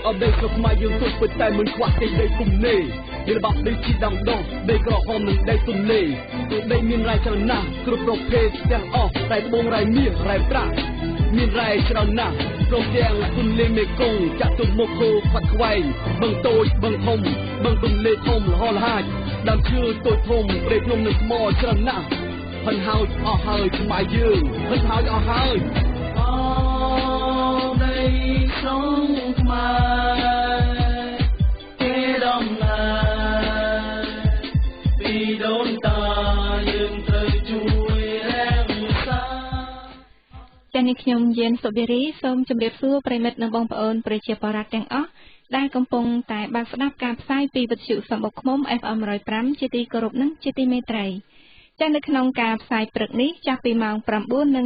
ở đây cho mai dương tôi với tay mình quạt cây đây cùng nề đây là bọc đây chỉ đằng đông đây có hòm mình đây tuần lệ từ đây miền rai cho nà cướp rộp phê đang off rai bông rai miền rai bạc miền rai cho nà rộp giang tuần lệ mê công chặt tụt một hồ phật quay bằng tôi bằng thông bằng tuần lệ thông là hòn hai đam chưa tôi thông để nông lực mò cho nà phần hào ở hơi mai dương phần hào ở hơi đây sống mà kê đông là vì đốn ta dương thời chui em xa ចា៎នេះខ្ញុំយេនសុបេរីសូមជម្រាបសួរប្រិមិត្តនិងបងប្អូនប្រជាពលរដ្ឋទាំងអស់ដែលកំពុងតែបានស្ដាប់ការផ្សាយពីវិទ្យុសំបុកឃ្មុំ FM 105ជាទីគោរពនិងជាទីមេត្រីចា៎នៅក្នុងការផ្សាយព្រឹកនេះចាប់ពីម៉ោង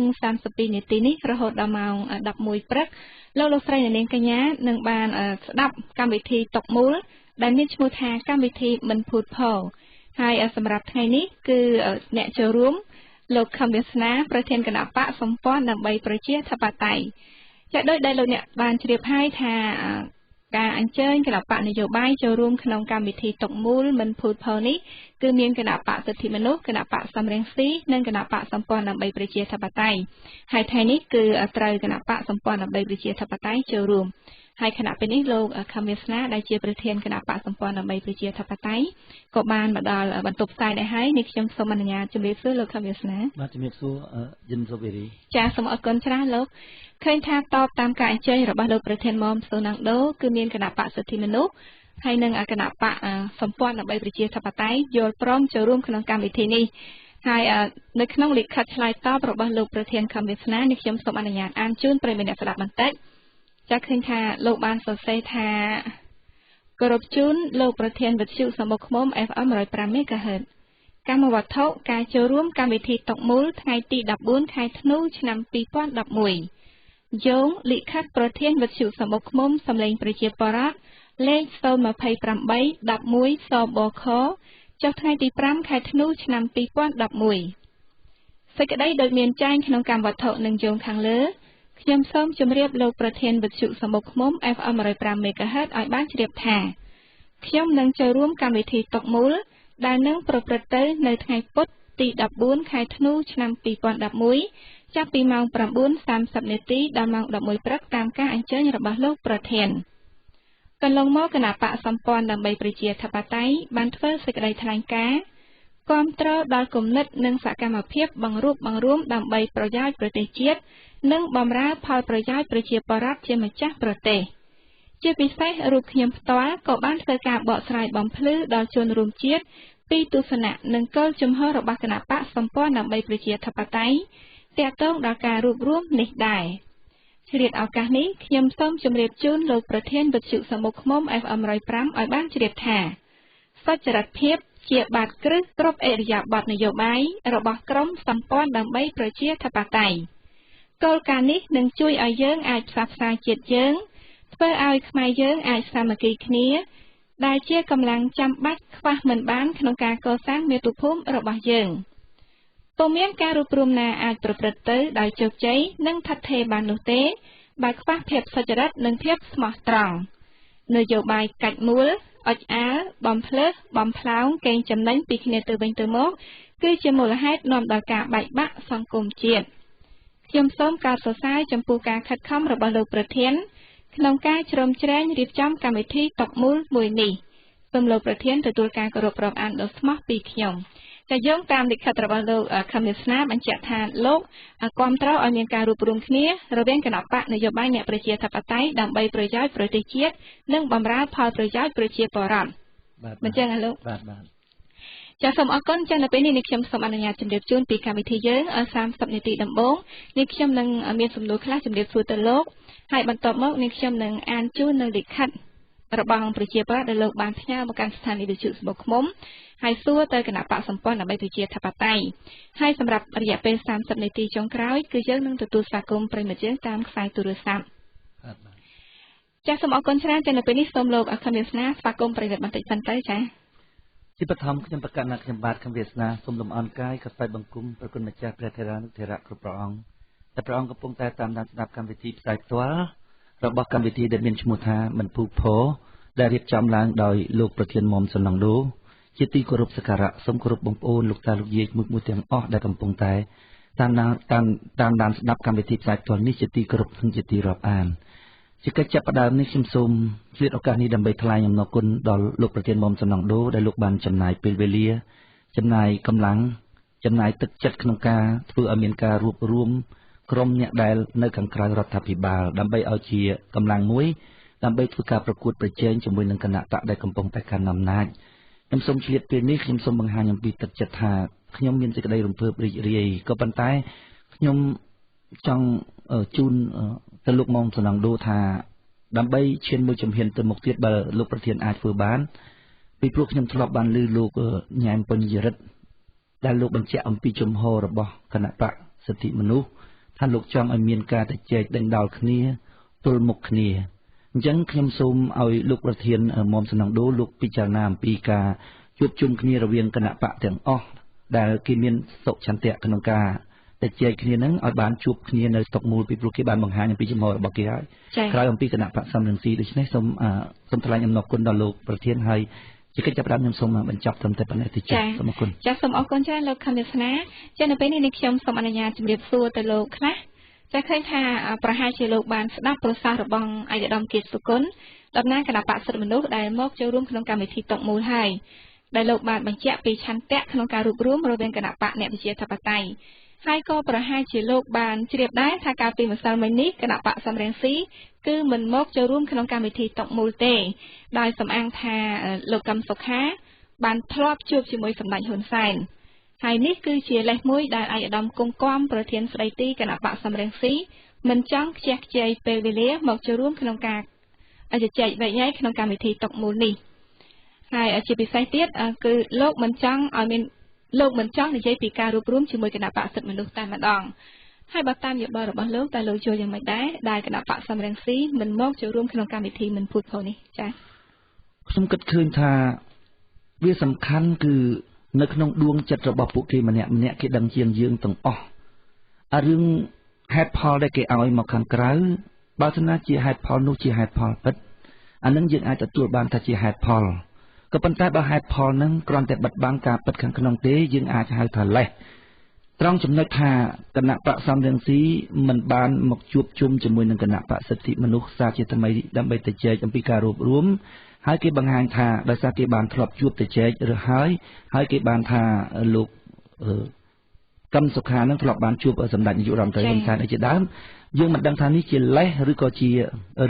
9:32 នាទីនេះរហូតដល់ម៉ោង 11 ព្រឹកលោកស្រីនាងកញ្ញានឹងបានស្ដាប់កម្មវិធីតុកមូលដែលមានឈ្មោះថាកម្មវិធីមិនភូតផលហើយសម្រាប់ថ្ងៃនេះគឺអ្នកចូលរួមលោកខំវាសនាប្រធានគណៈបកសម្ព័ន្ធដើម្បីប្រជាធិបតេយ្យចា៎ដោយដែលលោកអ្នកបានជ្រាបហើយថាការអញ្ជើញគណៈបកនយោបាយចូលរួមក្នុងកម្មវិធីតុកមូលមិនភូតផលនេះគឺមានគណៈបកសិទ្ធិមនុស្សគណៈបកសំរងស៊ីនិងគណៈបកសម្ព័ន្ធដើម្បីប្រជាធិបតេយ្យហើយថ្ងៃនេះគឺត្រូវគណៈបកសម្ព័ន្ធដើម្បីប្រជាធិបតេយ្យចូលរួមហើយគណៈពេលនេះលោកខំវាសនាដែលជាប្រធានគណៈបកសម្ព័ន្ធដើម្បីប្រជាធិបតេយ្យក៏បានមកដល់បន្ទប់ផ្សាយដែរហើយនេះខ្ញុំសូមអនុញ្ញាតជម្រាបសួរលោកខំវាសនាបាទជម្រាបសួរយិនសុបេរីចាសូមអរគុណច្រើនលោកឃើញថាតបតាមការអញ្ជើញរបស់លោកប្រធានមុំសូណាំងដូគឺមានគណៈបកសិទ្ធិមនុស្សហើយនិងគណៈបកសម្ព័ន្ធដើម្បីប្រជាធិបតេយ្យយល់ព្រមចូលរួមក្នុងកម្មវិធីនេះហើយនៅក្នុងលិខិតឆ្លើយតបរបស់លោកប្រធានខំវាសនានេះខ្ញុំសូមអនុញ្ញាតអានជូនប្រិយមិត្តអ្នកស្ដាប់បន្តិចចាឃើញថាលោកបានសរសេរថាគោរពជូនលោកប្រធានវិទ្យុសំបុកឃ្មុំ FM 105 MHz កម្មវត្ថុការចូលរួមកម្មវិធីតុកមូលថ្ងៃទី 14 ខែធ្នូ ឆ្នាំ 2011 យោងលិខិតប្រធានវិទ្យុសំបុកឃ្មុំសម្លេងប្រជាពលរដ្ឋលេខ 028 11 សបខចុះថ្ងៃទី 5 ខែធ្នូ ឆ្នាំ 2011 សេចក្តីដោយមានចែងក្នុងកម្មវត្ថុនឹងយោងខាងលើខ្ញុំសូមជម្រាបលោកប្រធានវិទ្យុសំបុកឃ្មុំ FM 105 MHz ឲ្យបានជ្រាបថាខ្ញុំនឹងចូលរួមកម្មវិធីតុកមូលដែលនឹងប្រព្រឹត្តទៅនៅថ្ងៃពុធទី 14 ខែធ្នូ ឆ្នាំ 2011 ចាប់ពីម៉ោង 9:30 នាទីដល់ម៉ោង 11 ព្រឹកតាមការអញ្ជើញរបស់លោកប្រធានកន្លងមកគណៈបកសម្ព័ន្ធដើម្បីប្រជាធិបតេយ្យបានធ្វើសេចក្តីថ្លែងការណ៍គាំទ្រដល់គំនិតនិងសកម្មភាពបង្រួបបង្រួមដើម្បីប្រយោជន៍ប្រទេសជាតិនិងបម្រើផលប្រយោជន៍ប្រជាពលរដ្ឋជាម្ចាស់ប្រទេសជាពិសេសរូបខ្ញុំផ្ទាល់ក៏បានធ្វើការបកស្រាយបំភ្លឺដល់ជនរួមជាតិពីទស្សនៈនិងគោលជំហររបស់គណៈបកសម្ព័ន្ធដើម្បីប្រជាធិបតេយ្យទាក់ទងដល់ការរួបរวมនេះដែរឆ្លៀតឱកាសនេះខ្ញុំសូមជម្រាបជូនលោកប្រធានវិទ្យុសំបុកឃ្មុំ FM 105 ឲ្យបានជ្រាបថាសុចរិតភាពជាបាតគ្រឹះគ្រប់អរិយាប័ត្រនយោបាយរបស់ក្រមសម្ព័ន្ធដើម្បីប្រជាធិបតេយ្យគោលការណ៍នេះនឹងជួយឲ្យយើងអាចផ្សះផ្សាជាតិយើងធ្វើឲ្យខ្មែរយើងអាចសាមគ្គីគ្នាដែលជាកម្លាំងចាំបាច់ខ្វះមិនបានក្នុងការកសាងមាតុភូមិរបស់យើងពុំមានការរួបរวมណាអាចប្រព្រឹត្តទៅដោយជោគជ័យនិងឋិតថេរបាននោះទេបើខ្វះភាពសុចរិតនិងភាពស្មោះត្រង់នយោបាយកាច់មូលអុចអាលបំភ្លើសបំផ្លោងកេងចំណេញពីគ្នាទៅវិញទៅមកគឺជាមូលហេតុនាំដល់ការបែកបាក់សង្គមជាតិខ្ញុំសូមកោតសរសើរចំពោះការខិតខំរបស់លោកប្រធានក្នុងការជ្រោមជ្រែងរៀបចំកម្មវិធីតុកមូលមួយនេះសូមលោកប្រធានទទួលការគោរពរាប់អានដ៏ស្មោះពីខ្ញុំតែយោងតាមលិខិតរបស់លោកខំវាសនាបញ្ជាក់ថាលោកគាំទ្រឲ្យមានការរួបរวมគ្នារវាងគណៈបកនយោបាយអ្នកប្រជាធិបតេយ្យដើម្បីប្រយោជន៍ប្រទេសជាតិនិងបម្រើផលប្រយោជន៍ប្រជាពលរដ្ឋបញ្ជាក់ណាលោកបាទចាសសូមអរគុណចាស់នៅពេលនេះខ្ញុំសូមអនុញ្ញាតជម្រាបជូនពីកម្មវិធីយើង30នាទីដំបូងនេះខ្ញុំនឹងមានសំណួរខ្លះជម្រាបសួរទៅលោកហើយបន្ទាប់មកនេះខ្ញុំនឹងអានជូននៅលិខិតរបស់ប្រជាពលរដ្ឋដែលលោកបានផ្ញើមកកាន់ស្ថានីយវិទ្យុសំបុកឃ្មុំហើយសួរទៅគណៈបកសម្ព័ន្ធដើម្បីប្រជាធិបតេយ្យហើយសម្រាប់រយៈពេល30នាទីចុងក្រោយគឺយើងនឹងទទួលស្វាគមន៍ប្រិយមិត្តយើងតាមខ្សែទូរស័ព្ទចាសសូមអរគុណច្រើនចា៎នៅពេលនេះសូមលោកខំវាសនាស្វាគមន៍ប្រិយមិត្តបន្តិចសិនទៅចា៎ជាបឋមខ្ញុំប្រកាសណាខ្ញុំបាទខំវាសនាសូមលំអរកាយក៏ស្វែងបង្គំប្រគុណម្ចាស់ព្រះធេរានុធេរៈគ្រប់ព្រះអង្គតែព្រះអង្គកំពុងតែតាមដានស្ដាប់កម្មវិធីផ្សាយផ្ទាល់ របស់កម្មវិធីដែលមានឈ្មោះថាមិនពូផោដែលរៀបចំឡើងដោយលោកប្រធានមុំសំណងដូជាទីគោរពសក្ការៈសូមគោរពបងប្អូនលោកតាលោកយាយមួយទាំងអស់ដែលកំពុងតែតាមដានស្ដាប់កម្មវិធីផ្សាយផ្ទាល់នេះជាទីគោរពនិងជាទីរាប់អានជាកិច្ចចាប់ផ្ដើមនេះខ្ញុំសូមឆ្លៀតឱកាសនេះដើម្បីថ្លែងអំណរគុណដល់លោកប្រធានមុំសំណងដូដែលលោកបានចំណាយពេលវេលាចំណាយកម្លាំងចំណាយទឹកចិត្តក្នុងការធ្វើឲ្យមានការរួបរวมក្រុមអ្នកដែលនៅខាងក្រៅរដ្ឋាភិបាលដើម្បីឲ្យជាកម្លាំងមួយដើម្បីធ្វើការប្រកួតប្រជែងជាមួយនឹងគណៈបកដែលកំពុងតែកាន់អំណាចខ្ញុំសូមឆ្លៀតពេលនេះខ្ញុំសូមបង្ហាញអំពីទឹកចិត្តថាខ្ញុំមានសេចក្តីរំភើបរីករាយក៏ប៉ុន្តែខ្ញុំចង់ជូនទៅលោកមុំសំណងដូថាដើម្បីឈានមួយជំហានទៅមុខទៀតបើលោកប្រធានអាចធ្វើបានពីព្រោះខ្ញុំធ្លាប់បានឮលោកញ៉ែមពញ្ញរិទ្ធដែលលោកបញ្ជាក់អំពីជំហររបស់គណៈបកសិទ្ធិមនុស្សថាលោកចង់ឲ្យមានការទៅចែកដេញដោលគ្នាទល់មុខគ្នាអញ្ចឹងខ្ញុំសូមឲ្យលោកប្រធានមុំសំណងដូលោកពិចារណាអំពីការជួបជុំគ្នារវាងគណៈបកទាំងអស់ដែលគេមានសុឆន្ទៈក្នុងការតែចែកគ្នានឹងឲ្យបានជួបគ្នានៅស្តុកមូលពីព្រោះគេបានបង្ហាញអំពីចំហរបស់គេហើយក្រោយអំពីគណៈបកសំរងស៊ីដូច្នេះសូមថ្លែងអំណរគុណដល់លោកប្រធានហើយជាកិច្ចចាប់ផ្ដើមខ្ញុំសូមបញ្ចប់ត្រឹមតែប៉ុណ្ណេះទេចា៎សូមអរគុណចា៎សូមអរគុណចា៎លោកខណ្ឌវាសនាចា៎នៅពេលនេះខ្ញុំសូមអនុញ្ញាតជម្រាបសួរទៅលោកខ្លះចា៎ឃើញថាប្រហែលជាលោកបានស្ដាប់ប្រសាសន៍របស់ឯកឧត្តមគៀតសុគន្ធតំណាងគណៈបកសិទ្ធិមនុស្សដែលមកចូលរួមក្នុងកម្មវិធីតុកមូលហើយដែលលោកបានបញ្ជាក់ពីឆន្ទៈក្នុងការរួបរวมរវាងគណៈបកអ្នកប្រជាធិបតេយ្យហើយក៏ប្រហែលជាលោកបានជ្រាបដែរថាកាលពីម្សិលមិញនេះគណៈបកសំរងស៊ីគឺមិនមកចូលរួមក្នុងកម្មវិធីតុកមូលទេដោយសំអាងថាលោកកឹមសុខាបានធ្លាប់ជួបជាមួយសម្ដេចហ៊ុនសែនហើយនេះគឺជាលេសមួយដែលឯកឧត្តមគង់គំប្រធានស្ដីទីគណៈបកសំរងស៊ីមិនចង់ខ្ជះខ្ជាយពេលវេលាមកចូលរួមក្នុងការជជែកវែកញែកក្នុងកម្មវិធីតុកមូលនេះហើយជាពិសេសទៀតគឺលោកមិនចង់និយាយពីការរួបរวมជាមួយគណៈបកសិទ្ធិមនុស្សតែម្ដងហើយបើតាមយោបល់របស់លោកតែលោកយល់យ៉ាងម៉េចដែរដែលគណៈបកសំរងស៊ីមិនមកចូលរួមក្នុងកម្មវិធីមិនពូជផុសនេះចា៎ខ្ញុំគិតឃើញថាវាសំខាន់គឺនៅក្នុងដួងចិត្តរបស់ពួកគេម្នាក់គេដឹងជាងយើងទាំងអស់អារឿងហេតុផលដែលគេឲ្យមកខាងក្រៅបើសិនជាហេតុផលនោះជាហេតុផលពិតអានឹងយើងអាចទទួលបានថាជាហេតុផលក៏ប៉ុន្តែបើហេតុផលហ្នឹងគ្រាន់តែបិទបាំងការពិតខាងក្នុងទេយើងអាចហៅថាលេសត្រង់ចំណុចថាគណៈបកសំរងស៊ីមិនបានមកជួបជុំជាមួយនឹងគណៈបកសិទ្ធិមនុស្សសាជាថ្មីដើម្បីទៅចែកអំពីការរួបរวมហើយគេបង្ហាញថាដោយសារគេបានធ្លាប់ជួបទៅចែកឬហើយគេបានថាលោកកឹមសុខានឹងធ្លាប់បានជួបសម្ដេចនាយករដ្ឋមន្ត្រីហ៊ុនសែនជាដើមយើងមិនដឹងថានេះជាលេសឬក៏ជា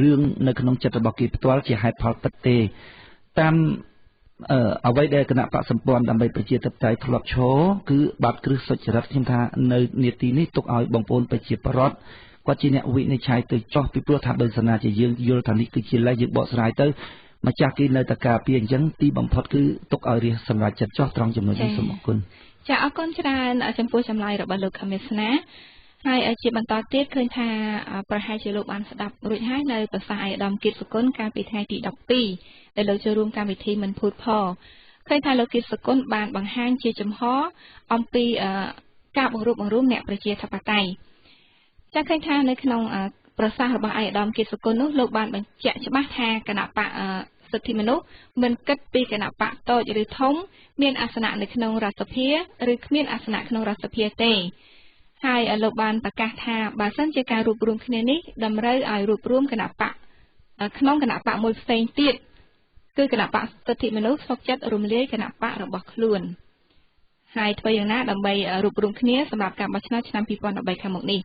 រឿងនៅក្នុងចិត្តរបស់គេផ្ទាល់ជាហេតុផលពិតទេតាមអ្វីដែលគណៈបកសម្ព័ន្ធដើម្បីប្រជាធិបតេយ្យធ្លាប់ឈរគឺបាត់គ្រឹះសុចរិតខ្ញុំថានៅនាទីនេះទុកឲ្យបងប្អូនប្រជាពលរដ្ឋគាត់ជាអ្នកវិនិច្ឆ័យទៅចោះពីព្រោះថាបើសិនជាយើងយល់ថានេះគឺជាលេសយើងបកស្រាយទៅម្ចាស់គេនៅតែការពារអញ្ចឹងទីបំផុតគឺទុកឲ្យរាជសម្រាប់ចិត្តចោះត្រង់ចំណុចនេះសូមអរគុណចាអរគុណច្រើនចំពោះចម្លើយរបស់លោកខមេស្នាហើយជាបន្តទៀតឃើញថាប្រហែលជាលោកបានស្ដាប់រួចហើយនៅប្រសាសន៍ឯកឧត្តមគៀតសុគន្ធកាលពីថ្ងៃទី12ដែលលោកចូលរួមកម្មវិធីមិនភូតផលឃើញថាលោកគៀតសុគន្ធបានបង្ហាញជាចំហអំពីការបង្រួបបង្រួមអ្នកប្រជាធិបតេយ្យចាឃើញថានៅក្នុងប្រសាសន៍របស់ឯកឧត្តមគៀតសុគន្ធនោះលោកបានបញ្ជាក់ច្បាស់ថាគណៈបកសិទ្ធិមនុស្សមិនគិតពីគណៈបកតូចឬធំមានអាសនៈនៅក្នុងរដ្ឋសភាឬគ្មានអាសនៈក្នុងរដ្ឋសភាទេហើយលោកបានប្រកាសថាបើសិនជាការរួបរวมគ្នានេះតម្រូវឲ្យរួបរวมគណៈបកក្នុងគណៈបកមួយផ្សេងទៀតគឺគណៈបកសិទ្ធិមនុស្សស្រុកចិត្តរំលាយគណៈបករបស់ខ្លួនហើយធ្វើយ៉ាងណាដើម្បីរួបរวมគ្នាសម្រាប់ការបោះឆ្នោតឆ្នាំ2013ខាងមុខនេះ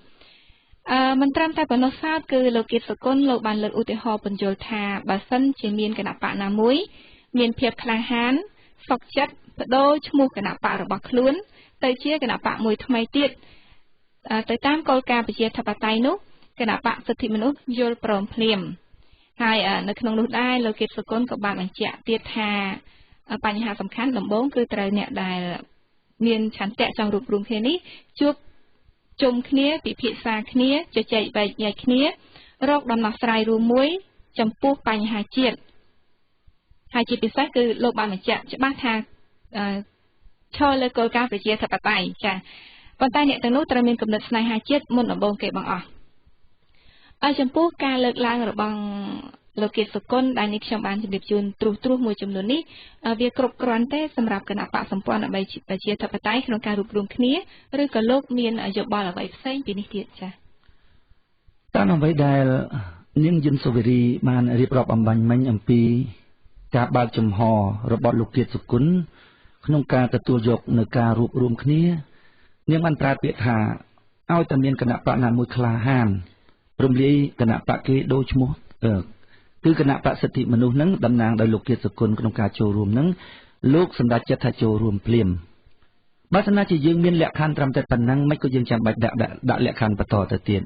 មិនត្រឹមតែប៉ុណ្ណោះសោតគឺលោកគៀតសុគន្ធលោកបានលើកឧទាហរណ៍បញ្យល់ថាបើសិនជាមានគណៈបកណាមួយមានភាពក្លាហានស្រុកចិត្តបដូរឈ្មោះគណៈបករបស់ខ្លួនទៅជាគណៈបកមួយថ្មីទៀតទៅតាមគោលការណ៍ប្រជាធិបតេយ្យនោះគណៈបកសិទ្ធិមនុស្សយល់ព្រមភ្លាមហើយនៅក្នុងនោះដែរលោកគៀតសុគន្ធក៏បានបញ្ជាក់ទៀតថាបញ្ហាសំខាន់ដំបូងគឺត្រូវអ្នកដែលមានឆន្ទៈចង់រួបរวมគ្នានេះជួបជុំគ្នាពិភាក្សាគ្នាជជែកវែកញែកគ្នារកដំណោះស្រាយរួមមួយចំពោះបញ្ហាជាតិហើយជាពិសេសគឺលោកបានបញ្ជាក់ច្បាស់ថាឈរលើគោលការណ៍ប្រជាធិបតេយ្យចាប៉ុន្តែអ្នកទាំងនោះត្រូវមានគំនិតស្នេហាជាតិមុនដំបូងគេបង្អស់ ចំពោះការលើកឡើងរបស់លោកគិតសុគន្ធដែលនេះខ្ញុំបានជម្រាបជូនទ្រុសមួយចំនួននេះវាគ្រប់គ្រាន់ទេសម្រាប់គណៈបកសម្ព័ន្ធដើម្បីប្រជាធិបតេយ្យក្នុងការរួបរวมគ្នាឬក៏លោកមានយោបល់អ្វីផ្សេងពីនេះទៀតចា៎តាមអ្វីដែលនាងយិនសូវេរីបានរៀបរាប់អំបញ្ញមិញអំពីការបើកចំហរបស់លោកគិតសុគន្ធក្នុងការទទួលយកនៅការរួបរวมគ្នានាងបានប្រើពាក្យថាឲ្យតែមានគណៈបកណាមួយក្លាហានរំលាយគណៈបកគេដូរឈ្មោះគឺគណៈបកសិទ្ធិមនុស្សនឹងតំណាងដោយលោកគិតសុគន្ធក្នុងការចូលរួមនឹងលោកសម្ដេចចិត្តថាចូលរួមភ្លាមបើសិនជាយើងមានលក្ខខណ្ឌត្រឹមតែប៉ុណ្ណឹងមិនក៏យើងចាំបាច់ដាក់លក្ខខណ្ឌបន្តទៅទៀត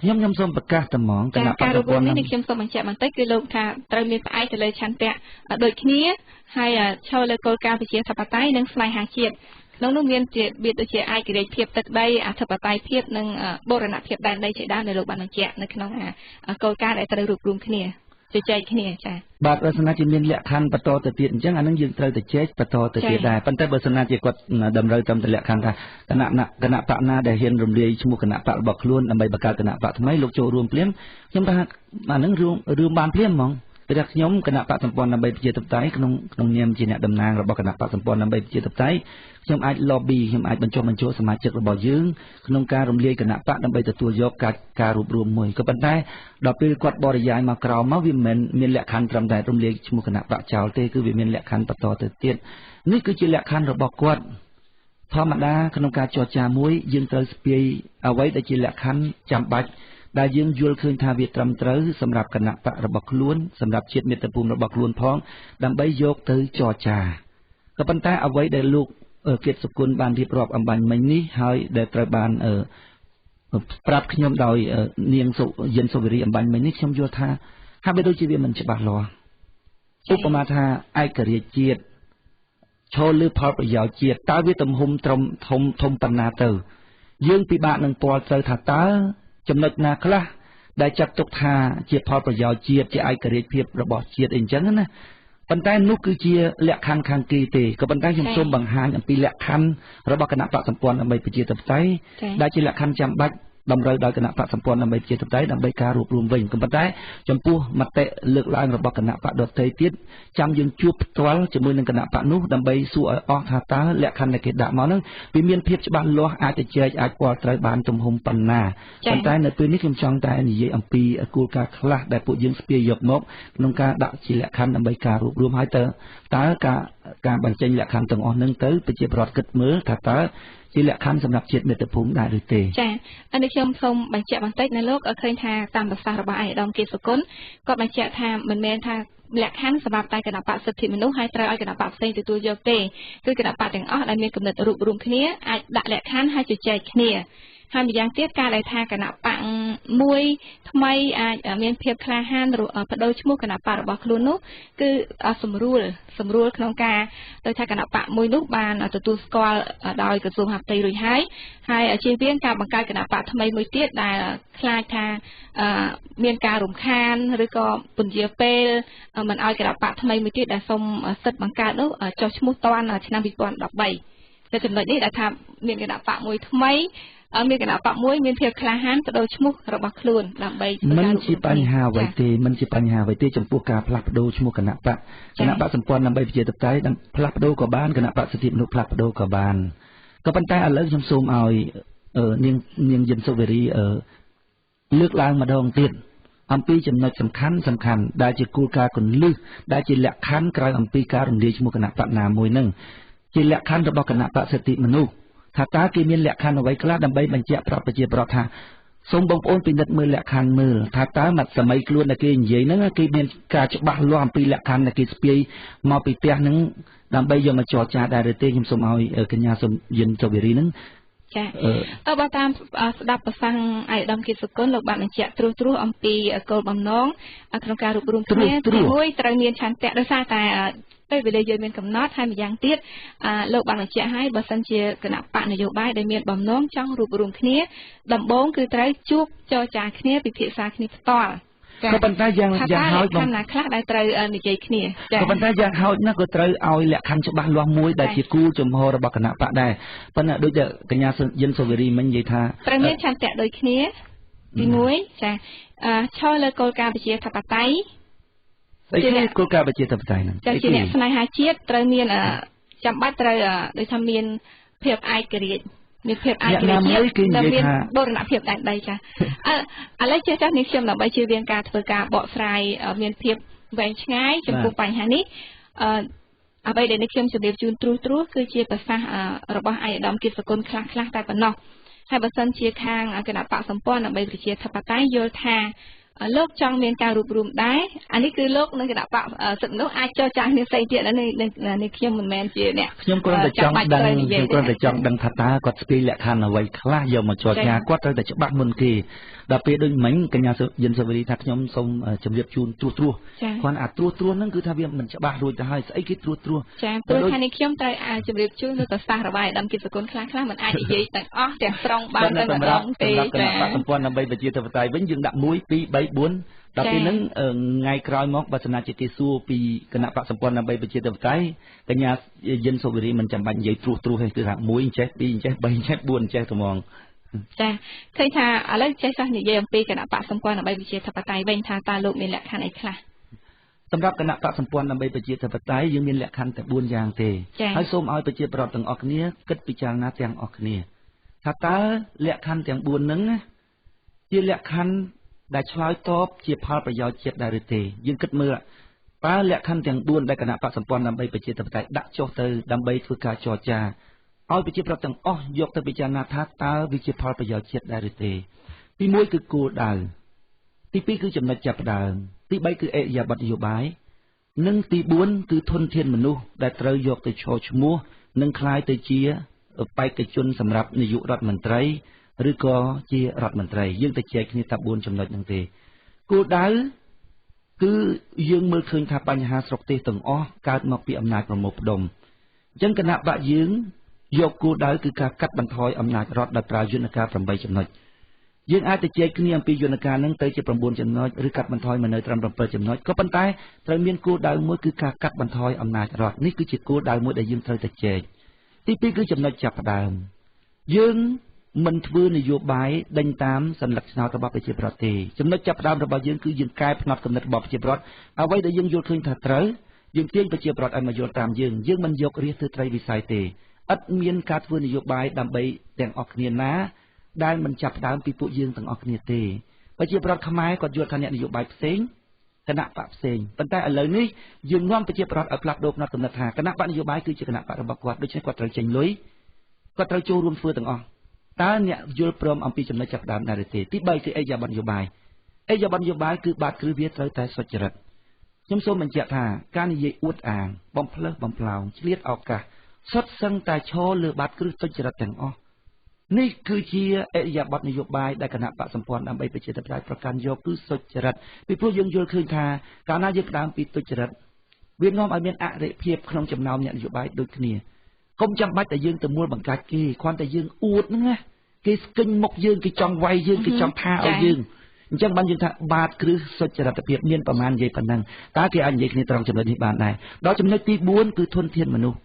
ខ្ញុំសូមប្រកាសតែហ្មងគណៈបកប្រព័ន្ធនេះខ្ញុំសូមបញ្ជាក់បន្តិចគឺលោកថាត្រូវមានផ្អែកទៅលើឆន្ទៈដូចគ្នាហើយឈរលើគោលការណ៍ប្រជាធិបតេយ្យនិងស្នេហាជាតិក្នុងនោះមានជាដូចជាឯករាជ្យភាពទឹកដីអធិបតេយ្យភាពនិងបូរណភាពដែនដីជាដើមដែលលោកបានបញ្ជាក់នៅក្នុងគោលការណ៍ដែលត្រូវរួបរวมគ្នាជជែកគ្នាចា៎បាទបើសិនជាមានលក្ខខណ្ឌបន្តទៅទៀតអញ្ចឹងអានឹងយើងត្រូវទៅជែកបន្តទៅទៀតដែរប៉ុន្តែបើសិនជាគាត់តម្រូវតាមលក្ខខណ្ឌថាគណៈបកណាដែលហ៊ានរំលាយឈ្មោះគណៈបករបស់ខ្លួនដើម្បីបង្កើតគណៈបកថ្មីលោកចូលរួមភ្លាមខ្ញុំថាអានឹងរឿងបានភ្លាមហ្មងតែខ្ញុំគណៈបកសម្ព័ន្ធដើម្បីប្រជាធិបតេយ្យក្នុងនាមជាអ្នកតំណាងរបស់គណៈបកសម្ព័ន្ធដើម្បីប្រជាធិបតេយ្យខ្ញុំអាច lobby ខ្ញុំអាចបញ្ចុះបញ្ចូលសមាជិករបស់យើងក្នុងការរំលាយគណៈបកដើម្បីទទួលយកការរួបរวมមួយក៏ប៉ុន្តែដល់ពេលគាត់បរិយាយមកក្រោមមកវាមិនមានលក្ខខណ្ឌត្រឹមតែរំលាយឈ្មោះគណៈបកចោលទេគឺវាមានលក្ខខណ្ឌបន្តទៅទៀតនេះគឺជាលក្ខខណ្ឌរបស់គាត់ធម្មតាក្នុងការចរចាមួយយើងត្រូវស្ពាយអ្វីដែលជាលក្ខខណ្ឌចាំបាច់ដែលយើងយល់ឃើញថាវាត្រឹមត្រូវសម្រាប់គណៈបករបស់ខ្លួនសម្រាប់ជាតិមាតុភូមិរបស់ខ្លួនផងដើម្បីយកទៅចរចាក៏ប៉ុន្តែអ្វីដែលលោកគិតសុគន្ធបានរៀបរាប់អំបញ្ញមិញនេះហើយដែលត្រូវបានប្រាប់ខ្ញុំដោយនាងយិនសូវេរីអំបញ្ញមិញនេះខ្ញុំយល់ថាហាក់បីដូចជាវាមិនច្បាស់លាស់ឧបមាថាឯករាជ្យជាតិឈរលើផលប្រយោជន៍ជាតិតើវាទំហំធំប៉ុណ្ណាទៅយើងពិបាកនឹងទាល់ត្រូវថាតើចំណុចណាខ្លះដែលចាត់ទុកថាជាផលប្រយោជន៍ជាតិជាឯករាជ្យភាពរបស់ជាតិអីចឹងណាប៉ុន្តែនោះគឺជាលក្ខខណ្ឌខាងគេទេក៏ប៉ុន្តែខ្ញុំសូមបង្ហាញអំពីលក្ខខណ្ឌរបស់គណៈបកសម្ព័ន្ធដើម្បីប្រជាធិបតេយ្យដែលជាលក្ខខណ្ឌចាំបាច់តម្រូវដោយគណៈបកសម្ព័ន្ធដើម្បីប្រជាធិបតេយ្យដើម្បីការរួបរวมវិញក៏ប៉ុន្តែចំពោះមតិលើកឡើងរបស់គណៈបកដទៃទៀតចាំយើងជួបផ្ទាល់ជាមួយនឹងគណៈបកនោះដើម្បីសួរឲ្យអស់ថាតើលក្ខខណ្ឌដែលគេដាក់មកហ្នឹងវាមានភាពច្បាស់លាស់អាចទៅចែកអាចពាល់ត្រូវបានទំហំប៉ុណ្ណាប៉ុន្តែនៅពេលនេះខ្ញុំចង់តែនិយាយអំពីគោលការណ៍ខ្លះដែលពួកយើងស្ពាយយកមកក្នុងការដាក់ជាលក្ខខណ្ឌដើម្បីការរួបរวมហើយតើការបញ្ចេញលក្ខខណ្ឌទាំងអស់ហ្នឹងទៅប្រជាពលរដ្ឋគិតមើលថាតើជាលក្ខខណ្ឌសម្រាប់ជាតិមាតុភូមិដែរឬទេចា៎នេះខ្ញុំសូមបញ្ជាក់បន្តិចនៅលោកឃើញថាតាមប្រសាសន៍របស់ឯកឧត្តមគិតសុគន្ធគាត់បញ្ជាក់ថាមិនមែនថាលក្ខខណ្ឌសម្រាប់តែគណៈបកសិទ្ធិមនុស្សហើយត្រូវឲ្យគណៈបកផ្សេងទទួលយកទេគឺគណៈបកទាំងអស់ដែលមានគំនិតរួបរวมគ្នាអាចដាក់លក្ខខណ្ឌហើយជជែកគ្នាហើយម្យ៉ាងទៀតការដែលថាគណៈបកមួយថ្មីអាចមានភាពក្លាហានបដូរឈ្មោះគណៈបករបស់ខ្លួននោះគឺសម្រួលក្នុងការដោយថាគណៈបកមួយនោះបានទទួលស្គាល់ដោយក្រសួងមហាផ្ទៃរួចហើយជៀសវាងការបង្កើតគណៈបកថ្មីមួយទៀតដែលខ្លាចថាមានការរំខានឬក៏ពន្យាពេលមិនឲ្យគណៈបកថ្មីមួយទៀតដែលសុំសិទ្ធិបង្កើតនោះចុះឈ្មោះតាន់ឆ្នាំ2013តែចំណុចនេះដែលថាមានគណៈបកមួយថ្មីមានគណៈបកមួយមានភាពក្លាហានបដូរឈ្មោះរបស់ខ្លួនដើម្បីមិនជាបញ្ហាអ្វីទេចំពោះការផ្លាស់ប្ដូរឈ្មោះគណៈបកសម្ព័ន្ធដើម្បីប្រជាធិបតេយ្យផ្លាស់ប្ដូរក៏បានគណៈបកសិទ្ធិមនុស្សផ្លាស់ប្ដូរក៏បានក៏ប៉ុន្តែឥឡូវខ្ញុំសូមឲ្យនាងយិនសូវេរីលើកឡើងម្ដងទៀតអំពីចំណុចសំខាន់ដែលជាគោលការណ៍គន្លឹះដែលជាលក្ខខណ្ឌក្រៅអំពីការរំលាយឈ្មោះគណៈបកណាមួយនឹងជាលក្ខខណ្ឌរបស់គណៈបកសិទ្ធិមនុស្សថាតើគេមានលក្ខខណ្ឌអ្វីខ្លះដើម្បីបញ្ជាក់ប្រាប់ប្រជាពលរដ្ឋថាសូមបងប្អូនពិនិត្យមើលលក្ខខណ្ឌមើលថាតើមកសម័យខ្លួនដែលគេនិយាយហ្នឹងគេមានការច្បាស់លាស់អំពីលក្ខខណ្ឌដែលគេស្ពាយមកពីផ្ទះហ្នឹងដើម្បីយកមកចរចាដែរឬទេខ្ញុំសូមឲ្យកញ្ញាសូមយិនសូវេរីហ្នឹងចាបើតាមស្ដាប់ប្រសាសន៍ឯកឧត្តមគិតសុគន្ធលោកបានបញ្ជាក់ត្រួសអំពីគោលបំណងក្នុងការរួបរวมគ្នាទីមួយត្រូវមានឆន្ទៈដោយសារតែពេលវេលាយើងមានកំណត់ហើយម្យ៉ាងទៀតលោកបានបញ្ជាក់ឲ្យបើសិនជាគណៈបកនយោបាយដែលមានបំណងចង់រួបរวมគ្នាដំបូងគឺត្រូវជួបចរចាគ្នាពិភាក្សាគ្នាផ្ទាល់ក៏ប៉ុន្តែយ៉ាងហោចខណ្ឌណាខ្លះដែលត្រូវនិយាយគ្នាក៏ប៉ុន្តែយ៉ាងហោចណាស់ក៏ត្រូវឲ្យលក្ខខណ្ឌច្បាស់លាស់មួយដែលជាគូចំហរបស់គណៈបកដែរប៉ុន្តែដូចកញ្ញាយិនសូវេរីមិញនិយាយថាត្រូវមានឆន្ទៈដូចគ្នា ទី1ចាឈរលើគោលការណ៍ប្រជាធិបតេយ្យស្អីគឺគោលការណ៍ប្រជាធិបតេយ្យហ្នឹងចាជាអ្នកស្នេហាជាតិត្រូវមានចាំបាច់ត្រូវដូចថាមានភាពឯករាជ្យមានភាពឯករាជ្យនិងមានបូរណភាពដែនដីចាឥឡូវចេះចាស់នេះខ្ញុំដើម្បីជៀសវាងការធ្វើការបកស្រាយមានភាពវែងឆ្ងាយចំពោះបញ្ហានេះអ្វីដែលនេះខ្ញុំជម្រាបជូនទ្រោះគឺជាប្រសាសន៍របស់ឯកឧត្តមគិតសកុលខ្លះតែប៉ុណ្ណោះហើយបើសិនជាខាងគណៈបកសម្ព័ន្ធដើម្បីប្រជាធិបតេយ្យយល់ថាលោកចង់មានការរួបរวมដែរអានេះគឺលោកនឹងគណៈបកសិទ្ធិមនុស្សអាចចរចាគ្នាផ្សេងទៀតនេះខ្ញុំមិនមែនជាអ្នកខ្ញុំគ្រាន់តែចង់ដឹងថាតើគាត់ស្គាល់លក្ខខណ្ឌអ្វីខ្លះយកមកចរចាគាត់ត្រូវតែច្បាស់មុនគេដល់ពេលដូចមិញកញ្ញាយិនសាវរីថាខ្ញុំសូមជម្រាបជូនទ្រោះគាត់អាទ្រោះហ្នឹងគឺថាវាមិនច្បាស់រួចទៅហើយស្អីគេទ្រោះចាព្រោះថានេះខ្ញុំត្រូវជម្រាបជូនទៅប្រសាសន៍របស់អាដាមគិតសកុលខ្លះមិនអាចនិយាយទាំងអស់ទាំងស្រុងបានតែម្ដងទេចាគណៈបកសម្ព័ន្ធដើម្បីប្រជាធិបតេយ្យវិញយើងដាក់1 2 3 4ដល់ពេលហ្នឹងថ្ងៃក្រោយមកបើសិនជាគេសួរពីគណៈបកសម្ព័ន្ធដើម្បីប្រជាធិបតេយ្យកញ្ញាយិនសាវរីមិនចាំបាច់និយាយទ្រោះទេគឺថា1អញ្ចេះ2អញ្ចេះ3អញ្ចេះ4អញ្ចេះហ្មងចាឃើញថាឥឡូវចេះចោះនិយាយអំពីគណៈបកសម្ព័ន្ធដើម្បីប្រជាធិបតេយ្យវិញថាតើលោកមានលក្ខខណ្ឌអីខ្លះសម្រាប់គណៈបកសម្ព័ន្ធដើម្បីប្រជាធិបតេយ្យយើងមានលក្ខខណ្ឌតែ4យ៉ាងទេហើយសូមឲ្យប្រជាប្រដ្ឋទាំងអស់គ្នាគិតពិចារណាទាំងអស់គ្នាថាតើលក្ខខណ្ឌទាំង4ហ្នឹងជាលក្ខខណ្ឌដែលឆ្លើយតបជាផលប្រយោជន៍ជាតិដែរឬទេយើងគិតមើលតើលក្ខខណ្ឌទាំង4ដែលគណៈបកសម្ព័ន្ធដើម្បីប្រជាធិបតេយ្យដាក់ចុះទៅដើម្បីធ្វើការចរចាឲ្យប្រជាប្រដ្ឋទាំងអស់យកទៅពិចារណាថាតើវាជាផលប្រយោជន៍ជាតិដែរឬទេទី1គឺគោលដៅទី2គឺចំណុចចាប់ផ្ដើមទី3គឺអេរិយាប័ត្រនយោបាយនិងទី4គឺធនធានមនុស្សដែលត្រូវយកទៅឈរឈ្មោះនិងក្លាយទៅជាបេក្ខជនសម្រាប់នាយករដ្ឋមន្ត្រីឬក៏ជារដ្ឋមន្ត្រីយើងទៅចែកគ្នាតែ4ចំណុចហ្នឹងទេគោលដៅគឺយើងមើលឃើញថាបញ្ហាស្រុកទេសទាំងអស់កើតមកពីអំណាចប្រមូលផ្ដុំអញ្ចឹងគណៈបកយើងយកគោលដៅគឺការកាត់បន្ថយអំណាចរដ្ឋដោយប្រើយន្តការ8ចំណុចយើងអាចទៅជែកគ្នាអំពីយន្តការហ្នឹងទៅជា9ចំណុចឬកាត់បន្ថយមកនៅត្រឹម7ចំណុចក៏ប៉ុន្តែត្រូវមានគោលដៅមួយគឺការកាត់បន្ថយអំណាចរដ្ឋនេះគឺជាគោលដៅមួយដែលយើងត្រូវទៅជែកទី2គឺចំណុចចាប់ផ្ដើមយើងមិនធ្វើនយោបាយដេញតាមសញ្ញាឆ្នោតរបស់ប្រជាប្រដ្ឋទេចំណុចចាប់ផ្ដើមរបស់យើងគឺយើងកែផ្នត់គំនិតរបស់ប្រជាប្រដ្ឋអ្វីដែលយើងយល់ឃើញថាត្រូវយើងទាញប្រជាប្រដ្ឋឲ្យមកយល់តាមយើងមិនយករាជធ្វើត្រីវិស័យទេឥតមានការធ្វើនយោបាយដើម្បីទាំងអស់គ្នាណាដែលមិនចាប់ផ្ដើមពីពួកយើងទាំងអស់គ្នាទេប្រជាប្រដ្ឋខ្មែរគាត់យល់ថាអ្នកនយោបាយផ្សេងគណៈបកផ្សេងប៉ុន្តែឥឡូវនេះយើងនាំប្រជាប្រដ្ឋឲ្យផ្លាស់ប្ដូរផ្នត់គំនិតថាគណៈបកនយោបាយគឺជាគណៈបករបស់គាត់ដូច្នេះគាត់ត្រូវចេញលុយគាត់ត្រូវចូលរួមធ្វើទាំងអស់តើអ្នកយល់ព្រមអំពីចំណុចចាប់ផ្ដើមដែរទេទី3គឺអេរិយាប័ត្រនយោបាយអេរិយាប័ត្រនយោបាយគឺបាតគ្រឹះវាត្រូវតែសុចរិតខ្ញុំសូមបញ្ជាក់ថាការនិយាយអួតអាងបំផ្លើសបំផ្លោងឆ្លៀតឱកាសសុទ្ធសឹងតែឈរលើបាតគ្រឹះទុច្ចរិតទាំងអស់នេះគឺជាអរិយាប័ត្រនយោបាយដែលគណៈបកសម្ព័ន្ធដើម្បីប្រជាធិបតេយ្យប្រកាន់យកគឺសុចរិតពីព្រោះយើងយល់ឃើញថាកាលណាយើងផ្ដើមពីទុច្ចរិតវានាំឲ្យមានអរិភាពក្នុងចំណោមអ្នកនយោបាយដូចគ្នាកុំចាំបាច់តែយើងទៅមួលបង្កាច់គេគ្រាន់តែយើងអួតហ្នឹងណាគេស្គិញមុខយើងគេចង់វាយយើងគេចង់ថាឲ្យយើងអញ្ចឹងបានយើងថាបាតគ្រឹះសុចរិតភាពមានប្រមាណនិយាយប៉ុណ្ណឹងតើគេអាចនិយាយគ្នាត្រង់ចំណុចនេះបានដែរដល់ចំណុចទី4គឺធនធានមនុស្ស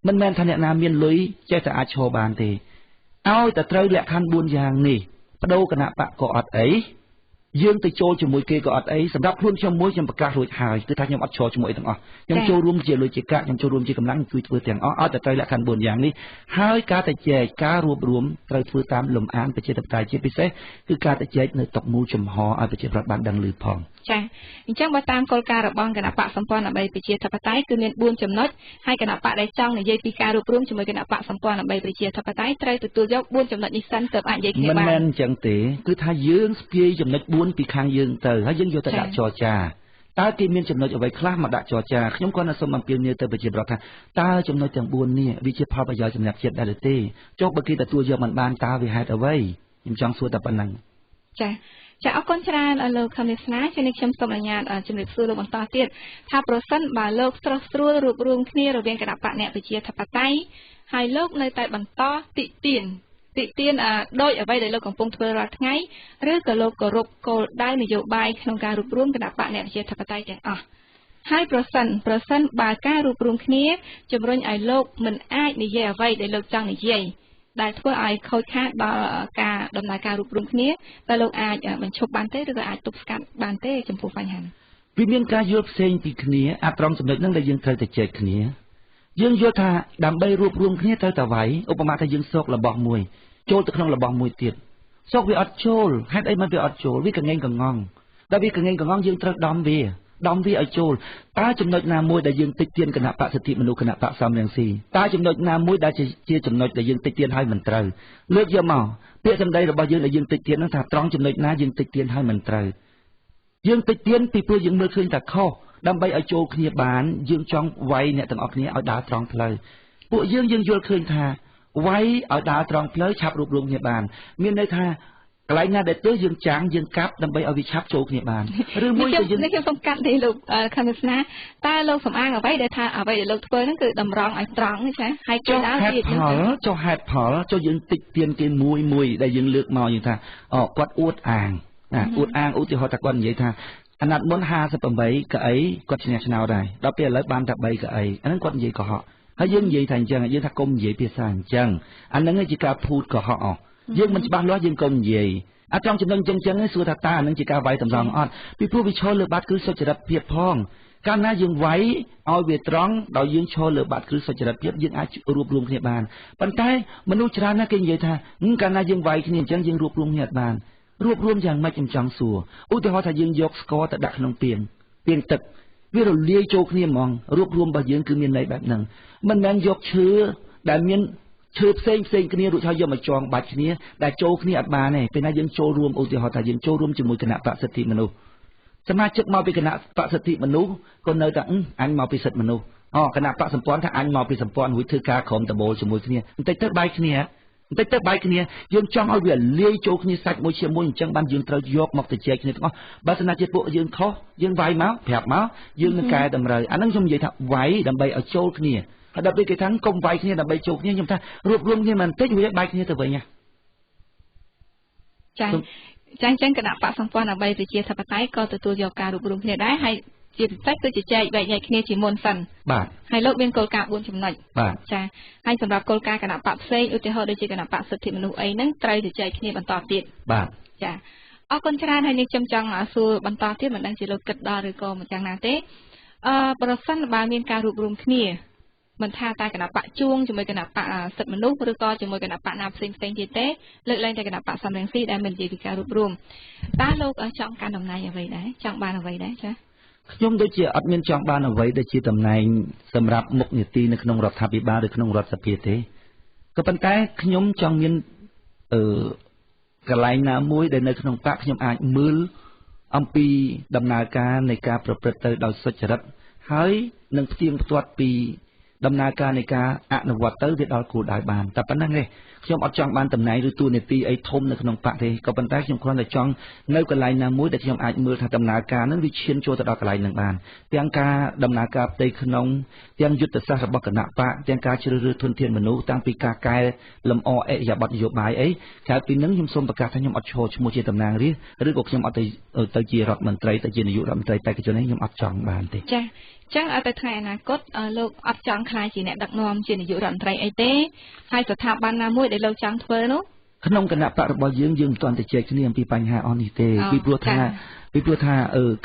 មិនមែនថាអ្នកណាមានលុយចេះតែអាចឈរបានទេឲ្យតែត្រូវលក្ខខណ្ឌ4យ៉ាងនេះបដូរគណៈបកក៏អត់អីយើងទៅចូលជាមួយគេក៏អត់អីសម្រាប់ខ្លួនខ្ញុំមួយខ្ញុំប្រកាសរួចហើយគឺថាខ្ញុំអត់ឈរជាមួយទាំងអស់ខ្ញុំចូលរួមជាលុយជាកាក់ខ្ញុំចូលរួមជាកម្លាំងជួយធ្វើទាំងអស់ឲ្យតែត្រូវលក្ខខណ្ឌ4យ៉ាងនេះហើយការទៅចែកការរួបរวมត្រូវធ្វើតាមលំអានប្រជាធិបតេយ្យជាពិសេសគឺការទៅចែកនៅតុមូលចំហឲ្យប្រជាប្រដ្ឋបានដឹងឮផងចាអញ្ចឹងបើតាមគោលការណ៍របស់គណៈបកសម្ព័ន្ធដើម្បីប្រជាធិបតេយ្យគឺមាន4ចំណុចហើយគណៈបកដែលចង់និយាយពីការរួបរวมជាមួយគណៈបកសម្ព័ន្ធដើម្បីប្រជាធិបតេយ្យត្រូវទទួលយក4ចំណុចនេះសិនទើបអាចនិយាយគ្នាបានមិនមែនអញ្ចឹងទេគឺថាយើងស្ពាយចំណុច4ពីខាងយើងទៅហើយយើងយកទៅដាក់ចរចាតើគេមានចំណុចអ្វីខ្លះមកដាក់ចរចាខ្ញុំគាត់សូមអំពាវនាវទៅប្រជាប្រដ្ឋថាតើចំណុចទាំង4នេះវាជាផលប្រយោជន៍សម្រាប់ជាតិដែរឬទេចុះបើគេទទួលយកមិនបានតើវាហេតុអ្វីខ្ញុំចង់សួរតែប៉ុណ្ណឹងចាអរគុណច្រើនលោកខំនេះស្នាជានេះខ្ញុំសូមអនុញ្ញាតជំរាបសួរលោកបន្តទៀតថាប្រសិនបើលោកស្រស់ស្រួលរួបរวมគ្នារវាងគណៈបកអ្នកប្រជាធិបតេយ្យហើយលោកនៅតែបន្តតិទៀនដោយអ្វីដែលលោកកំពុងធ្វើរាល់ថ្ងៃឬក៏លោកគោរពគោលដៅនយោបាយក្នុងការរួបរวมគណៈបកអ្នកប្រជាធិបតេយ្យទាំងអស់ហើយប្រសិនបើការរួបរวมគ្នាជំរុញឲ្យលោកមិនអាចនិយាយអ្វីដែលលោកចង់និយាយ ដែលធ្វើឲ្យខូចខាតដល់ការដំណើរការរួបរวมគ្នាតើលោកអាចបញ្ឈប់បានទេឬក៏អាចទប់ស្កាត់បានទេចំពោះបញ្ហានេះវាមានការយល់ផ្សេងពីគ្នាអាត្រង់ចំណុចហ្នឹងដែលយើងត្រូវតែចែកគ្នាយើងយល់ថាដើម្បីរួបរวมគ្នាត្រូវតែវាយឧបមាថាយើងសោករបស់មួយចូលទៅក្នុងរបស់មួយទៀតសោកវាអត់ចូលហេតុអីមិនវាអត់ចូលវាកងែងកងងដល់វាកងែងកងងយើងត្រូវដំវាឲ្យចូលតើចំណុចណាមួយដែលយើងតិចទៀនគណៈបកសិទ្ធិមនុស្សគណៈបកសំរងស៊ីតើចំណុចណាមួយដែលជាចំណុចដែលយើងតិចទៀនឲ្យមិនត្រូវលើកយកមកពាក្យសម្ដីរបស់យើងដែលយើងតិចទៀនហ្នឹងថាត្រង់ចំណុចណាយើងតិចទៀនឲ្យមិនត្រូវយើងតិចទៀនពីព្រោះយើងមើលឃើញតែខុសដើម្បីឲ្យចូលគ្នាបានយើងចង់វាយអ្នកទាំងអស់គ្នាឲ្យដើរត្រង់ផ្លូវពួកយើងយល់ឃើញថាវាយឲ្យដើរត្រង់ផ្លូវឆាប់រួបរวมគ្នាបានមានន័យថាកន្លែងណាដែលទើសយើងចាំងយើងកាប់ដើម្បីឲ្យវាឆាប់ចូលគ្នាបានឬមួយក៏យើងខ្ញុំសូមកាត់នេះលោកខមស្នាតើលោកសំអាងអ្វីដែលថាអ្វីដែលលោកធ្វើហ្នឹងគឺតម្រង់ឲ្យត្រង់ចាហើយគេដើរទៀតចុះហេតុផលចុះយើងតិចទៀនគេមួយដែលយើងលើកមកយើងថាគាត់អួតអាងអួតអាងឧទាហរណ៍ថាគាត់និយាយថាអាណត្តិមុន58កៅអីគាត់ឈ្នះឆ្នោតដែរដល់ពេលឥឡូវបានតែ3កៅអីអាហ្នឹងគាត់និយាយកុហកហើយយើងនិយាយថាអញ្ចឹងយើងថាកុំនិយាយភាសាអញ្ចឹងអាហ្នឹងជាការភូតកុហកយើងមិនច្បាស់លាស់យើងកុំនិយាយអាចង់ចំណឹងចឹងសួរថាតើអានឹងជាការវាយតម្រង់អត់ពីព្រោះវាឈរលើបាតគ្រឹះសុចរិតភាពផងកាលណាយើងវាយឲ្យវាត្រង់ដោយយើងឈរលើបាតគ្រឹះសុចរិតភាពយើងអាចរួបរวมគ្នាបានប៉ុន្តែមនុស្សច្រើនណាស់គេនិយាយថាកាលណាយើងវាយគ្នាអញ្ចឹងយើងរួបរวมគ្នាអត់បានរួបរวมយ៉ាងម៉េចខ្ញុំចង់សួរឧទាហរណ៍ថាយើងយកស្ករទៅដាក់ក្នុងពាងទឹកវារលាយចូលគ្នាហ្មងរួបរวมរបស់យើងគឺមានន័យបែបហ្នឹងមិនមែនយកឈើដែលមានឈើផ្សេងគ្នារួចហើយយកមកចងបាច់គ្នាដែលចូលគ្នាអត់បានទេពេលណាយើងចូលរួមឧទាហរណ៍ថាយើងចូលរួមជាមួយគណៈបកសិទ្ធិមនុស្សសមាជិកមកពីគណៈបកសិទ្ធិមនុស្សក៏នៅតែអញមកពីសិទ្ធិមនុស្សគណៈបកសម្ព័ន្ធថាអញមកពីសម្ព័ន្ធរួចធ្វើការក្រុមតបូលជាមួយគ្នាបន្តិចទៅបែកគ្នាយើងចង់ឲ្យវាលាយចូលគ្នាសាច់មួយជាមួយអញ្ចឹងបានយើងត្រូវយកមកទៅចែកគ្នាទាំងអស់បើសិនជាពួកយើងខុសយើងវាយមកប្រាប់មកយើងនឹងកែតម្រូវអាហ្នឹងខ្ញុំនិយាយថាវាយដើម្បីឲ្យចូលគ្នាហើយដល់ពេលគេថាកុំវាយគ្នាដើម្បីចូលគ្នាខ្ញុំថារួបរวมគ្នាមិនតិចវាបែកគ្នាទៅវិញចាអញ្ចឹងគណៈបកសម្ព័ន្ធដើម្បីប្រជាធិបតេយ្យក៏ទទួលយកការរួបរวมគ្នាដែរហើយជាពិសេសគឺជាចែកបែកញែកគ្នាជាមុនសិនបាទហើយលោកមានគោលការណ៍4ចំណុចបាទចាហើយសម្រាប់គោលការណ៍គណៈបកផ្សេងឧទាហរណ៍ដូចជាគណៈបកសិទ្ធិមនុស្សអីហ្នឹងត្រូវទៅចែកគ្នាបន្តទៀតបាទចាអរគុណច្រើនហើយនេះខ្ញុំចង់សួរបន្តទៀតមិនដឹងជាលោកគិតដល់ឬក៏មិនយ៉ាងណាទេប្រសិនបើមានការរួបរวมគ្នាមិនថាតែគណៈបកជួងជាមួយគណៈបកសិទ្ធិមនុស្សឬក៏ជាមួយគណៈបកណាផ្សេងទៀតទេលើកលែងតែគណៈបកសំរងស៊ីដែលមិននិយាយពីការរួបរวมតើលោកចង់កាន់តំណែងអ្វីដែរចង់បានអ្វីដែរចាខ្ញុំដូចជាអត់មានចង់បានអ្វីដែលជាតំណែងសម្រាប់មុខនីតិនៅក្នុងរដ្ឋាភិបាលឬក្នុងរដ្ឋសភាទេក៏ប៉ុន្តែខ្ញុំចង់មានកន្លែងណាមួយដែលនៅក្នុងបកខ្ញុំអាចមើលអំពីដំណើរការនៃការប្រព្រឹត្តទៅដោយសុចរិតហើយនឹងផ្ទៀងផ្ទាត់ពីដំណើរការនៃការអនុវត្តទៅវាដល់គោលដៅបានតែប៉ុណ្្នឹងទេខ្ញុំអត់ចង់បានតំណែងឬតួនាទីអីធំនៅក្នុងបកទេក៏ប៉ុន្តែខ្ញុំគ្រាន់តែចង់នៅកន្លែងណាមួយដែលខ្ញុំអាចមើលថាដំណើរការនឹងវាឈានចូលទៅដល់កន្លែងនឹងបានទាំងការដំណើរការផ្ទៃក្នុងទាំងយុទ្ធសាស្ត្ររបស់គណៈបកទាំងការជ្រើសរើសធនធានមនុស្សតាំងពីការកែលម្អអិរិយាបថនយោបាយអីក្រៅពីនឹងខ្ញុំសូមប្រកាសថាខ្ញុំអត់ឈរឈ្មោះជាតំណាងរាស្ត្រឬក៏ខ្ញុំអត់ទៅជារដ្ឋមន្ត្រីទៅជានាយករដ្ឋមន្ត្រីបេក្ខជននេះខ្ញុំអត់ចង់បានទេចាចឹងទៅថ្ងៃអនាគតលោកអត់ចង់ខ្លាចជាអ្នកដឹកនាំជានាយករដ្ឋមន្ត្រីអីទេហើយស្ថាប័នណាមួយដែលលោកចង់ធ្វើនោះក្នុងគណៈបករបស់យើងមិនទាន់ទៅជែកគ្នាអំពីបញ្ហាអស់នេះទេពីព្រោះថា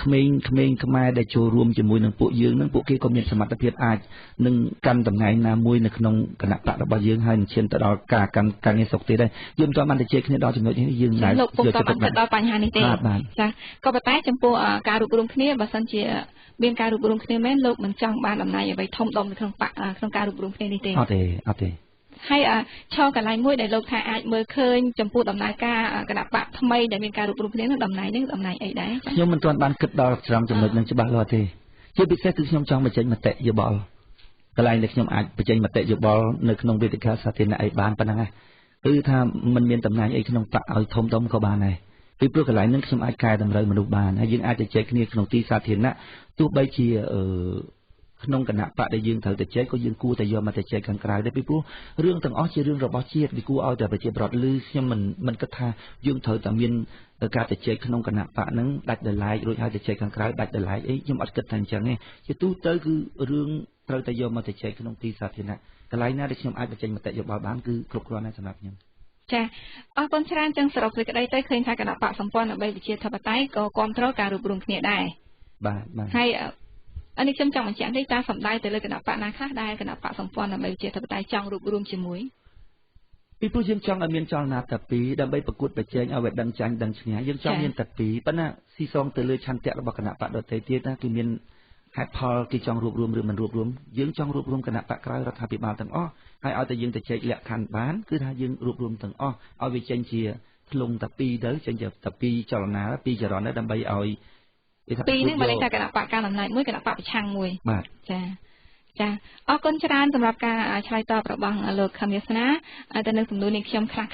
ក្មេងខ្មែរដែលចូលរួមជាមួយនឹងពួកយើងនឹងពួកគេក៏មានសមត្ថភាពអាចនឹងកាន់តំណែងណាមួយនៅក្នុងគណៈបករបស់យើងហើយនឹងឈានទៅដល់ការកាន់ការងារស្រុកទៀតដែរយើងមិនទាន់បានទៅជែកគ្នាដល់ចំណុចនេះយើងនៅលោកពុកតបានដល់បញ្ហានេះទេចាក៏ប៉ុន្តែចំពោះការរួបរวมគ្នាបើសិនជាមានការរួបរวมគ្នាមែនលោកមិនចង់បានតំណែងអ្វីធំដុំនៅក្នុងបកក្នុងការរួបរวมគ្នានេះទេអត់ទេហើយឆោកន្លែងមួយដែលលោកថាអាចមើលឃើញចំពោះដំណើរការគណៈបកថ្មីដែលមានការរួបរวมគ្នានឹងតំណែងនេះតំណែងអីដែរខ្ញុំមិនទាន់បានគិតដល់ចំណុចនឹងច្បាស់លាស់ទេជាពិសេសគឺខ្ញុំចង់បញ្ចេញមតិយោបល់កន្លែងដែលខ្ញុំអាចបញ្ចេញមតិយោបល់នៅក្នុងវេទិកាសាធារណៈអីបានប៉ុណ្ណឹងណាគឺថាมันមានតំណែងអីក្នុងបកឲ្យធំដុំក៏បានដែរពីព្រោះកន្លែងហ្នឹងខ្ញុំអាចកែតម្រូវមនុស្សបានហើយយើងអាចទៅចែកគ្នាក្នុងទីសាធារណៈទោះបីជាក្នុងគណៈបកដែលយើងត្រូវទៅចែកក៏យើងគួរតែយកមកទៅចែកខាងក្រៅដែរពីព្រោះរឿងទាំងអស់ជារឿងរបស់ជាតិវាគួរឲ្យតែប្រជាប្រដ្ឋឮខ្ញុំមិនគិតថាយើងត្រូវតែមានការទៅចែកក្នុងគណៈបកហ្នឹងដាច់ដោយឡែករួចហើយទៅចែកខាងក្រៅដាច់ដោយឡែកអីខ្ញុំអត់គិតថាអញ្ចឹងទេជាទូទៅគឺរឿង ត្រូវតែយកមកទៅចែកក្នុងទីសាធារណៈកន្លែងណាដែលខ្ញុំអាចបញ្ចេញមតិយោបល់បានគឺគ្រប់គ្រាន់ហើយសម្រាប់ខ្ញុំចាអរគុណច្រើនចឹងសរុបសេចក្តីទៅឃើញថាគណៈបកសម្ព័ន្ធដើម្បីប្រជាធិបតេយ្យក៏គ្រប់គ្រងការរួបរวมគ្នាដែរបាទហើយនេះខ្ញុំចង់បញ្ជាក់នេះតើសម្ដៅទៅលើគណៈបកណាខ្លះដែលគណៈបកសម្ព័ន្ធដើម្បីប្រជាធិបតេយ្យចង់រួបរวมជាមួយពីព្រោះយើងចង់ឲ្យមានចលនាតែពីរដើម្បីប្រកួតប្រជែងឲ្យវាដឹងចាញ់ដឹងឈ្នះយើងចង់មានតែពីរប៉ុន្តែស៊ីសងទៅលើឆន្ទៈរបស់គណៈបកដទៃទៀតណាគឺមានហេតុផលគេចង់រួបរวมឬមិនរួបរวมយើងចង់រួបរวมគណៈបកក្រៅរដ្ឋាភិបាលទាំងអស់ហើយឲ្យតែយើងទៅចែកលក្ខខណ្ឌបានគឺថាយើងរួបរวมទាំងអស់ឲ្យវាចេញជាធ្លុងតែពីរទៅចេញជាតែពីរចលនាពីរចរន្តដើម្បីឲ្យពីរនេះមកលេខថាគណៈបកកណ្ដាលអំណាចមួយគណៈបកប្រឆាំងមួយបាទចាអរគុណច្រើនសម្រាប់ការឆ្លើយតបរបស់លោកខឹមវាសនាទៅនឹងសំណួរនេះខ្ញុំខ្លះ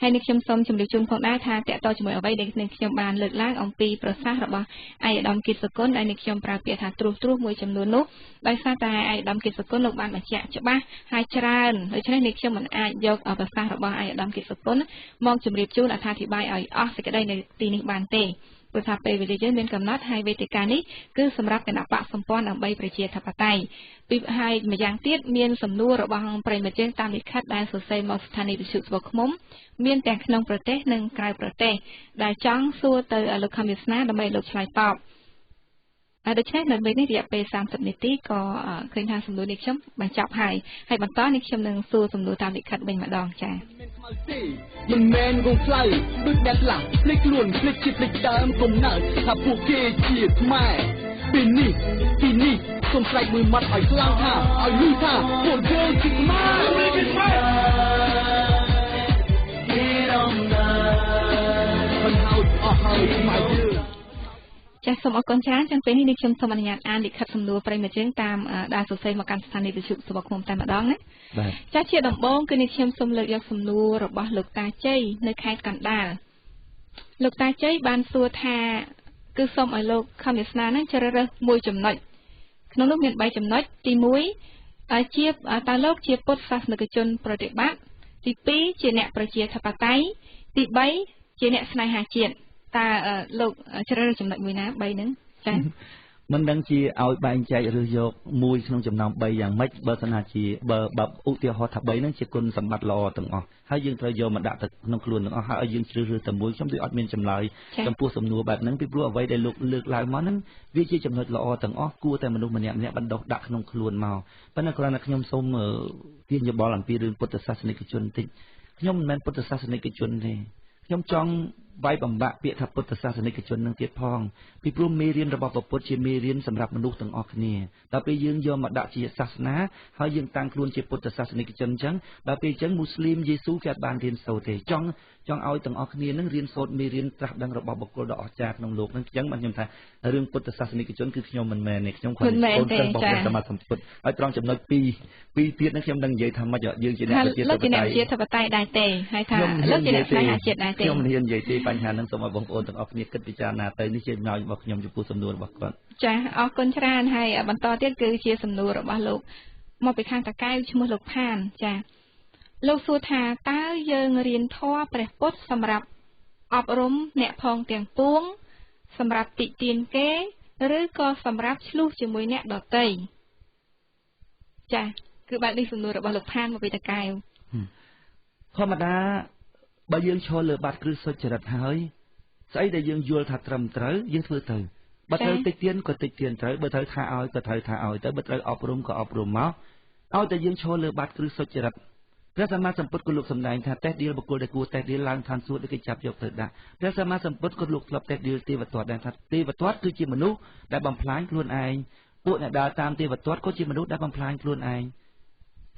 ហើយនេះខ្ញុំសូមជម្រាបជូនផងដែរថាតកតជាមួយអ្វីដែលខ្ញុំបានលើកឡើងអំពីប្រសាសន៍របស់ឯកឧត្តមគិតសុគន្ធដែលនេះខ្ញុំប្រើពាក្យថាត្រួសមួយចំនួននោះដោយសារតែឯកឧត្តមគិតសុគន្ធលោកបានបញ្ជាក់ច្បាស់ហើយច្រើនដូច្នេះនេះខ្ញុំមិនអាចយកប្រសាសន៍របស់ឯកឧត្តមគិតសុគន្ធមកជម្រាបជូនអត្ថាធិប្បាយឲ្យអស់សេចក្តីនៅទីនេះបានទេព្រោះថាពេលវេលាយើងមានកំណត់ហើយវេទិកានេះគឺសម្រាប់គណៈបកសម្ព័ន្ធដើម្បីប្រជាធិបតេយ្យពីហើយម្យ៉ាងទៀតមានសំណួររបស់ប្រិមិត្តយើងតាមលិខិតដែលសរសេរមកស្ថានីយវិទ្យុស្វឃ្មុំមានទាំងក្នុងប្រទេសនិងក្រៅប្រទេសដែលចង់សួរទៅលោកខំវាសនាដើម្បីលោកឆ្លើយតបដូច្នេះនៅពេលនេះរយៈពេល30នាទីក៏ឃើញថាសំណួរនេះខ្ញុំបញ្ចប់ហើយបន្តនេះខ្ញុំនឹងសួរសំណួរតាមលិខិតវិញម្ដងចា៎មិនមែនរងខ្លៅដូចអ្នកខ្លះភ្លេចខ្លួនភ្លេចជាតិភ្លេចដើមកំណើតថាពួកគេជាខ្មែរពីនេះសូមស្រែកមួយម៉ាត់ឲ្យខ្លាំងថាឲ្យលឺថាពួកយើងជាខ្មែរគេរំលាយមិនហៅអស់ហើយខ្មែរយើងចាសសូមអរគុណច្រើនចឹងពេលនេះខ្ញុំសូមអនុញ្ញាតអានលិខិតសំណួរប្រិយមិត្តយើងតាមដែលសរសេរមកកាន់ស្ថានីយវិទ្យុស្វឃ្មុំតែម្ដងណាបាទចាសជាដំបូងគឺនេះខ្ញុំសូមលើកយកសំណួររបស់លោកតាជ័យនៅខេត្តកណ្ដាលលោកតាជ័យបានសួរថាគឺសូមឲ្យលោកខំវាសនានឹងជ្រើសរើសមួយចំណុចក្នុងនោះមាន3ចំណុចទី1ជាតើលោកជាពុទ្ធសាសនិកជនប្រតិបត្តិទី2ជាអ្នកប្រជាធិបតេយ្យទី3ជាអ្នកស្នេហាជាតិតើលោកជ្រើសរើសចំណុចមួយណា3ហ្នឹងចា៎មិនដឹងជាឲ្យបែងចែកឬយកមួយក្នុងចំណោម3យ៉ាងម៉េចបើសិនណាជាបើឧទាហរណ៍ថា3ហ្នឹងជាគុណសម្បត្តិល្អទាំងអស់ហើយយើងត្រូវយកមកដាក់ទៅក្នុងខ្លួនទាំងអស់ហើយឲ្យយើងជ្រើសរើសតែមួយខ្ញុំដូចអត់មានចម្លើយចំពោះសំណួរបែបហ្នឹងពីព្រោះអ្វីដែលលោកលើកឡើងមកហ្នឹងវាជាចំណុចល្អទាំងអស់គួរតែមនុស្សម្នាក់ៗបណ្ដុះដាក់ក្នុងខ្លួនមកប៉ុន្តែគ្រាន់តែខ្ញុំសូមទាញយោបល់អំពីរឿងពុទ្ធសាសនិកជនបន្តិចខ្ញុំមិនមែនពុទ្ធសាសនិកជនទេខ្ញុំចង់វាយបំបាក់ពាក្យថាពុទ្ធសាសនិកជននឹងទៀតផងពីព្រោះមេរៀនរបស់ព្រះពុទ្ធជាមេរៀនសម្រាប់មនុស្សទាំងអស់គ្នាដល់ពេលយើងយកមកដាក់ជាសាសនាហើយយើងតាំងខ្លួនជាពុទ្ធសាសនិកជនអញ្ចឹងដល់ពេលអញ្ចឹងមូស្លីមយេស៊ូគេអត់បានរៀនសូត្រទេចង់ឲ្យទាំងអស់គ្នានឹងរៀនសូត្រមេរៀនត្រាស់ដឹងរបស់បុគ្គលដ៏អស្ចារ្យក្នុងលោកនឹងអញ្ចឹងខ្ញុំថារឿងពុទ្ធសាសនិកជនគឺខ្ញុំមិនមែនទេខ្ញុំគ្រាន់តែអូនរបស់ព្រះសម្មាសម្ពុទ្ធហើយត្រង់ចំណុច2ទៀតនឹងខ្ញុំនឹងនិយាយថាម៉េចយើងជាអ្នកប្រជាធិបតេយ្យលោកជាអ្នកប្រជាធិបតេយ្យដែរទេហើយថាលោកជាអ្នកស្នេហាជាតិដែរទេខ្ញុំមិនហ៊ាននិយាយទេបញ្ហានឹងសូមឲ្យបងប្អូនទាំងអស់គ្នាគិតពិចារណាទៅនេះជាចំណុចរបស់ខ្ញុំចំពោះសំណួររបស់គាត់ចាអរគុណច្រើនហើយបន្តទៀតគឺជាសំណួររបស់លោកមកពីខាងតកែវឈ្មោះលោកផានចាលោកសួរថាតើយើងរៀនធម៌ព្រះពុទ្ធសម្រាប់អប់រំអ្នកផងទាំងពួងសម្រាប់តិទានគេឬក៏សម្រាប់ឆ្លុះជាមួយអ្នកដទៃចាគឺបែបនេះសំណួររបស់លោកផានមកពីតកែវធម្មតាបើយើងឈរលើបាតគ្រឹះសុចរិតហើយស្អីដែលយើងយល់ថាត្រឹមត្រូវយើងធ្វើទៅបើត្រូវតិចទៀនក៏តិចទៀនត្រូវបើត្រូវថាឲ្យក៏ត្រូវថាឲ្យទៅបើត្រូវអប់រំក៏អប់រំមកឲ្យតែយើងឈរលើបាតគ្រឹះសុចរិតព្រះសម្មាសម្ពុទ្ធក៏លោកសម្ដែងថាតេះដៀលបុគ្គលដែលគួរតេះដៀលឡើងឋានសួគ៌ដែលគេចាប់យកទៅដាក់ព្រះសម្មាសម្ពុទ្ធក៏លោកធ្លាប់តេះដៀលទេវទត្តដែរថាទេវទត្តគឺជាមនុស្សដែលបំផ្លាញខ្លួនឯងពួកអ្នកដើរតាមទេវទត្តក៏ជាមនុស្សដែលបំផ្លាញខ្លួនឯង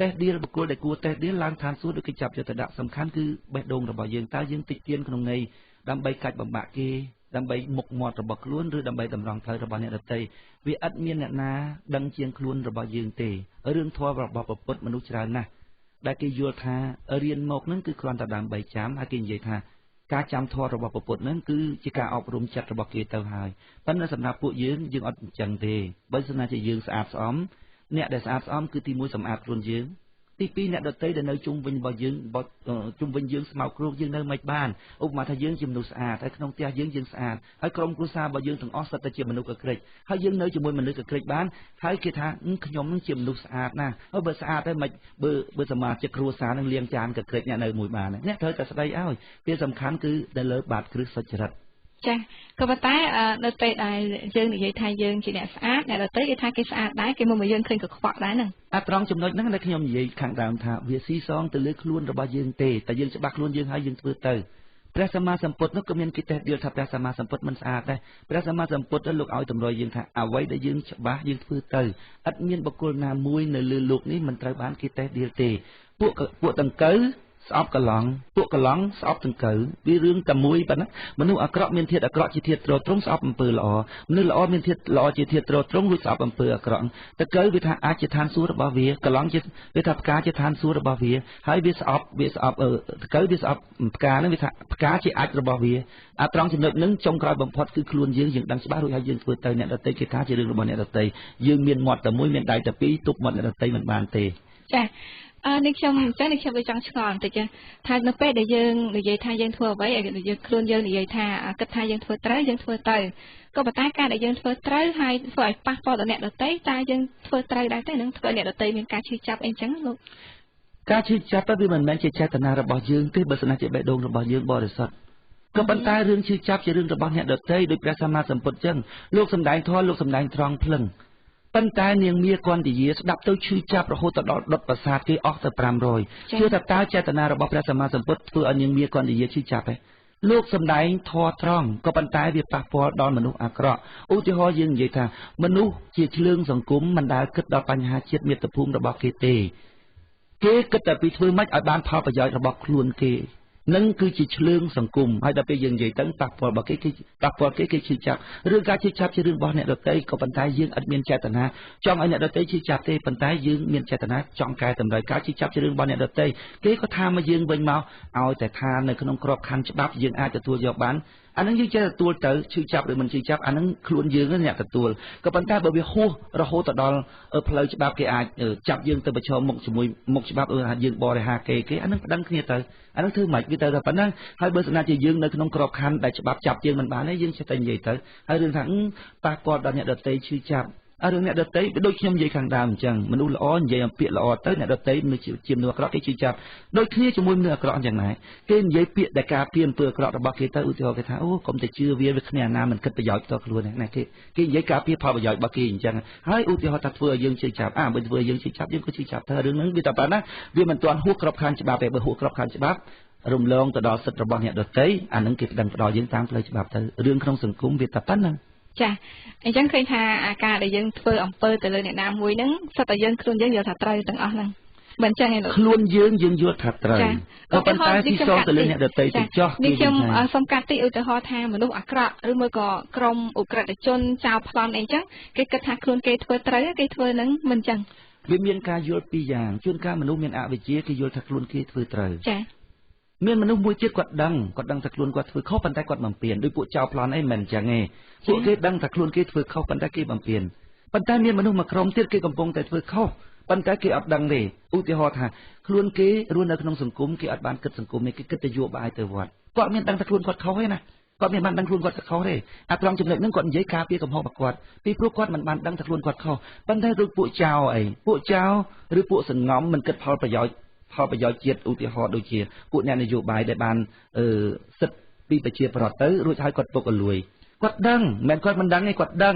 តេះដៀលបុគ្គលដែលគួរតេះដៀលឡើងឋានសួគ៌ដែលគេចាប់យកទៅដាក់សំខាន់គឺបេះដូងរបស់យើងតើយើងតិចទៀនក្នុងន័យដើម្បីកាច់បំបាក់គេដើម្បីមុខមាត់របស់ខ្លួនឬដើម្បីតម្រង់ផ្លូវរបស់អ្នកដទៃវាឥតមានអ្នកណាដឹងជាងខ្លួនរបស់យើងទេរឿងធម៌របស់ព្រះពុទ្ធមនុស្សច្រើនណាស់ដែលគេយល់ថារៀនមកនឹងគឺគ្រាន់តែដើម្បីចាំហើយគេនិយាយថាការចាំធម៌របស់ព្រះពុទ្ធនឹងគឺជាការអប់រំចិត្តរបស់គេទៅហើយប៉ុន្តែសម្រាប់ពួកយើងអត់អញ្ចឹងទេបើសិនណាជាយើងស្អាតស្អំអ្នកដែលស្អាតស្អំគឺទី1សម្អាតខ្លួនយើង ទី2អ្នកដតីដែលនៅជុំវិញរបស់យើងជុំវិញយើងស្មោកគ្រោកយើងនៅមិនបានឧបមាថាយើងជាមនុស្សស្អាតហើយក្នុងផ្ទះយើងស្អាតហើយក្រុមគ្រួសាររបស់យើងទាំងអស់សុទ្ធតែជាមនុស្សកក្រិចហើយយើងនៅជាមួយមនុស្សកក្រិចបានហើយគេថាខ្ញុំនឹងជាមនុស្សស្អាតណាស់ហើយបើស្អាតហើយមិនបើសមាជិកគ្រួសារនឹងលាងចានកក្រិចអ្នកនៅមួយបានអ្នកត្រូវតែស្ដីឲ្យវាសំខាន់គឺដែលលើបាតគ្រឹះសុចរិតចាក៏ប៉ុន្តែនៅពេលដែលយើងនិយាយថាយើងជាអ្នកស្អាតអ្នកដទៃគេថាគេស្អាតដែរគេមកយើងឃើញកខ្វក់ដែរហ្នឹងត្រង់ចំណុចហ្នឹងដែលខ្ញុំនិយាយខាងដើមថាវាស៊ីសងទៅលើខ្លួនរបស់យើងទេតែយើងច្បាស់ខ្លួនយើងហើយយើងធ្វើទៅព្រះសម្មាសម្ពុទ្ធនោះក៏មានកិត្តិយសថាព្រះសម្មាសម្ពុទ្ធមិនស្អាតដែរព្រះសម្មាសម្ពុទ្ធលោកឲ្យតម្រុយយើងថាអ្វីដែលយើងច្បាស់យើងធ្វើទៅឥតមានបុគ្គលណាមួយនៅលើโลกនេះមិនត្រូវបានកិត្តិយសទេពួកដង្កូវស្អប់កឡង់ពួកកឡង់ស្អប់ដង្កូវវារឿងតែមួយប៉ុណ្ណាមនុស្សអាក្រក់មានធាតុអាក្រក់ជាធាតុទ្រទ្រង់ស្អប់អំពើល្អមនុស្សល្អមានធាតុល្អជាធាតុទ្រទ្រង់រួចស្អប់អំពើអាក្រក់ដង្កូវវាថាអាចជាឋានសួគ៌របស់វាកឡង់ជាវាថាផ្កាជាឋានសួគ៌របស់វាហើយវាស្អប់ដង្កូវវាស្អប់ផ្កាហ្នឹងវាថាផ្កាជាអាចរបស់វាត្រង់ចំណុចហ្នឹងចុងក្រោយបំផុតគឺខ្លួនយើងដឹងច្បាស់រួចហើយយើងធ្វើទៅអ្នកដទៃគេថាជារឿងរបស់អ្នកដទៃយើងមានមាត់តែមួយមានដៃតែពីរទប់មាត់អ្នកដទៃមិនបានទេចានេះខ្ញុំអញ្ចឹងនេះខ្ញុំវាចង់ឆ្ងល់បន្តិចថានៅពេលដែលយើងនិយាយថាយើងធ្វើអ្វីឲ្យយើងខ្លួនយើងនិយាយថាគិតថាយើងធ្វើត្រូវយើងធ្វើទៅក៏ប៉ុន្តែការដែលយើងធ្វើត្រូវហើយធ្វើឲ្យប៉ះពាល់ដល់អ្នកដទៃតើយើងធ្វើត្រូវដែរទេនឹងធ្វើឲ្យអ្នកដទៃមានការឈឺចាប់អីអញ្ចឹងលោកការឈឺចាប់វាមិនមែនជាចេតនារបស់យើងទេបើសិនជាបេះដូងរបស់យើងបរិសុទ្ធក៏ប៉ុន្តែរឿងឈឺចាប់ជារឿងរបស់អ្នកដទៃដោយព្រះសម្មាសម្ពុទ្ធអញ្ចឹងលោកសម្ដែងធម៌លោកសម្ដែងត្រង់ភ្លឹងប៉ុន្តែនាងមាគន្ធយាស្ដាប់ទៅឈឺចាប់រហូតដល់ដុតប្រសាទគេអស់ទៅ500ជឿថាតើចេតនារបស់ព្រះសម្មាសម្ពុទ្ធធ្វើឲ្យនាងមាគន្ធយាឈឺចាប់ទេលោកសម្ដែងធម៌ត្រង់ក៏ប៉ុន្តែវាប៉ះពាល់ដល់មនុស្សអាក្រក់ឧទាហរណ៍យើងនិយាយថាមនុស្សជាឆ្លើងសង្គមមិនដែលគិតដល់បញ្ហាជាតិមាតុភូមិរបស់គេទេគេគិតតែពីធ្វើម៉េចឲ្យបានផលប្រយោជន៍របស់ខ្លួនគេនឹងគឺជាឆ្លើងសង្គមហើយដល់ពេលយើងនិយាយទៅប៉ះពាល់របស់គេប៉ះពាល់គេឈឺចាប់រឿងការឈឺចាប់ជារឿងរបស់អ្នកដទៃក៏ប៉ុន្តែយើងអត់មានចេតនាចង់ឲ្យអ្នកដទៃឈឺចាប់ទេប៉ុន្តែយើងមានចេតនាចង់កែតម្រូវការឈឺចាប់ជារឿងរបស់អ្នកដទៃគេក៏ថាមកយើងវិញមកឲ្យតែថានៅក្នុងក្របខ័ណ្ឌច្បាប់យើងអាចទទួលយកបានអានឹងយើងចេះទទួលទៅឈឺចាប់ឬមិនឈឺចាប់អានឹងខ្លួនយើងអ្នកទទួលក៏ប៉ុន្តែបើវាហួសរហូតដល់ផ្លូវច្បាប់គេអាចចាប់យើងទៅប្រឈមមុខជាមួយមុខច្បាប់ថាយើងបរិហាគេអានឹងប្តឹងគ្នាទៅអានឹងធ្វើម៉េចវាទៅតែប៉ុណ្ណឹងហើយបើស្នាជាយើងនៅក្នុងក្របខ័ណ្ឌដែលច្បាប់ចាប់យើងមិនបានទេយើងចេះតែនិយាយទៅហើយរឿងថាប៉ះពាល់ដល់អ្នកដទៃឈឺចាប់រឿងអ្នកដទៃដូចខ្ញុំនិយាយខាងដើមអញ្ចឹងមនុស្សល្អនិយាយអំពាក្យល្អទៅអ្នកដទៃមនុស្សជាមនុស្សអាក្រក់គេឈឺចាប់ដូចគ្នាជាមួយមនុស្សអាក្រក់អញ្ចឹងដែរគេនិយាយពាក្យដែលការពារអំពើអាក្រក់របស់គេទៅឧទាហរណ៍គេថាអូកុំតែជឿវាគ្មានអាណាមិនគិតប្រយោជន៍ផ្ទាល់ខ្លួនណាគេនិយាយការពារផលប្រយោជន៍របស់គេអញ្ចឹងហើយឧទាហរណ៍ថាធ្វើឲ្យយើងឈឺចាប់បើធ្វើឲ្យយើងឈឺចាប់យើងក៏ឈឺចាប់ទៅរឿងហ្នឹងវាតែប៉ុណ្ណាវាមិនទាន់ហួសក្របខ័ណ្ឌច្បាប់ទេបើហួសក្របខ័ណ្ឌច្បាប់រំលងទៅដល់សិទ្ធិរបស់អ្នកដទៃអានឹងគេប្តឹងផ្ដល់យើងតាមផ្លូវច្បាប់ទៅរឿងក្នុងសង្គមវាតែប៉ុណ្ណឹងចាអញ្ចឹងឃើញថាអាការដែលយើងធ្វើអំពើទៅលើអ្នកណាមួយហ្នឹងសិតតែយើងខ្លួនយើងយល់ថាត្រូវទាំងអស់ហ្នឹងមិនអញ្ចឹងទេខ្លួនយើងយល់ថាត្រូវក៏ប៉ុន្តែទីសងទៅលើអ្នកដទៃទៅចោះនេះខ្ញុំសូមកាត់តិឧទាហរណ៍ថាមនុស្សអាក្រក់ឬមួយក៏ក្រុមអ ுக ្រិតជនចោលប្លន់អីចឹងគេគិតថាខ្លួនគេធ្វើត្រូវគេធ្វើហ្នឹងមិនអញ្ចឹងវាមានការយល់ពីរយ៉ាងជួនកាលមនុស្សមានអវិជ្ជាគេយល់ថាខ្លួនគេធ្វើត្រូវចាមានមនុស្សមួយទៀតគាត់ដឹងថាខ្លួនគាត់ធ្វើខុសប៉ុន្តែគាត់បំពេញដោយពួកចៅប្លន់អីមិនអញ្ចឹងទេពួកគេដឹងថាខ្លួនគេធ្វើខុសប៉ុន្តែគេបំពេញប៉ុន្តែមានមនុស្សមួយក្រុមទៀតគេកំពុងតែធ្វើខុសប៉ុន្តែគេអត់ដឹងទេឧទាហរណ៍ថាខ្លួនគេរស់នៅក្នុងសង្គមគេអត់បានគិតសង្គមទេគេគិតតែយកបាយទៅវត្តគាត់មានដឹងថាខ្លួនគាត់ខុសទេណាគាត់មានបានដឹងខ្លួនគាត់ខុសទេត្រង់ចំណុចហ្នឹងគាត់និយាយការពារកំហុសរបស់គាត់ពីព្រោះគាត់មិនបានដឹងថាខ្លួនគាត់ខុសប៉ុន្តែដូចពួកចៅឬពួកសង្ងំមិនគិតផលប្រយោជន៍ជាតិឧទាហរណ៍ដូចជាពួកអ្នកនយោបាយដែលបានសិទ្ធិពីប្រជាប្រដ្ឋទៅរួចហើយគាត់ពុកអលួយគាត់ដឹងមិនគាត់មិនដឹងទេគាត់ដឹង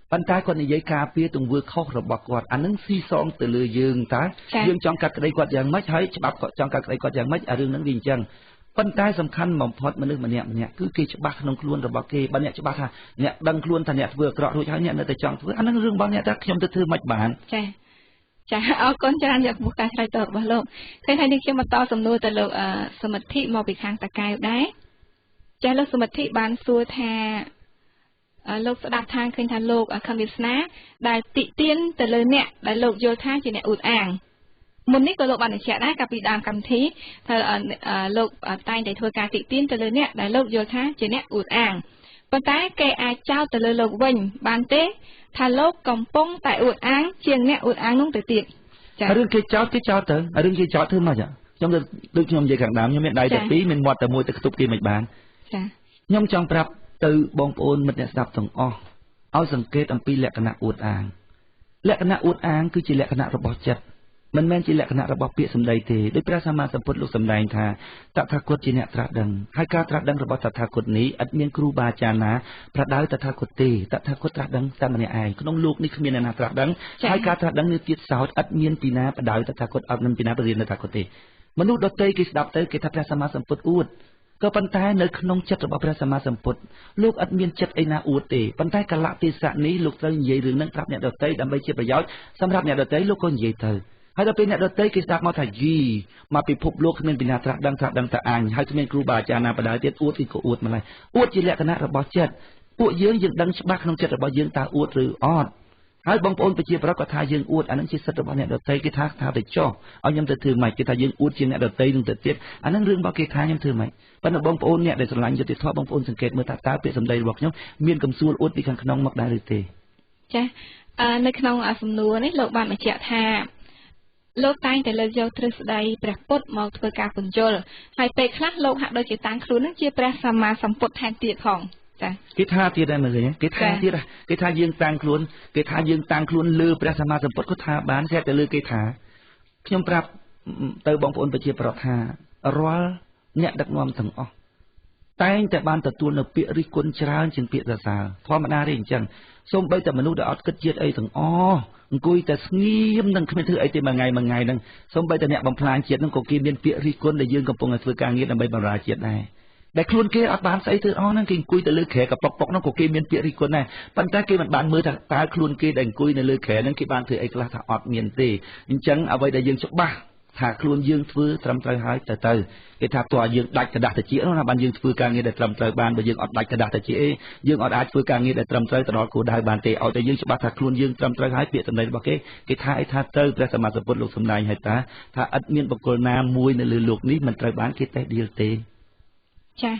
ប៉ុន្តែគាត់និយាយការពារទង្វើខុសរបស់គាត់អានឹងស៊ីសងទៅលើយើងតើយើងចង់កាត់ក្តីគាត់យ៉ាងម៉េចហើយច្បាប់គាត់ចង់កាត់ក្តីគាត់យ៉ាងម៉េចអារឿងហ្នឹងវាអញ្ចឹងប៉ុន្តែសំខាន់បំផុតមនុស្សម្នាក់គឺគេច្បាស់ក្នុងខ្លួនរបស់គេបើអ្នកច្បាស់ថាអ្នកដឹងខ្លួនថាអ្នកធ្វើអាក្រក់រួចហើយអ្នកនៅតែចង់ធ្វើអានឹងរឿងរបស់អ្នកតើខ្ញុំទៅធ្វើមិនបានចាអរគុណច្រើនចំពោះការឆ្លើយតបរបស់លោកឃើញថានេះខ្ញុំបន្តសំណួរទៅលោកសមិទ្ធិមកពីខាងតាកែវដែរចាលោកសមិទ្ធិបានសួរថាលោកស្ដាប់ថាឃើញថាលោកខំវាសនាដែលតិទៀនទៅលើអ្នកដែលលោកយល់ថាជាអ្នកអួតអាងមុននេះក៏លោកបានបញ្ជាក់ដែរកាលពីដើមកម្មវិធីថាលោកតែងតែធ្វើការតិទៀនទៅលើអ្នកដែលលោកយល់ថាជាអ្នកអួតអាងប៉ុន្តែគេអាចចោទទៅលើលោកវិញបានទេថាលោកកំពុងតែអួតអាងជាងអ្នកអួតអាងនោះទៅទៀត រឿងគេចោតទៅរឿងគេចោតធ្វើម៉េចខ្ញុំដូចខ្ញុំនិយាយខាងដើមខ្ញុំមានដៃតែពីរមានមាត់តែមួយទៅខ្ទប់គេមិនបានចាខ្ញុំចង់ប្រាប់ទៅបងប្អូនមិត្តអ្នកស្ដាប់ទាំងអស់ឲ្យសង្កេតអំពីលក្ខណៈអួតអាងលក្ខណៈអួតអាងគឺជាលក្ខណៈរបស់ចិត្តមិនមែនជាលក្ខណៈរបស់ពាក្យសម្ដីទេដោយព្រះសម្មាសម្ពុទ្ធលោកសម្ដែងថាតថាគតជាអ្នកត្រាស់ដឹងហើយការត្រាស់ដឹងរបស់តថាគតនេះឥតមានគ្រូបាអាចារ្យណាប្រដៅតថាគតទេតថាគតត្រាស់ដឹងតែម្នាក់ឯងក្នុងលោកនេះគ្មានអ្នកណាត្រាស់ដឹងហើយការត្រាស់ដឹងនេះទៀតសោតឥតមានពីណាប្រដៅតថាគតអត់មានពីណាបរៀនតថាគតទេមនុស្សដទៃគេស្ដាប់ទៅគេថាព្រះសម្មាសម្ពុទ្ធអួតក៏ប៉ុន្តែនៅក្នុងចិត្តរបស់ព្រះសម្មាសម្ពុទ្ធលោកអត់មានចិត្តអីណាអួតទេប៉ុន្តែកលៈទេសៈនេះលោកត្រូវនិយាយរឿងហ្នឹងប្រាប់អ្នកដទៃដើម្បីជាប្រយោជន៍សម្រាប់អ្នកដទៃលោកក៏និយាយទៅហើយដល់ពេលអ្នកដទៃគេស្ដាប់មកថាយីមកពិភពលោកគ្មានពីណាត្រាស់ដឹងតែអញហើយគ្មានគ្រូបាអាចារ្យណាបដាទៀតអួតក៏អួតម្ល៉េះអួតជាលក្ខណៈរបស់ចិត្តពួកយើងដឹងច្បាស់ក្នុងចិត្តរបស់យើងតើអួតឬអត់ហើយបងប្អូនប្រជាប្រដ្ឋក៏ថាយើងអួតអានឹងជាសិទ្ធិរបស់អ្នកដទៃគេថាទៅចោះឲ្យខ្ញុំទៅធ្វើម៉េចគេថាយើងអួតជាអ្នកដទៃនឹងទៅទៀតអានឹងរឿងរបស់គេថាខ្ញុំធ្វើម៉េចប៉ុន្តែបងប្អូនអ្នកដែលស្រឡាញ់យុត្តិធម៌បងប្អូនសង្កេតមើលតើពាក្យសម្ដីរបស់ខ្ញុំមានកំសួលអួតពីខាងក្នុងមកដែរឬទេចានៅក្នុងសំណួរនេះលោកបានបញ្ជាក់ថាលោកតែងតែលើកយកទ្រឹស្ដីព្រះពុទ្ធមកធ្វើការពន្យល់ហើយពេលខ្លះលោកហាក់ដូចជាតាំងខ្លួននឹងជាព្រះសម្មាសម្ពុទ្ធថែមទៀតផងចាគេថាទៀតដែរមើលឃើញគេថាទៀតគេថាយើងតាំងខ្លួនគេថាយើងតាំងខ្លួនលើព្រះសម្មាសម្ពុទ្ធក៏ថាបានតែលើគេថាខ្ញុំប្រាប់ទៅបងប្អូនប្រជាប្រដ្ឋថារាល់អ្នកដឹកនាំទាំងអស់តែងតែបានទទួលនៅពាក្យរិះគន់ច្រើនជាងពាក្យសរសើរធម្មតាទេអញ្ចឹងសូម្បីតែមនុស្សដែលអត់គិតជាតិអីទាំងអស់អង្គុយតែស្ងៀមនឹងគ្មានធ្វើអីទេមួយថ្ងៃហ្នឹងសូម្បីតែអ្នកបំផ្លាញជាតិហ្នឹងក៏គេមានពាក្យរិះគន់ដែលយើងកំពុងតែធ្វើការងារដើម្បីបម្រើជាតិដែរដែលខ្លួនគេអត់បានស្អីធ្វើអស់ហ្នឹងគេអង្គុយទៅលើក្រែកប៉ុកហ្នឹងក៏គេមានពាក្យរិះគន់ដែរប៉ុន្តែគេមិនបានមើលថាតើខ្លួនគេដែលអង្គុយនៅលើក្រែហ្នឹងគេបានធ្វើអីខ្លះថាអត់មានទេអញ្ចឹងអ្វីដែលយើងច្បាស់ថាខ្លួនយើងធ្វើត្រឹមត្រូវហើយទៅគេថាតើយើងដាច់กระดาษតិចនោះណាបានយើងធ្វើការងារដែលត្រឹមត្រូវបានបើយើងអត់ដាច់กระดาษតិចអីយើងអត់អាចធ្វើការងារដែលត្រឹមត្រូវទៅដល់គោលដៅបានទេឲ្យតែយើងច្បាស់ថាខ្លួនយើងត្រឹមត្រូវហើយពាក្យសម្ដីរបស់គេថាអីថាទៅព្រះសម្មាសម្ពុទ្ធលោកសម្ដែងឲ្យថាឥតមានបុគ្គលណាមួយនៅលើលោកនេះមិនត្រូវបានគេតេះដៀលទេចាអ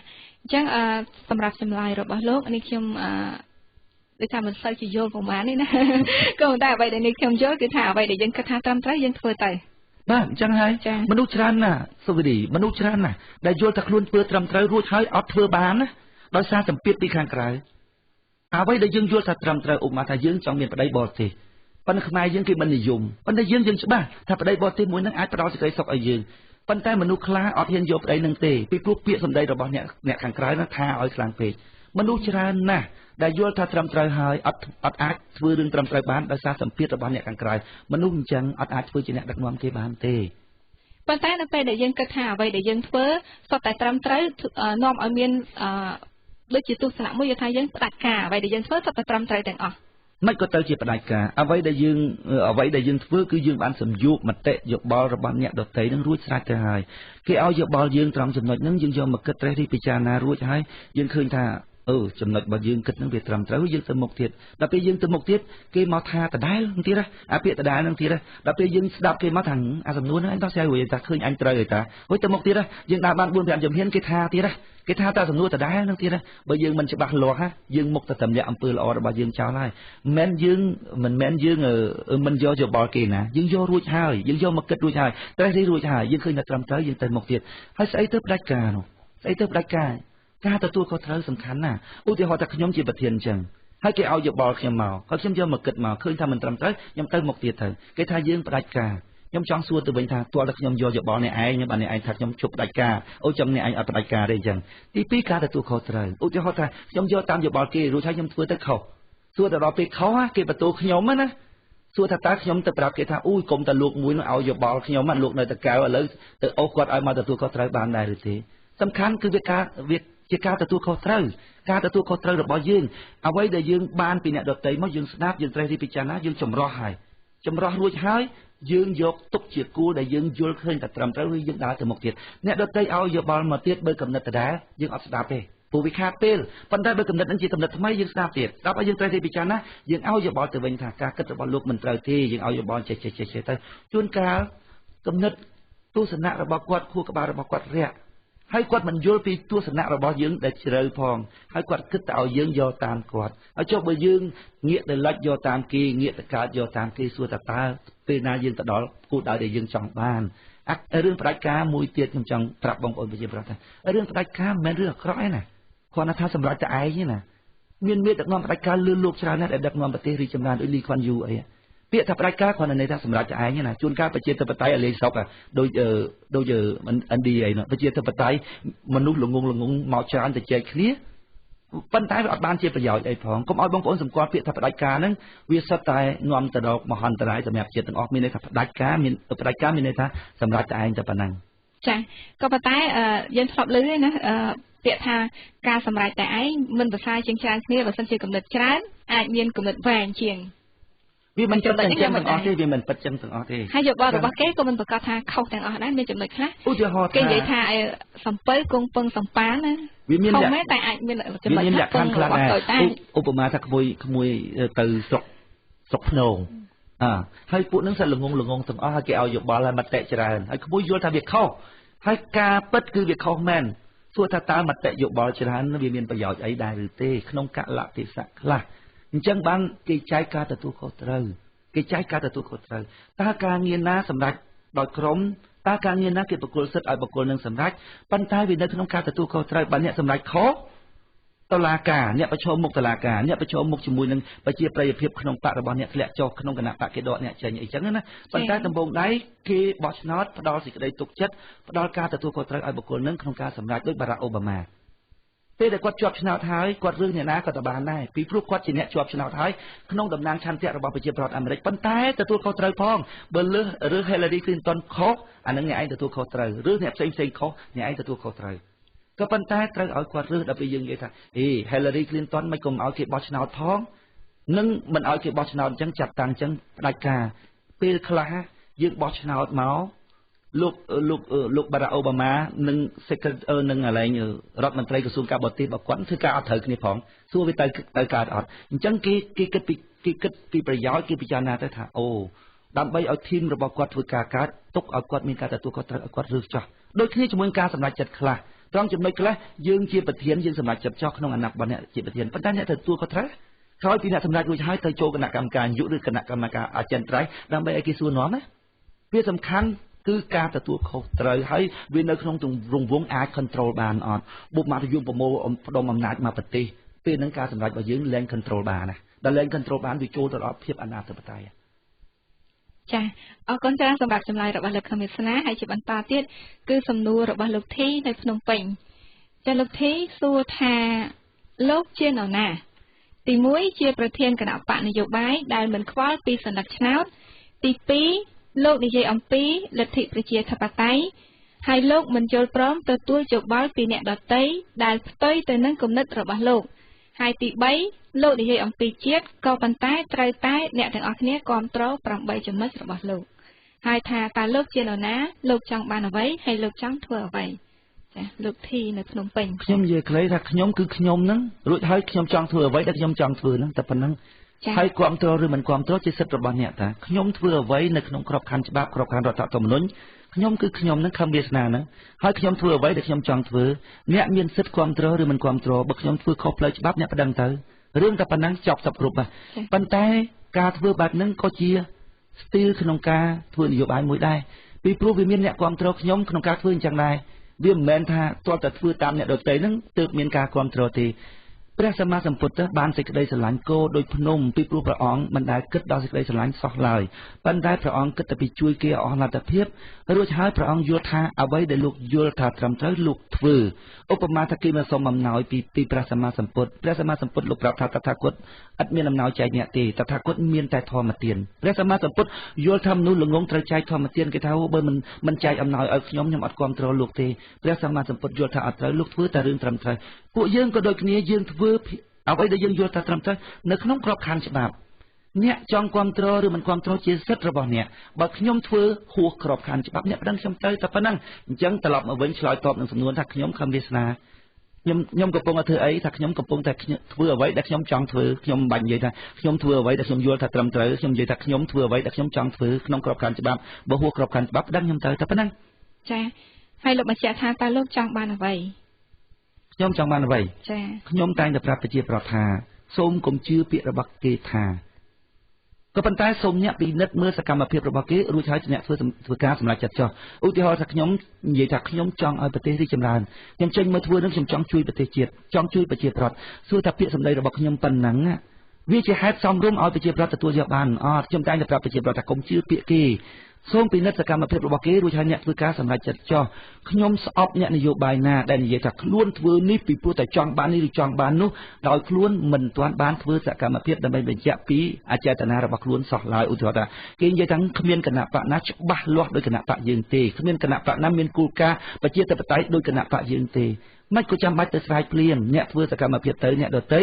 ញ្ចឹងសម្រាប់ចម្លើយរបស់លោកនេះខ្ញុំដូចថាមិនសូវជាយល់ប្រហែលនេះណាក៏តែអ្វីដែលនេះខ្ញុំយល់គឺថាអ្វីដែលយើងគិតថាត្រឹមត្រូវយើងធ្វើទៅបាទអញ្ចឹងហើយមនុស្សច្រើនណាស់សុវិរីមនុស្សច្រើនណាស់ដែលយល់ថាខ្លួនធ្វើត្រឹមត្រូវរួចហើយអត់ធ្វើបានណាដោយសារសម្ពាធពីខាងក្រៅអ្វីដែលយើងយល់ថាត្រឹមត្រូវឧបមាថាយើងចង់មានប្តីបរទេសប៉ុន្តែខ្មែរយើងគេមិននិយមប៉ុន្តែយើងច្បាស់ថាប្តីបរទេសមួយនឹងអាចផ្ដល់សេចក្តីសុខឲ្យយើងប៉ុន្តែមនុស្សខ្លះអត់ហ៊ានយកប្តីនឹងទេពីព្រោះពាក្យសម្ដីរបស់អ្នកខាងក្រៅនោះថាឲ្យខ្លាំងពេកមនុស្សច្រើនណាស់ដែលយល់ថាត្រឹមត្រូវហើយអត់អាចធ្វើរឿងត្រឹមត្រូវបានដោយសារសម្ពាធរបស់អ្នកខាងក្រៅមនុស្សអញ្ចឹងអត់អាចធ្វើជាអ្នកដឹកនាំគេបានទេប៉ុន្តែនៅពេលដែលយើងគិតថាអ្វីដែលយើងធ្វើសុទ្ធតែត្រឹមត្រូវនាំឲ្យមានដូចជាទស្សនៈមួយថាយើងផ្ដាច់ការអ្វីដែលយើងធ្វើសុទ្ធតែត្រឹមត្រូវទាំងអស់មិនក៏ទៅជាផ្ដាច់ការអ្វីដែលយើងធ្វើគឺយើងបានសម្យោគមតិយោបល់របស់អ្នកដទៃនឹងរួចស្រេចទៅហើយគេឲ្យយោបល់យើងត្រង់ចំណុចហ្នឹងយើងយកមកគិតត្រេះរិះពិចារណារួចហើយយើងឃើញថាចំណុចរបស់យើងគិតនឹងវាត្រឹមត្រូវយើងទៅមុខទៀតដល់ពេលយើងទៅមុខទៀតគេមកថាដដែលនឹងទៀតអាពាក្យដដែលនឹងទៀតដល់ពេលយើងស្ដាប់គេមកថាអាសំណួរហ្នឹងអញដោះស្រាយរួចតែឃើញអញត្រូវឯតាហួយទៅមុខទៀតយើងដើរបាន 4-5 ជំហានគេថាទៀតគេថាតែសំណួរដដែលនឹងទៀតបើយើងមិនច្បាស់លាស់យើងមុខទៅតម្លាក់អំពើល្អរបស់យើងចោលហើយមិនមែនយើងមិនយកយោបល់គេណាយើងយករួចហើយយើងយកមកគិតរួចហើយត្រេះរិះរួចហើយយើងឃើញថាត្រឹមត្រូវយើងទៅមុខទៀតហើយស្អីទៅផ្ដាច់ការនោះស្អីទៅផ្ដាច់ការការទទួលខុសត្រូវសំខាន់ណាស់ឧទាហរណ៍ថាខ្ញុំជាប្រធានអញ្ចឹងហើយគេឲ្យយោបល់ខ្ញុំមកហើយខ្ញុំយកមកគិតមកឃើញថាមិនត្រឹមត្រូវខ្ញុំទៅមុខទៀតទៅគេថាយើងផ្ដាច់ការខ្ញុំចង់សួរទៅវិញថាទាល់តែខ្ញុំយកយោបល់អ្នកឯងបាទអ្នកឯងថាខ្ញុំជប់ផ្ដាច់ការចាំអ្នកឯងអត់ផ្ដាច់ការទេអញ្ចឹងទី2ការទទួលខុសត្រូវឧទាហរណ៍ថាខ្ញុំយកតាមយោបល់គេរួចហើយខ្ញុំធ្វើទៅខុសសួរទៅដល់ពេលខុសគេបន្ទោខ្ញុំណាសួរថាតើខ្ញុំទៅប្រាប់គេថាអូយកុំតែលោកមួយនោះឲ្យយោបល់ខ្ញុំលោកនៅតកៅឥឡូវទៅអូសគាត់ឲ្យមកទទួលខុសត្រូវបានដែរឬទេសំខាន់គឺវាជាការទទួលខុសត្រូវការទទួលខុសត្រូវរបស់យើងអ្វីដែលយើងបានពីអ្នកដទៃមកយើងស្ដាប់យើងត្រេះរិះពិចារណាយើងចម្រោះរួចហើយយើងយកទុកជាគោលដែលយើងយល់ឃើញតែត្រឹមត្រូវឬយើងដើរទៅមុខទៀតអ្នកដទៃឲ្យយោបល់មកទៀតបើកំណត់ដដែលយើងអត់ស្ដាប់ទេព្រោះវាខាតពេលប៉ុន្តែបើកំណត់នឹងជាកំណត់ថ្មីយើងស្ដាប់ទៀតស្ដាប់ឲ្យយើងត្រេះរិះពិចារណាយើងឲ្យយោបល់ទៅវិញថាការគិតរបស់លោកមិនត្រូវទេយើងឲ្យយោបល់ចេះទៅជួនកាលកំណត់ទស្សនៈរបស់គាត់ខួរក្បាលរបស់គាត់រាក់ ហើយគាត់មិនយល់ពីទស្សនៈរបស់យើងដែលជ្រៅផងហើយគាត់គិតតែឲ្យយើងយកតាមគាត់ហើយចុះបើយើងងាកទៅលិចយកតាមគេងាកទៅកើតយកតាមគេសួរតើតើពេលណាយើងទៅដល់គោលដៅដែលយើងចង់បានរឿងផ្ដាច់ការមួយទៀតខ្ញុំចង់ប្រាប់បងប្អូនប្រជាប្រដ្ឋថារឿងផ្ដាច់ការមិនមែនរឿងអាក្រក់ទេណាគាត់ថាសម្រាប់តែឯងទេណាមានមេដឹកនាំផ្ដាច់ការលឿនលោកច្រើនណាស់ដែលដឹកនាំប្រទេសរីកចម្រើនដោយលីខ្វាន់យូអីពាក្យថាផ្ដាច់ការគាត់នៅន័យថាសម្រាប់តែឯងណាជួនកាលប្រជាធិបតេយ្យលេងស្រុកដូចឥណ្ឌាអីនោះប្រជាធិបតេយ្យមនុស្សល្ងងមកច្រើនទៅចែកគ្នាប៉ុន្តែវាអត់បានជាប្រយោជន៍អីផងកុំឲ្យបងប្អូនសម្គាល់ពាក្យថាផ្ដាច់ការហ្នឹងវាសុទ្ធតែនាំទៅដល់មហន្តរាយសម្រាប់ជាតិទាំងអស់មានន័យថាផ្ដាច់ការមានន័យថាសម្រាប់តែឯងតែប៉ុណ្ណឹងចាក៏ប៉ុន្តែយើងធ្លាប់ឮទេណាពាក្យថាការសម្រេចតែឯងមិនប្រសើរជាងច្រើនគ្នាបើមិនជាគំនិតច្រើនអាចមានគំនិតវែងជាងវាមិនចាំតែចឹងទាំងអស់ទេវាមិនពិតចឹងទាំងអស់ទេហើយយោបល់របស់គេក៏មិនប្រកាសថាខុសទាំងអស់ដែរមានចំណុចខ្លះឧទាហរណ៍គេនិយាយថាសំពៅគង់ពឹងសំប៉ានណាវាមានតែអាចមានចំណុចខ្លះដែរឧបមាថាក្មួយទៅស្រុកភ្នងហើយពួកនឹងសិតល្ងងទាំងអស់ហើយគេឲ្យយោបល់ហើយមតិច្រើនហើយក្មួយយល់ថាវាខុសហើយការពិតគឺវាខុសមែនសួរថាតើមតិយោបល់ច្រើនវាមានប្រយោជន៍អីដែរឬទេក្នុងកលៈទេសៈខ្លះអញ្ចឹងបានគេចែកការទទួលខុសត្រូវតើការងារណាសម្រាប់ដោយក្រុមតើការងារណាគេប្រគល់សិទ្ធិឲ្យបុគ្គលនឹងសម្រាប់ប៉ុន្តែវានៅក្នុងការទទួលខុសត្រូវបើអ្នកសម្រាប់ខុសតុលាការអ្នកប្រឈមមុខតុលាការអ្នកប្រឈមមុខជាមួយនឹងប្រជាប្រិយភាពក្នុងបករបស់អ្នកធ្លាក់ចុះក្នុងគណៈបកគេដកអ្នកចេញអីចឹងណាប៉ុន្តែដំបូងដៃគេបោះឆ្នោតផ្ដល់សេចក្តីទុកចិត្តផ្ដល់ការទទួលខុសត្រូវឲ្យបុគ្គលនឹងក្នុងការសម្រេចដោយបារ៉ាក់អូបាម៉ាពេលដែលគាត់ជាប់ឆ្នោតហើយគាត់រើសអ្នកណាក៏ទៅបានដែរពីព្រោះគាត់ជាអ្នកជាប់ឆ្នោតហើយក្នុងតំណែងឆន្ទៈរបស់ប្រជាប្រដ្ឋអាមេរិកប៉ុន្តែទទួលខុសត្រូវផងបើរើស Hillary Clinton ខុសអានឹងអ្នកឯងទទួលខុសត្រូវរើសអ្នកផ្សេងខុសអ្នកឯងទទួលខុសត្រូវក៏ប៉ុន្តែត្រូវឲ្យគាត់រើសដល់ពេលយើងនិយាយថាHillary Clinton មិនកុំឲ្យគេបោះឆ្នោតផងនឹងមិនឲ្យគេបោះឆ្នោតអញ្ចឹងចាត់តាំងអញ្ចឹងផ្ដាច់ការពេលខ្លះយើងបោះឆ្នោតមកលោកបារ៉ាក់អូបាម៉ានិងនឹងកន្លែងរដ្ឋមន្ត្រីក្រសួងការបរទេសរបស់គាត់ធ្វើការអត់ត្រូវគ្នាផងសួរវាទៅកើតអត់អញ្ចឹងគេគិតពីប្រយោជន៍គេពិចារណាទៅថាអូដើម្បីឲ្យធីមរបស់គាត់ធ្វើការកើតទុកឲ្យគាត់មានការទទួលខុសត្រូវឲ្យគាត់រើសចោះដូចគ្នាជាមួយការសម្រេចចិត្តខ្លះត្រង់ចំណុចខ្លះយើងជាប្រធានយើងសម្រេចចិត្តចោះក្នុងអាណត្តិរបស់អ្នកជាប្រធានប៉ុន្តែអ្នកទទួលខុសត្រូវក្រោយពីអ្នកសម្រេចរួចហើយទៅចូលគណៈកម្មការយុឬគណៈកម្មការអចិន្ត្រៃយ៍ដើម្បីឲ្យគេសួរនាំណាវាសំខាន់គឺការទទួលខុសត្រូវហើយវានៅក្នុងរង្វង់អាច control បានអត់បុព្វមាតុភូមិប្រមូលផ្ដុំអំណាចមកប្រទេសពេលហ្នឹងការសម្រេចរបស់យើងលែង control បានណាដល់លែង control បានវាចូលទៅដល់ភាពអនាធិបតេយ្យចាអរគុណច្រើនសម្រាប់ចម្លើយរបស់លោកខមេស្នាហើយជាបន្តទៀតគឺសំណួររបស់លោកធីនៅភ្នំពេញចាលោកធីសួរថាលោកជានរណាទី1ជាប្រធានគណៈបកនយោបាយដែលមិនខ្វល់ពីសន្លឹកឆ្នោតទី2លោកនិយាយអំពីលទ្ធិប្រជាធិបតេយ្យហើយលោកមិនយល់ព្រមទទួលយោបល់ពីអ្នកដទៃដែលផ្ទុយទៅនឹងគំនិតរបស់លោកហើយទី3លោកនិយាយអំពីជាតិក៏ប៉ុន្តែត្រូវតែអ្នកទាំងអស់គ្នាគាំទ្រ8ចំណុចរបស់លោកហើយថាតើលោកជានរណាលោកចង់បានអ្វីហើយលោកចង់ធ្វើអ្វីចាលោកធីនៅភ្នំពេញខ្ញុំនិយាយខ្លីថាខ្ញុំគឺខ្ញុំហ្នឹងរួចហើយខ្ញុំចង់ធ្វើអ្វីដែលខ្ញុំចង់ធ្វើហ្នឹងតែប៉ុណ្្នឹងហើយគាំទ្រឬមិនគាំទ្រជាសិទ្ធិរបស់អ្នកតាខ្ញុំធ្វើអ្វីនៅក្នុងក្របខ័ណ្ឌច្បាប់ក្របខ័ណ្ឌរដ្ឋធម្មនុញ្ញខ្ញុំគឺខ្ញុំនឹងខំវាសនាហ្នឹងហើយខ្ញុំធ្វើអ្វីដែលខ្ញុំចង់ធ្វើអ្នកមានសិទ្ធិគាំទ្រឬមិនគាំទ្របើខ្ញុំធ្វើខុសផ្លូវច្បាប់អ្នកប្តឹងទៅរឿងតែប៉ុណ្ណឹងចប់សពគ្រប់បាទប៉ុន្តែការធ្វើបែបហ្នឹងក៏ជាស្ទីលក្នុងការធ្វើនយោបាយមួយដែរពីព្រោះវាមានអ្នកគាំទ្រខ្ញុំក្នុងការធ្វើអញ្ចឹងដែរវាមិនមែនថាទាល់តែធ្វើតាមអ្នកដទៃហ្នឹងទើបមានការគាំទ្រទេព្រះសម្មាសម្ពុទ្ធបានសេចក្តីស្រឡាញ់គោដូចភ្នំពីព្រោះព្រះអង្គមិនដែលគិតដល់សេចក្តីស្រឡាញ់សោះឡើយប៉ុន្តែព្រះអង្គគិតតែពីជួយគេអស់លទ្ធភាពរួចហើយព្រះអង្គយល់ថាអ្វីដែលលោកយល់ថាត្រឹមត្រូវលោកធ្វើឧបមាថាគេមកសុំអំណោយពីព្រះសម្មាសម្ពុទ្ធលោកប្រាប់ថាតថាគតអត់មានអំណោយចែកអ្នកទេតថាគតមានតែធម្មទានព្រះសម្មាសម្ពុទ្ធយល់ថាមនុស្សល្ងងត្រូវចែកធម្មទានគេថាបើមិនចែកអំណោយឲ្យខ្ញុំអត់គាំទ្រលោកទេព្រះសម្មាសម្ពុទ្ធយល់ថាអត់ត្រូវលោកធ្វើតែរឿងត្រឹមត្រូវពួកយើងក៏ដូចគ្នាយើងធ្វើអ្វីដែលយើងយល់ថាត្រឹមត្រូវនៅក្នុងក្របខ័ណ្ឌច្បាប់អ្នកចង់គាំទ្រឬមិនគាំទ្រជាសិទ្ធិរបស់អ្នកបើខ្ញុំធ្វើហួសក្របខ័ណ្ឌច្បាប់អ្នកប្តឹងខ្ញុំទៅតែប៉ុណ្ណឹងអញ្ចឹងត្រឡប់មកវិញឆ្លើយតបនឹងសំណួរថាខ្ញុំខំវាសនាខ្ញុំកំពុងតែធ្វើអីថាខ្ញុំកំពុងតែធ្វើអ្វីដែលខ្ញុំចង់ធ្វើខ្ញុំមិនបាច់និយាយថាខ្ញុំធ្វើអ្វីដែលខ្ញុំយល់ថាត្រឹមត្រូវខ្ញុំនិយាយថាខ្ញុំធ្វើអ្វីដែលខ្ញុំចង់ធ្វើក្នុងក្របខ័ណ្ឌច្បាប់បើហួសក្របខ័ណ្ឌច្បាប់ប្តឹងខ្ញុំទៅតែប៉ុណ្ណឹងចា ហើយលោកបញ្ជាក់ថាតើលោកចង់បានអ្វីខ្ញុំចង់បានអ្វីចា៎ខ្ញុំតែងតែប្រាប់ប្រជាប្រដ្ឋថាសូមកុំជឿពាក្យរបស់គេថាក៏ប៉ុន្តែសូមអ្នកពិនិត្យមើលសកម្មភាពរបស់គេរួចហើយអ្នកធ្វើការសម្រេចចិត្តចុះឧទាហរណ៍ថាខ្ញុំនិយាយថាខ្ញុំចង់ឲ្យប្រទេសរីកចម្រើនខ្ញុំចេញមកធ្វើនឹងខ្ញុំចង់ជួយប្រទេសជាតិចង់ជួយប្រជាប្រដ្ឋសួរថាពាក្យសម្ដីរបស់ខ្ញុំប៉ុណ្ណឹងវាជាហេតុសមរម្យឲ្យប្រជាប្រដ្ឋទទួលយកបានអត់ខ្ញុំតែងតែប្រាប់ប្រជាប្រដ្ឋថាកុំជឿពាក្យគេសូមពិនិត្យសកម្មភាពរបស់គេរួចហើយអ្នកធ្វើការសម្រេចចិត្តចុះខ្ញុំស្អប់អ្នកនយោបាយណាដែលនិយាយថាខ្លួនធ្វើនេះពីព្រោះតែចង់បាននេះឬចង់បាននោះដោយខ្លួនមិនទាន់បានធ្វើសកម្មភាពដើម្បីបញ្ជាក់ពីអចេតនារបស់ខ្លួនសោះឡើយឧទាហរណ៍ថាគេនិយាយថាគ្មានគណៈបកណាច្បាស់លាស់ដោយគណៈបកយើងទេគ្មានគណៈបកណាមានគោលការណ៍ប្រជាធិបតេយ្យដោយគណៈបកយើងទេមិនក៏ចាំបាច់ទៅស្រែកភ្លៀងអ្នកធ្វើសកម្មភាពទៅអ្នកដទៃ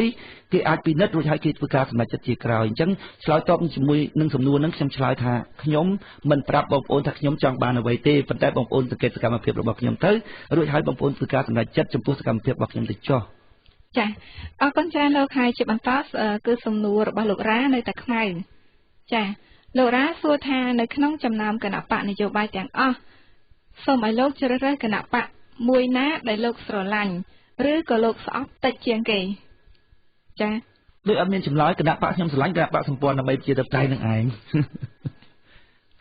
គេអាចពិនិត្យរួចហើយគេធ្វើការសម្រេចចិត្តជាក្រោយអញ្ចឹងឆ្លើយតបជាមួយនឹងសំណួរហ្នឹងខ្ញុំឆ្លើយថាខ្ញុំមិនប្រាប់បងប្អូនថាខ្ញុំចង់បានអ្វីទេប៉ុន្តែបងប្អូនសង្កេតសកម្មភាពរបស់ខ្ញុំទៅរួចហើយបងប្អូនធ្វើការសម្រេចចិត្តចំពោះសកម្មភាពរបស់ខ្ញុំទៅចុះចាអរគុណច្រើនលោកហើយជាបន្តគឺសំណួររបស់លោករ៉ានៅតែខ្មៅចាលោករ៉ាសួរថានៅក្នុងចំណោមគណៈបកនយោបាយទាំងអស់សូមឲ្យលោកជ្រើសរើសគណៈបកមួយណាដែលលោកស្រឡាញ់ឬក៏លោកស្អប់តិចជាងគេចាដូចអត់មានចម្លើយគណៈបកខ្ញុំស្រឡាញ់គណៈបកសម្ព័ន្ធដើម្បីជាតបតៃនឹងឯង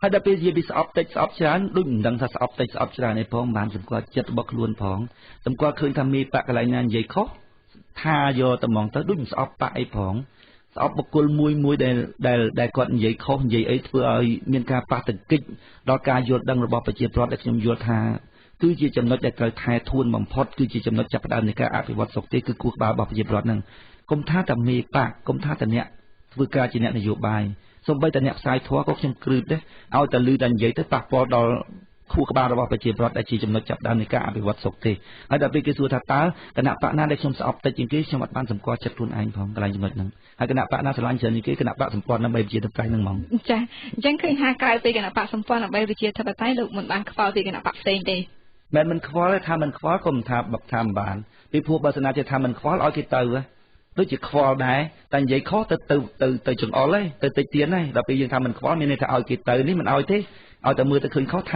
ហើយដល់ពេលនិយាយពីស្អប់តិចស្អប់ច្រើនដូចមិនដឹងថាស្អប់តិចស្អប់ច្រើនឯផងបានសម្គាល់ចិត្តរបស់ខ្លួនផងសម្គាល់ឃើញថាមេបកកន្លែងណានិយាយខុសថាយកតែហ្មងទៅដូចមិនស្អប់បកអីផងស្អប់បុគ្គលមួយដែលគាត់និយាយខុសនិយាយអីធ្វើឲ្យមានការប៉ះទង្គិចដល់ការយល់ដឹងរបស់ប្រជាពលរដ្ឋដែលខ្ញុំយល់ថាគឺជាចំណុចដែលត្រូវថែធួនបំផុតគឺជាចំណុចចាប់ផ្ដើមនៃការអភិវឌ្ឍសុខទេគឺគូក្បាលរបស់ប្រជាពលរដ្ឋហ្នឹងកុំថាតែមេបកកុំថាតែអ្នកធ្វើការជាអ្នកនយោបាយសូម្បីតែអ្នកផ្សាយធម៌ក៏ខ្ញុំគ្រឹះដែរឲ្យតែលឺតែនិយាយទៅប៉ះពាល់ដល់គូក្បាលរបស់ប្រជាពលរដ្ឋដែលជាចំណុចចាប់ផ្ដើមនៃការអភិវឌ្ឍសុខទេហើយដល់ពេលគេសួរថាតើគណៈបកណាដែលខ្ញុំស្អប់តិចជាងគេខ្ញុំអត់បានសម្គាល់ចិត្តខ្លួនឯងផងកន្លែងចំណុចហ្នឹងហើយគណៈបកណាស្រឡាញ់ច្រើនជាងគេគណៈបកសម្ព័ន្ធដើម្បីប្រជាធិបតេយ្យហ្នឹងហ្មងចាអញ្ចឹងឃើញថាក្រៅពីគណៈបកសម្ព័ន្ធដើម្បីប្រជាធិបតេយ្យលោកមិនបានខ្វល់ពីគណៈបកផ្សេងទេមិនខ្វល់ទេថាមិនខ្វល់ក៏មិនថាមិនបានពីព្រោះបើសិនជាថាមិនខ្វល់ឲ្យគេទៅដូចជាខ្វល់ដែរតែនិយាយខុសទៅចង្អុលហើយទៅតិចទៀតហើយដល់ពេលយើងថាមិនខ្វល់មានន័យថាឲ្យគេទៅនេះមិនឲ្យទេឲ្យតែមើលទៅឃើញខុសថ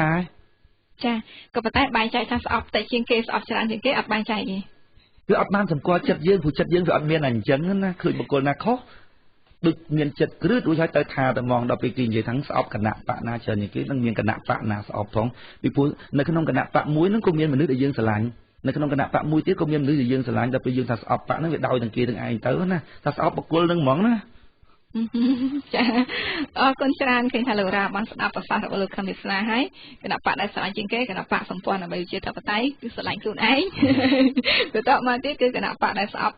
ាចាក៏ប៉ុន្តែបែងចែកថាស្អប់តិចជាងគេស្អប់ច្រើនជាងគេអត់បែងចែកទេគឺអត់បានសម្គាល់ចិត្តយើងព្រោះចិត្តយើងវាអត់មានអញ្ចឹងណាឃើញបុគ្គលណាខុសដូចមានចិត្តគ្រឹះរួចហើយទៅថាតែហ្មងដល់ពេលគេនិយាយថាស្អប់គណៈបកណាច្រើនជាងគេនឹងមានគណៈបកណាស្អប់ផងពីព្រោះនៅក្នុងគណៈបកមួយហ្នឹងក៏មានមនុស្សដែលយើងស្រឡាញ់នៅក្នុងគណៈបកមួយទៀតក៏មានមនុស្សដែលយើងស្រឡាញ់ដល់ពេលយើងថាស្អប់បកហ្នឹងវាដោយទាំងគេទាំងឯងទៅណាថាស្អប់បុគ្គលហ្នឹងហ្មងណាចាអរគុណច្រើនឃើញថាលោករ៉ាបានស្ដាប់ប្រសាសន៍របស់លោកខំវិស្នាហើយគណៈបកដែលស្រឡាញ់ជាងគេគណៈបកសម្ព័ន្ធដើម្បីជាធិបតេយ្យគឺស្រឡាញ់ខ្លួនឯងបន្តមកទៀតគឺគណៈបកដែលស្អប់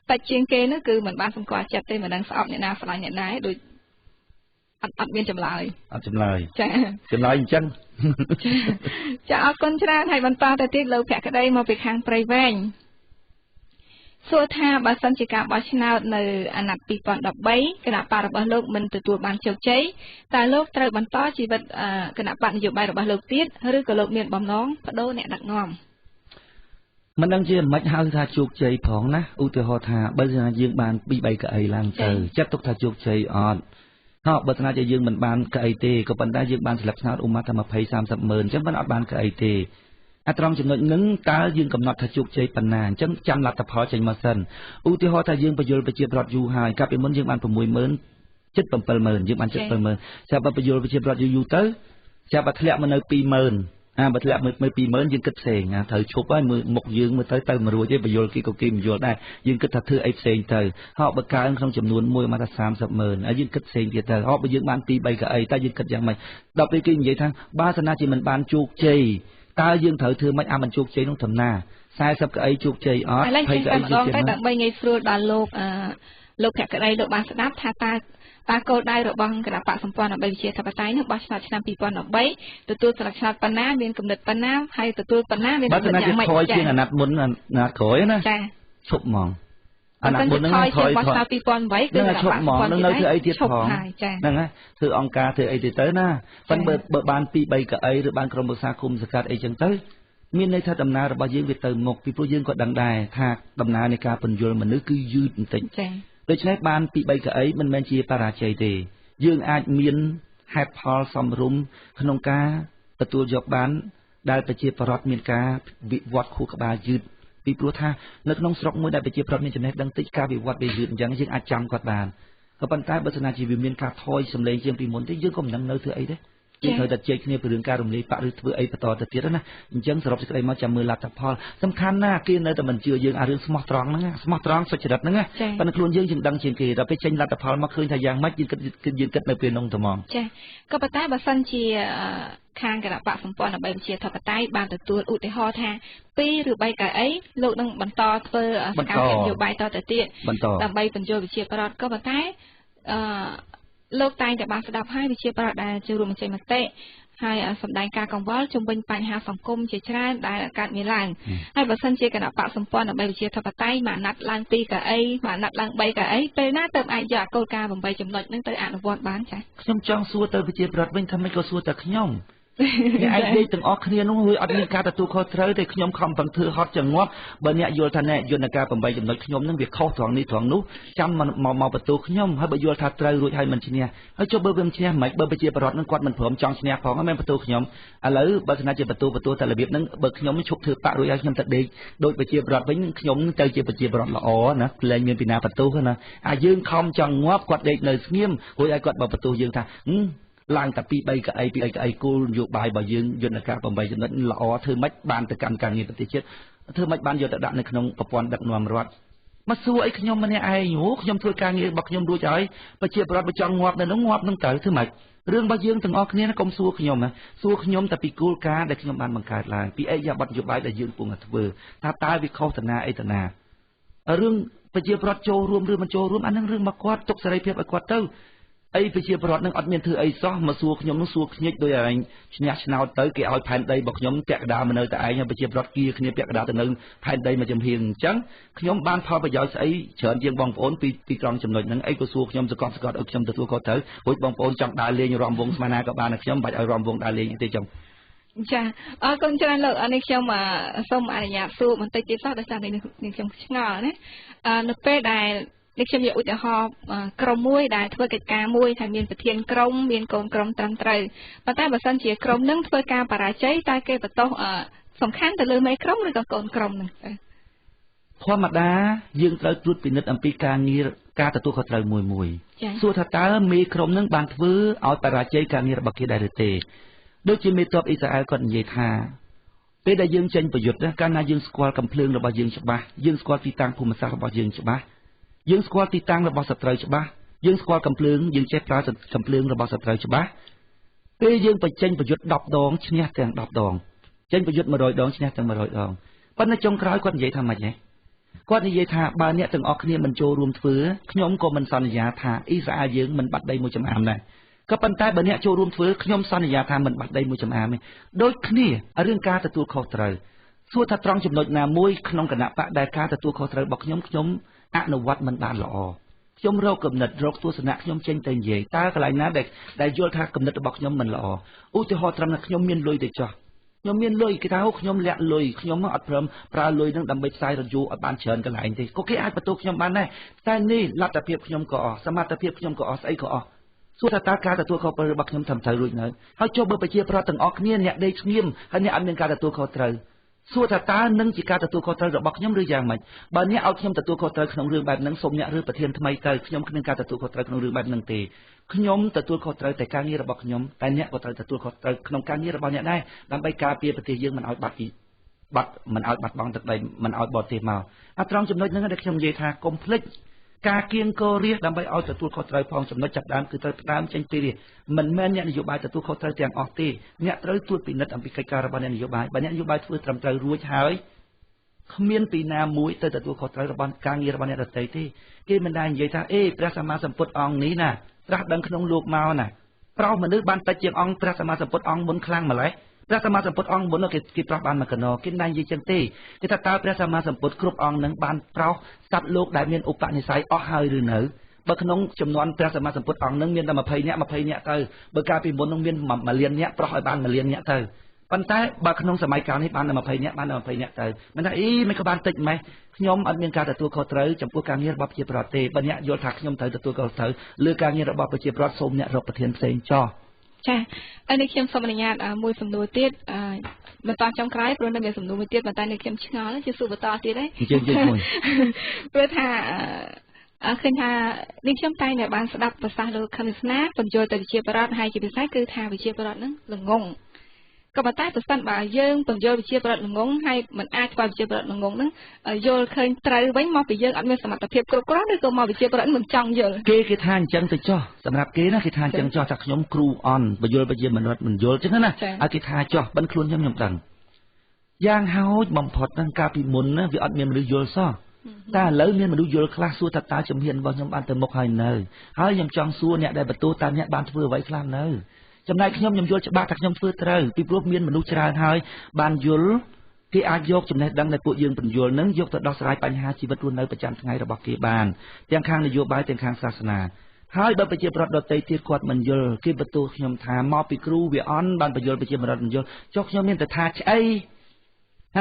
តិចជាងគេនោះគឺមិនបានសម្គាល់ចិត្តទេមិនដឹងស្អប់អ្នកណាស្រឡាញ់អ្នកណាដូចអត់មានចម្លើយអត់ចម្លើយចាចម្លើយអញ្ចឹងចាអរគុណច្រើនហើយបន្តទៅទៀតលោកភក្តីមកពីខាងព្រៃវែងសួរថាបើសិនជាការបោះឆ្នោតនៅអាណត្តិ2013គណៈបករបស់លោកមិនទទួលបានជោគជ័យតើលោកត្រូវបន្តជីវិតគណៈបកនយោបាយរបស់លោកទៀតឬក៏លោកមានបំណងបដូរអ្នកដឹកនាំមិនដឹងជាមិនហៅថាជោគជ័យផងណាឧទាហរណ៍ថាបើសិនយើងបាន2-3កៅអីឡើងទៅចាត់ទុកថាជោគជ័យអត់ហើយបើសិនជាយើងមិនបានកៅអីទេក៏ប៉ុន្តែយើងបានស្លឹកឆ្នោតឧមាថា20-30 ម៉ឺនអញ្ចឹងមិនអត់បានកៅអីទេអាត្រង់ចំណុចហ្នឹងតើយើងកំណត់ថាជោគជ័យប៉ុណ្ណាអញ្ចឹងចាំលទ្ធផលចេញមកសិនឧទាហរណ៍ថាយើងបញ្យលប្រជាប្រដ្ឋយូរហើយកាលពីមុនយើងបាន60000 ជិត70000យើងបានជិត70000ចាំបើបញ្យលប្រជាប្រដ្ឋយូរទៅចាំបើធ្លាក់មកនៅ20000បើធ្លាក់មើល20000យើងគិតផ្សេងត្រូវឈប់ហើយមើលមុខយើងមើលទៅមិនរួចទេបញ្យលគេក៏គេមិនយល់ដែរយើងគិតថាធ្វើអីផ្សេងទៅហើយបើកើនក្នុងចំនួនមួយមកថា30ម៉ឺនហើយយើងគិតផ្សេងទៀតទៅហើយបើយើងបាន2-3កៅអីតើយើងគិតយ៉ាងម៉េចដល់ពេលគេនិយាយថាបើសិនណាជាមិនបានជោគជ័យតើយើងត្រូវធ្វើម៉េចមិនជោគជ័យនោះធម្មតា40កៅអីជោគជ័យអត់20កៅអីជោគជ័យដើម្បីងាយស្រួលដល់លោកភក្តីលោកបានស្ដាប់ថាតើគោលដៅរបស់គណៈបកសម្ព័ន្ធដើម្បីវិជាធិបតេយ្យនោះបោះឆ្នោតឆ្នាំ2013ទទួលស្លឹកឆ្នោតប៉ុណ្ណាមានគំនិតប៉ុណ្ណាហើយទទួលប៉ុណ្ណាមានគំនិតយ៉ាងម៉េចចា៎បើសិនជាអាណត្តិមុនអាណត្តិក្រោយណាចា៎ឈប់ហ្មងអាណត្តិមុនហ្នឹងថយបោះឆ្នោត2008គឺគណៈបកសម្ព័ន្ធនឹងនៅធ្វើអីទៀតផងហ្នឹងហើយធ្វើអង្គការធ្វើអីទៀតទៅណាប៉ុន្តែបើបាន2-3កៅអីឬបានក្រុមប្រឹក្សាគុំសង្កាត់អីចឹងទៅមានន័យថាដំណើររបស់យើងវាទៅមុខពីព្រោះយើងក៏ដឹងដែរថាដំណើរនៃការពន្យល់មនុស្សគឺយឺតបន្តិចចា៎ដូច្នេះបាន2-3កៅអីមិនមែនជាបរាជ័យទេយើងអាចមានហេតុផលសមរម្យក្នុងការទទួលយកបាន ដែលប្រជាប្រដ្ឋមានការវិវត្តខួរក្បាលយឺតពីព្រោះថានៅក្នុងស្រុកមួយដែលប្រជាប្រដ្ឋមានចំណេះដឹងតិចការវិវត្តវាយឺតអញ្ចឹងយើងអាចចាំគាត់បានក៏ប៉ុន្តែបើសិនជាវាមានការថយសម្លេងជាងពីមុនទេយើងក៏មិនដឹងនៅធ្វើអីទេយើងត្រូវតែជែកគ្នាពីរឿងការរំលាយបាក់ឬធ្វើអីបន្តទៅទៀតណាអញ្ចឹងសរុបសេចក្តីមកចាំមើលលទ្ធផលសំខាន់ណាស់គេនៅតែមិនជឿយើងអារឿងស្មោះត្រង់ហ្នឹងស្មោះត្រង់សុចរិតហ្នឹងប៉ុន្តែខ្លួនយើងដឹងជាងគេដល់ពេលចេញលទ្ធផលមកឃើញថាយ៉ាងម៉េចយើងគិតនៅពេលនោះតែហ្មងចាក៏ប៉ុន្តែបើសិនជាខាងគណៈបកសម្ព័ន្ធដើម្បីប្រជាធិបតេយ្យបានទទួលឧទាហរណ៍ថា2ឬ3កៅអីលោកនឹងបន្តធ្វើសកម្មភាពនយោបាយតទៅទៀតដើម្បីបញ្ចូលប្រជាប្រដ្ឋក៏ប៉ុន្តែលោកតែងតែបានស្ដាប់ហើយវិជាប្រដ្ឋដែលចូលរួមបញ្ចេញមតិហើយសម្ដែងការកង្វល់ជំវិញបញ្ហាសង្គមជាច្រើនដែលកើតមានឡើងហើយបើសិនជាគណៈបកសម្ព័ន្ធដើម្បីវិជាធិបតេយ្យមកណាត់ឡើង2កៅអីមកណាត់ឡើង3កៅអីពេលណាទៅអាចយកគោលការណ៍8ចំណុចហ្នឹងទៅអនុវត្តបានចា៎ខ្ញុំចង់សួរទៅវិជាប្រដ្ឋវិញថាមិនក៏សួរតែខ្ញុំអ្នកឯងដេកទាំងអស់គ្នានោះវាអត់មានការទទួលខុសត្រូវទេខ្ញុំខំប្រឹងធ្វើហត់ចង្អប់បើអ្នកយល់ថាអ្នកយន្តការ8ចំណុចខ្ញុំនឹងវាខុសត្រង់នេះត្រង់នោះចាំមកបន្ទោសខ្ញុំហើយបើយល់ថាត្រូវរួចហើយមិនឈ្នះហើយចុះបើវាមិនឈ្នះមិនបើប្រជាប្រដ្ឋនឹងគាត់មិនព្រមចង់ឈ្នះផងហើយមិនបន្ទោសខ្ញុំឥឡូវបើស្នាជាបន្ទោសតែរបៀបហ្នឹងបើខ្ញុំឈប់ធ្វើបាក់រួចហើយខ្ញុំទៅដេកដូចប្រជាប្រដ្ឋវិញខ្ញុំទៅជាប្រជាប្រដ្ឋល្អណាលែងមានពីណាបន្ទោសណាយើងខំចង់ងាប់គាត់ដេកនៅស្ងៀមរួចឲ្យគាត់បើបន្ទោសយើងថាឡើងតែ2 3កៅអីគោលនយោបាយរបស់យើងយន្តការ8ចំណុចល្អធ្វើម៉េចបានទៅកាន់ការងារប្រទេសជាតិធ្វើម៉េចបានយកទៅដាក់នៅក្នុងប្រព័ន្ធដឹកនាំរដ្ឋមកសួរអីខ្ញុំម្នាក់ឯងខ្ញុំធ្វើការងាររបស់ខ្ញុំរួចហើយប្រជាប្រដ្ឋបើចង់ងាប់នៅនោះងាប់នឹងទៅធ្វើម៉េចរឿងរបស់យើងទាំងអស់គ្នាកុំសួរខ្ញុំណាសួរខ្ញុំតែពីគោលការណ៍ដែលខ្ញុំបានបង្កើតឡើងពីអិយាប័ត្រនយោបាយដែលយើងកំពុងតែធ្វើថាតើវាខុសទៅណាអីទៅណារឿងប្រជាប្រដ្ឋចូលរួមឬមិនចូលរួមអានឹងរឿងរបស់គាត់ទុកសេរីភាពឲ្យគាត់ទៅអីប្រជាប្រដ្ឋនឹងអត់មានធ្វើអីសោះមកសួរខ្ញុំនឹងសួរខ្ញិចដោយឯងឈ្នះឆ្នោតទៅគេឲ្យផែនដីរបស់ខ្ញុំពាក់កណ្ដាលមកនៅតែឯងហើយប្រជាប្រដ្ឋគៀគ្នាពាក់កណ្ដាលទៅនៅផែនដីមកចំហៀងអញ្ចឹងខ្ញុំបានផលប្រយោជន៍ស្អីច្រើនជាងបងប្អូនពីត្រង់ចំណុចហ្នឹងអីក៏សួរខ្ញុំសកត់ឲ្យខ្ញុំទទួលខុសត្រូវរួចបងប្អូនចង់ដើរលេងរំវងស្មារតីក៏បានតែខ្ញុំមិនបាច់ឲ្យរំវងដើរលេងទេចឹងចាអរគុណច្រើនលោកនេះខ្ញុំសូមអនុញ្ញាតសួរបន្តិចទៀតសោះដោយសារនេះខ្ញុំឆ្ងល់ណានៅពេលដែលនេះខ្ញុំយកឧទាហរណ៍ក្រុមមួយដែលធ្វើកិច្ចការមួយថាមានប្រធានក្រុមមានកូនក្រុមត្រឹមត្រូវប៉ុន្តែបើសិនជាក្រុមនឹងធ្វើការបរាជ័យតើគេបន្ទោសសំខាន់ទៅលើមេក្រុមឬក៏កូនក្រុមនឹងធម្មតាយើងត្រូវត្រួតពិនិត្យអំពីការងារការទទួលខុសត្រូវមួយសួរថាតើមេក្រុមនឹងបានធ្វើឲ្យបរាជ័យការងាររបស់គេដែរឬទេដូចជាមេទ័ពអ៊ីស្រាអែលគាត់និយាយថាពេលដែលយើងចេញប្រយុទ្ធកាលណាយើងស្គាល់កំភ្លើងរបស់យើងច្បាស់យើងស្គាល់ទីតាំងភូមិសាស្ត្ររបស់យើងច្បាស់យើងស្គាល់ទីតាំងរបស់សត្រូវច្បាស់យើងស្គាល់កំភ្លើងយើងចេះប្រើកំភ្លើងរបស់សត្រូវច្បាស់ពេលយើងបញ្ចេញប្រយុទ្ធ10ដងឈ្នះទាំង10ដងចេញប្រយុទ្ធ100ដងឈ្នះទាំង100ដងប៉ុន្តែចុងក្រោយគាត់និយាយថាម៉េចហ៎គាត់និយាយថាបើអ្នកទាំងអស់គ្នាមិនចូលរួមធ្វើខ្ញុំក៏មិនសន្យាថាអ៊ីស្រាអែលយើងមិនបាត់ដីមួយចំអាមដែរក៏ប៉ុន្តែបើអ្នកចូលរួមធ្វើខ្ញុំសន្យាថាមិនបាត់ដីមួយចំអាមទេដូចគ្នារឿងការទទួលខុសត្រូវសួរថាត្រង់ចំណុចណាមួយក្នុងគណៈបកដែលការទទួលខុសត្រូវរបស់ខ្ញុំអនុវត្តមិនបានល្អខ្ញុំរកគំនិតរកទស្សនៈខ្ញុំចេញទៅនិយាយតើកន្លែងណាដែលយល់ថាគំនិតរបស់ខ្ញុំមិនល្អឧទាហរណ៍ត្រឹមថាខ្ញុំមានលុយទៅចោះខ្ញុំមានលុយគេថាខ្ញុំលាក់លុយខ្ញុំអត់ព្រមប្រើលុយនឹងដើម្បីផ្សាយរយូឲ្យបានច្រើនកន្លែងទេក៏គេអាចបន្ទោសខ្ញុំបានដែរតែនេះលទ្ធភាពខ្ញុំក៏អស់សមត្ថភាពខ្ញុំក៏អស់ស្អីក៏អស់សួរថាតើការទទួលខុសត្រូវរបស់ខ្ញុំត្រឹមត្រូវរួចនៅហើយចុះបើប្រជាប្រដ្ឋទាំងអស់គ្នាអ្នកដេកស្ងៀមហើយអ្នកអត់មានការទទួលខុសត្រូវសួរថាតើនឹងជាការទទួលខុសត្រូវរបស់ខ្ញុំឬយ៉ាងម៉េចបើអ្នកឲ្យខ្ញុំទទួលខុសត្រូវក្នុងរឿងបែបហ្នឹងសូមអ្នករើសប្រធានថ្មីទៅខ្ញុំគ្មានការទទួលខុសត្រូវក្នុងរឿងបែបហ្នឹងទេខ្ញុំទទួលខុសត្រូវតែការងាររបស់ខ្ញុំតែអ្នកក៏ត្រូវទទួលខុសត្រូវក្នុងការងាររបស់អ្នកដែរដើម្បីការពារប្រទេសយើងមិនឲ្យបាត់មិនឲ្យបាត់បង់ទឹកដីមិនឲ្យបរទេសមកអាត្រង់ចំណុចហ្នឹងដែលខ្ញុំនិយាយថាកុំភ្លេចការគៀងគររាជដើម្បីឲ្យទទួលខុសត្រូវផងចំណុចចាប់ដើមគឺត្រូវផ្ដើមចេញពីរាជមិនមែនអ្នកនយោបាយទទួលខុសត្រូវទាំងអស់ទេអ្នកត្រូវត្រួតពិនិត្យអំពីកិច្ចការរបស់អ្នកនយោបាយបើអ្នកនយោបាយធ្វើត្រឹមត្រូវរួចហើយគ្មានពីណាមួយទៅទទួលខុសត្រូវរបស់ការងាររបស់អ្នកដទៃទេគេមិនដែលនិយាយថាព្រះសម្មាសម្ពុទ្ធអង្គនេះណាត្រាស់ដឹងក្នុងលោកមកណាប្រោសមនុស្សបានតិចជាងអង្គព្រះសម្មាសម្ពុទ្ធអង្គមុនខ្លាំងម្ល៉េះព្រះសម្មាសម្ពុទ្ធអង្គមុនគេប្រោសបានមកកណោគេមិននិយាយចឹងទេគេថាតើព្រះសម្មាសម្ពុទ្ធគ្រប់អង្គនឹងបានប្រោសសត្វលោកដែលមានឧបនិស្ស័យអស់ហើយឬនៅបើក្នុងចំនួនព្រះសម្មាសម្ពុទ្ធអង្គនឹងមានតែ20នាក់ទៅបើកាលពីមុននឹងមាន1លាននាក់ប្រោសឲ្យបាន1លាននាក់ទៅប៉ុន្តែបើក្នុងសម័យកាលនេះបានតែ20នាក់បានតែ20នាក់ទៅមិនថាមិនក៏បានតិចម៉េះខ្ញុំអត់មានការទទួលខុសត្រូវចំពោះការងាររបស់ប្រជាប្រដ្ឋទេបើអ្នកយល់ថាខ្ញុំត្រូវទទួលខុសត្រូវលើការងាររបស់ប្រជាប្រដ្ឋសូមអ្នករកប្រធានផ្សេងចោះ ចាហើយនេះខ្ញុំសូមអនុញ្ញាតមួយសំណួរទៀតបន្តចំក្រោយព្រោះនៅមានសំណួរមួយទៀតប៉ុន្តែនេះខ្ញុំឆ្ងល់ជាសួរបន្តទៀតទេព្រោះថាឃើញថានេះខ្ញុំតែងតែបានស្ដាប់ប្រសាសន៍លោកខឹមវាសនាបញ្យល់ទៅវិជាបរដ្ឋហើយជាពិសេសគឺថាវិជាបរដ្ឋហ្នឹងល្ងងក៏ប៉ុន្តែប្រសិនបើយើងបញ្យល់វិជាបរដ្ឋល្ងងហើយមិនអាចធ្វើវិជាបរដ្ឋល្ងងហ្នឹងយល់ឃើញត្រូវវិញមកពីយើងអត់មានសមត្ថភាពគ្រប់គ្រាន់ឬក៏មកវិជាបរដ្ឋមិនចង់យល់គេថាអញ្ចឹងទៅចោះសម្រាប់គេណាគេថាអញ្ចឹងចោះថាខ្ញុំគ្រូអន់បញ្យល់វិជាបរដ្ឋមិនយល់អញ្ចឹងណាឲ្យគេថាចោះបិណ្ឌខ្លួនខ្ញុំដឹងយ៉ាងហោចបំផុតហ្នឹងកាលពីមុនណាវាអត់មានមនុស្សយល់សោះតែឥឡូវមានមនុស្សយល់ខ្លះសួរថាតើជំហានរបស់ខ្ញុំបានទៅមុខហើយនៅហើយខ្ញុំចង់សួរអ្នកដែលបន្ទោសតើអ្នកបានធ្វើអ្វីខ្លះនៅចំណែកខ្ញុំយល់ច្បាស់ថាខ្ញុំធ្វើត្រូវពីព្រោះមានមនុស្សច្រើនហើយបានយល់គេអាចយកចំណេះដឹងដែលពួកយើងបញ្យល់នឹងយកទៅដោះស្រាយបញ្ហាជីវិតរស់នៅប្រចាំថ្ងៃរបស់គេបានទាំងខាងនយោបាយទាំងខាងសាសនាហើយបើប្រជាប្រដ្ឋដទៃទៀតគាត់មិនយល់គេបន្ទោសខ្ញុំថាមកពីគ្រូវាអន់បានបញ្យល់ប្រជាប្រដ្ឋមិនយល់ចុះខ្ញុំមានតែថាឆ្អី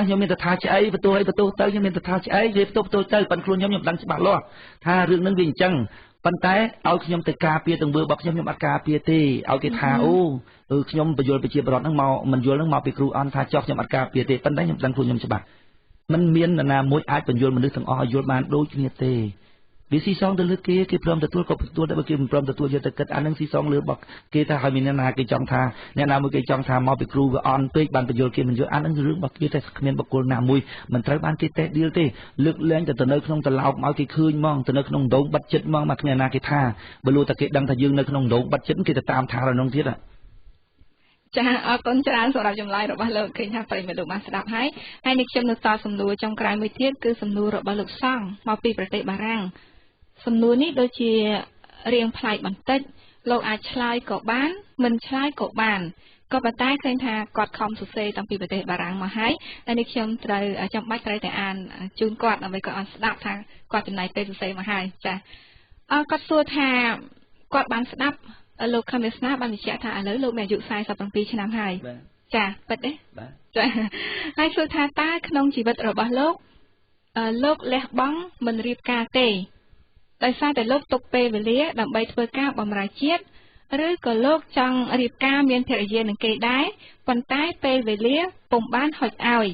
ខ្ញុំមានតែថាឆ្អីបន្ទោសទៅខ្ញុំមានតែថាឆ្អីនិយាយបន្ទោសទៅប៉ុន្តែខ្លួនខ្ញុំដឹងច្បាស់លាស់ថារឿងនឹងវាអញ្ចឹងប៉ុន្តែឲ្យខ្ញុំទៅការពារទាំងមើលរបស់ខ្ញុំអត់ការពារទេឲ្យគេថាអូខ្ញុំបញ្យល់ប្រជាប្រដ្ឋហ្នឹងមកមិនយល់ហ្នឹងមកពីគ្រូអន់ថាចោះខ្ញុំអត់ការពារទេប៉ុន្តែខ្ញុំដឹងខ្លួនខ្ញុំច្បាស់មិនមាននរណាមួយអាចបញ្យល់មនុស្សទាំងអស់ឲ្យយល់បានដូចគ្នាទេវាស៊ីសងទៅលើគេព្រមទទួលក៏ទទួលតែបើគេមិនព្រមទទួលយកទៅគិតអានឹងស៊ីសងលើរបស់គេថាឲ្យមានអ្នកណាគេចង់ថាអ្នកណាមួយគេចង់ថាមកពីគ្រូវាអន់ពេកបានបញ្យល់គេមិនយល់អានឹងរឿងរបស់គេតែគ្មានបុគ្គលណាមួយមិនត្រូវបានគេតេះដៀលទេលើកលែងទៅនៅក្នុងតឡោកឲ្យគេឃើញហ្មងទៅនៅក្នុងដងបាត់ចិត្តហ្មងមកគ្មានណាគេថាបើលុះតែគេដឹងថាយើងនៅក្នុងដងបាត់ចិត្តគេទៅតាមថាដល់នោះទៀតចាអរគុណច្រើនសម្រាប់ចម្លើយរបស់លោកឃើញថាប្រិយមិត្តលោកបានស្ដាប់ហើយនេះខ្ញុំនៅតសំណួរចុងក្រោយមួយទៀតគឺសំណួររបស់លោកសង្ឃមកពីប្រទេសបារាំងសំណួរនេះដូចជារៀងប្លែកបន្តិចលោកអាចឆ្លើយក៏បានមិនឆ្លើយក៏បានក៏ប៉ុន្តែឃើញថាគាត់ខំសរសេរតាំងពីប្រទេសបារាំងមកហើយនេះខ្ញុំត្រូវចាំបាច់ត្រូវតែអានជូនគាត់ដើម្បីគាត់អត់ស្ដាប់ថាគាត់ចំណាយពេលសរសេរមកហើយចាគាត់សួរថាគាត់បានស្ដាប់លោកខឹមវាសនាបានបញ្ជាក់ថាឥឡូវលោកមានអាយុ47ឆ្នាំហើយចាពិតទេចាហើយសួរថាតើក្នុងជីវិតរបស់លោកលះបង់មិនរៀបការទេដោយសារតែលោកទុកពេលវេលាដើម្បីធ្វើការបម្រើជាតិឬក៏លោកចង់រៀបការមានភរិយានឹងគេដែរប៉ុន្តែពេលវេលាពុំបានហុចឲ្យ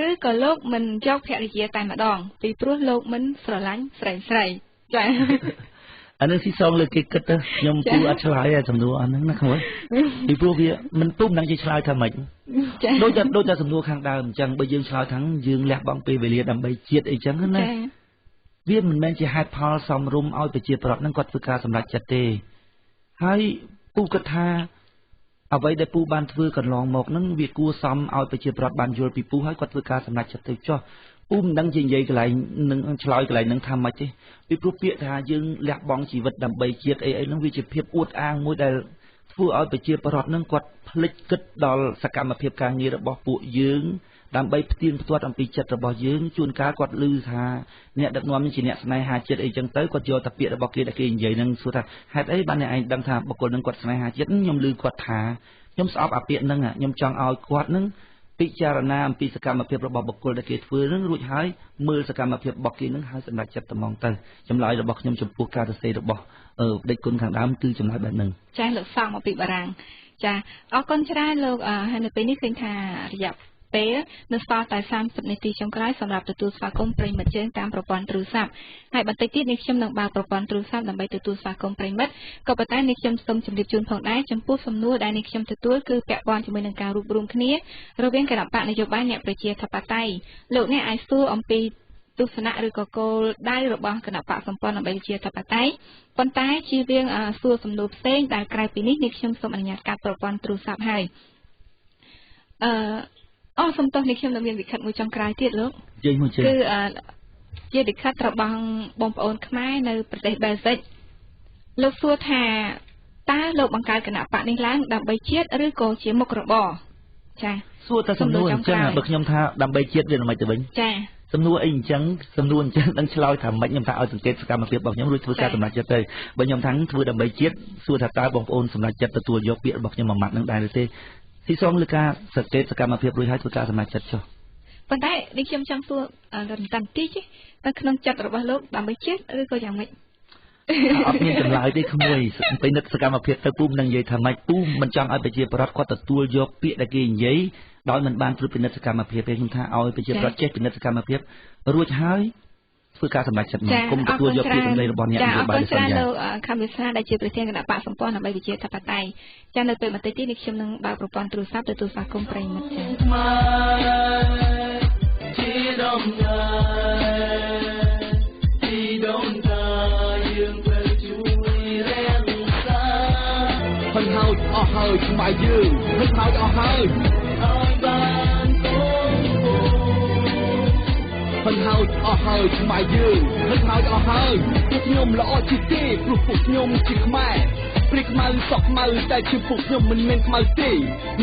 ឬក៏លោកមិនយកភរិយាតែម្ដងពីព្រោះលោកមិនស្រឡាញ់ស្រីចាអានឹងស៊ីសងលើគេគិតទៅខ្ញុំពូអត់ឆ្លើយសំណួរអាហ្នឹងណាក្មួយពីព្រោះវាមិនពុំនឹងជាឆ្លើយថាម៉េចដូចតែសំណួរខាងដើមអញ្ចឹងបើយើងឆ្លើយថាយើងលះបង់ពេលវេលាដើម្បីជាតិអីចឹងណាវាមិនមែនជាហេតុផលសមរម្យឲ្យប្រជាប្រដ្ឋនឹងគាត់ធ្វើការសម្រេចចិត្តទេហើយពូគិតថាអ្វីដែលពូបានធ្វើកន្លងមកនឹងវាគួរសមឲ្យប្រជាប្រដ្ឋបានយល់ពីពូហើយគាត់ធ្វើការសម្រេចចិត្តទៅចុះពូមិនដឹងជានិយាយកន្លែងនឹងឆ្លើយកន្លែងនឹងថាម៉េចទេពីព្រោះពាក្យថាយើងលះបង់ជីវិតដើម្បីជាតិអីហ្នឹងវាជាភាពអួតអាងមួយដែលធ្វើឲ្យប្រជាប្រដ្ឋនឹងគាត់ភ្លេចគិតដល់សកម្មភាពការងាររបស់ពួកយើងដើម្បីផ្ទៀងផ្ទាត់អំពីចិត្តរបស់យើងជួនកាលគាត់ឮថាអ្នកដឹកនាំជាអ្នកស្នេហាចិត្តអីចឹងទៅគាត់យកតែពាក្យរបស់គេដែលគេនិយាយហ្នឹងសួរថាហេតុអីបានអ្នកឯងដឹងថាបុគ្គលនឹងគាត់ស្នេហាចិត្តខ្ញុំឮគាត់ថាខ្ញុំស្អប់អាពាក្យហ្នឹងខ្ញុំចង់ឲ្យគាត់នឹងពិចារណាអំពីសកម្មភាពរបស់បុគ្គលដែលគេធ្វើនឹងរួចហើយមើលសកម្មភាពរបស់គេនឹងហើយសម្រេចចិត្តត្មងទៅចម្លើយរបស់ខ្ញុំចំពោះការសរសេររបស់ដេចគុណខាងដើមគឺចម្លើយបែបហ្នឹងចាលោកសង្ឃមកពីបារាំងចាអរគុណច្រើនលោកហើយនៅពេលនេះឃើញថារយៈពេលនៅសល់តែ30នាទីចុងក្រោយសម្រាប់ទទួលស្វាគមន៍ប្រិយមិត្តយើងតាមប្រព័ន្ធទូរស័ព្ទហើយបន្តិចទៀតនេះខ្ញុំនឹងបើកប្រព័ន្ធទូរស័ព្ទដើម្បីទទួលស្វាគមន៍ប្រិយមិត្តក៏ប៉ុន្តែនេះខ្ញុំសូមជម្រាបជូនផងដែរចំពោះសំណួរដែលនេះខ្ញុំទទួលគឺពាក់ព័ន្ធជាមួយនឹងការរួបរวมគ្នារវាងគណៈបកនយោបាយអ្នកប្រជាធិបតេយ្យលោកអ្នកអាចសួរអំពីទស្សនៈឬក៏គោលដៅរបស់គណៈបកសម្ព័ន្ធដើម្បីប្រជាធិបតេយ្យប៉ុន្តែជៀសវាងសួរសំណួរផ្សេងដែលក្រៅពីនេះខ្ញុំសូមអនុញ្ញាតកាត់ប្រព័ន្ធទូរស័ព្ទហើយសំទោសនេះខ្ញុំនៅមានវិខិតមួយចុងក្រោយទៀតលោកគឺជាវិខិតរបស់បងប្អូនខ្មែរនៅប្រទេសបែលហ្សិកលោកសួរថាតើលោកបង្កើតគណៈបកនេះឡើងដើម្បីជាតិឬក៏ជាមុខរបរចាសួរតែសំណួរអញ្ចឹងបើខ្ញុំថាដើម្បីជាតិវាមិនទៅវិញចាសំណួរអីអញ្ចឹងសំណួរអញ្ចឹងនឹងឆ្លើយថាម៉េចខ្ញុំថាឲ្យសង្កេតសកម្មភាពរបស់ខ្ញុំរួចធ្វើការសម្រេចចិត្តទៅបើខ្ញុំថាធ្វើដើម្បីជាតិសួរថាតើបងប្អូនសម្រេចចិត្តទទួលយកពាក្យរបស់ខ្ញុំមួយម៉ាត់នឹងដែរឬទេទីសងលើការសង្កេតសកម្មភាពរួចហើយធ្វើការសម្រេចចិត្តចុះប៉ុន្តែនេះខ្ញុំចង់សួររំតាន់តិចតែក្នុងចិត្តរបស់លោកដើម្បីជាតិឬក៏យ៉ាងម៉េច អត់មានចម្លើយទេក្មួយពេលនិតសកម្មភាពទៅពូនឹងនិយាយថាម៉េចពូមិនចង់ឲ្យប្រជាពលរដ្ឋគាត់ទទួលយកពាក្យដែលគេនិយាយដោយមិនបានត្រួតពិនិត្យសកម្មភាពទេខ្ញុំថាឲ្យប្រជាពលរដ្ឋចេះពិនិត្យសកម្មភាពរួចហើយធ្វើការសម្រេចចិត្តមកគុំទទួលយកពាក្យសម្ដីរបស់អ្នកនយោបាយសន្យាលោកខំវិសាដែលជាប្រធានគណៈបកសម្ព័ន្ធដើម្បីវិជាធិបតេយ្យចានៅពេលបន្តិចទៀតនេះខ្ញុំនឹងបើកប្រព័ន្ធទូរស័ព្ទទទួលស្វាគមន៍ប្រិយមិត្តចាហិនហោចអស់ហើយស្បែកយើងហិនហោចអស់ហើយឲ្យបានគង់ហិនហោចអស់ហើយស្បែកយើងហិនហោចអស់ហើយពួកខ្ញុំល្អជាងគេព្រោះពួកខ្ញុំជាខ្មែរព្រាយខ្មៅសក់ខ្មៅតែជាពួកខ្ញុំមិនមែនខ្មៅទេ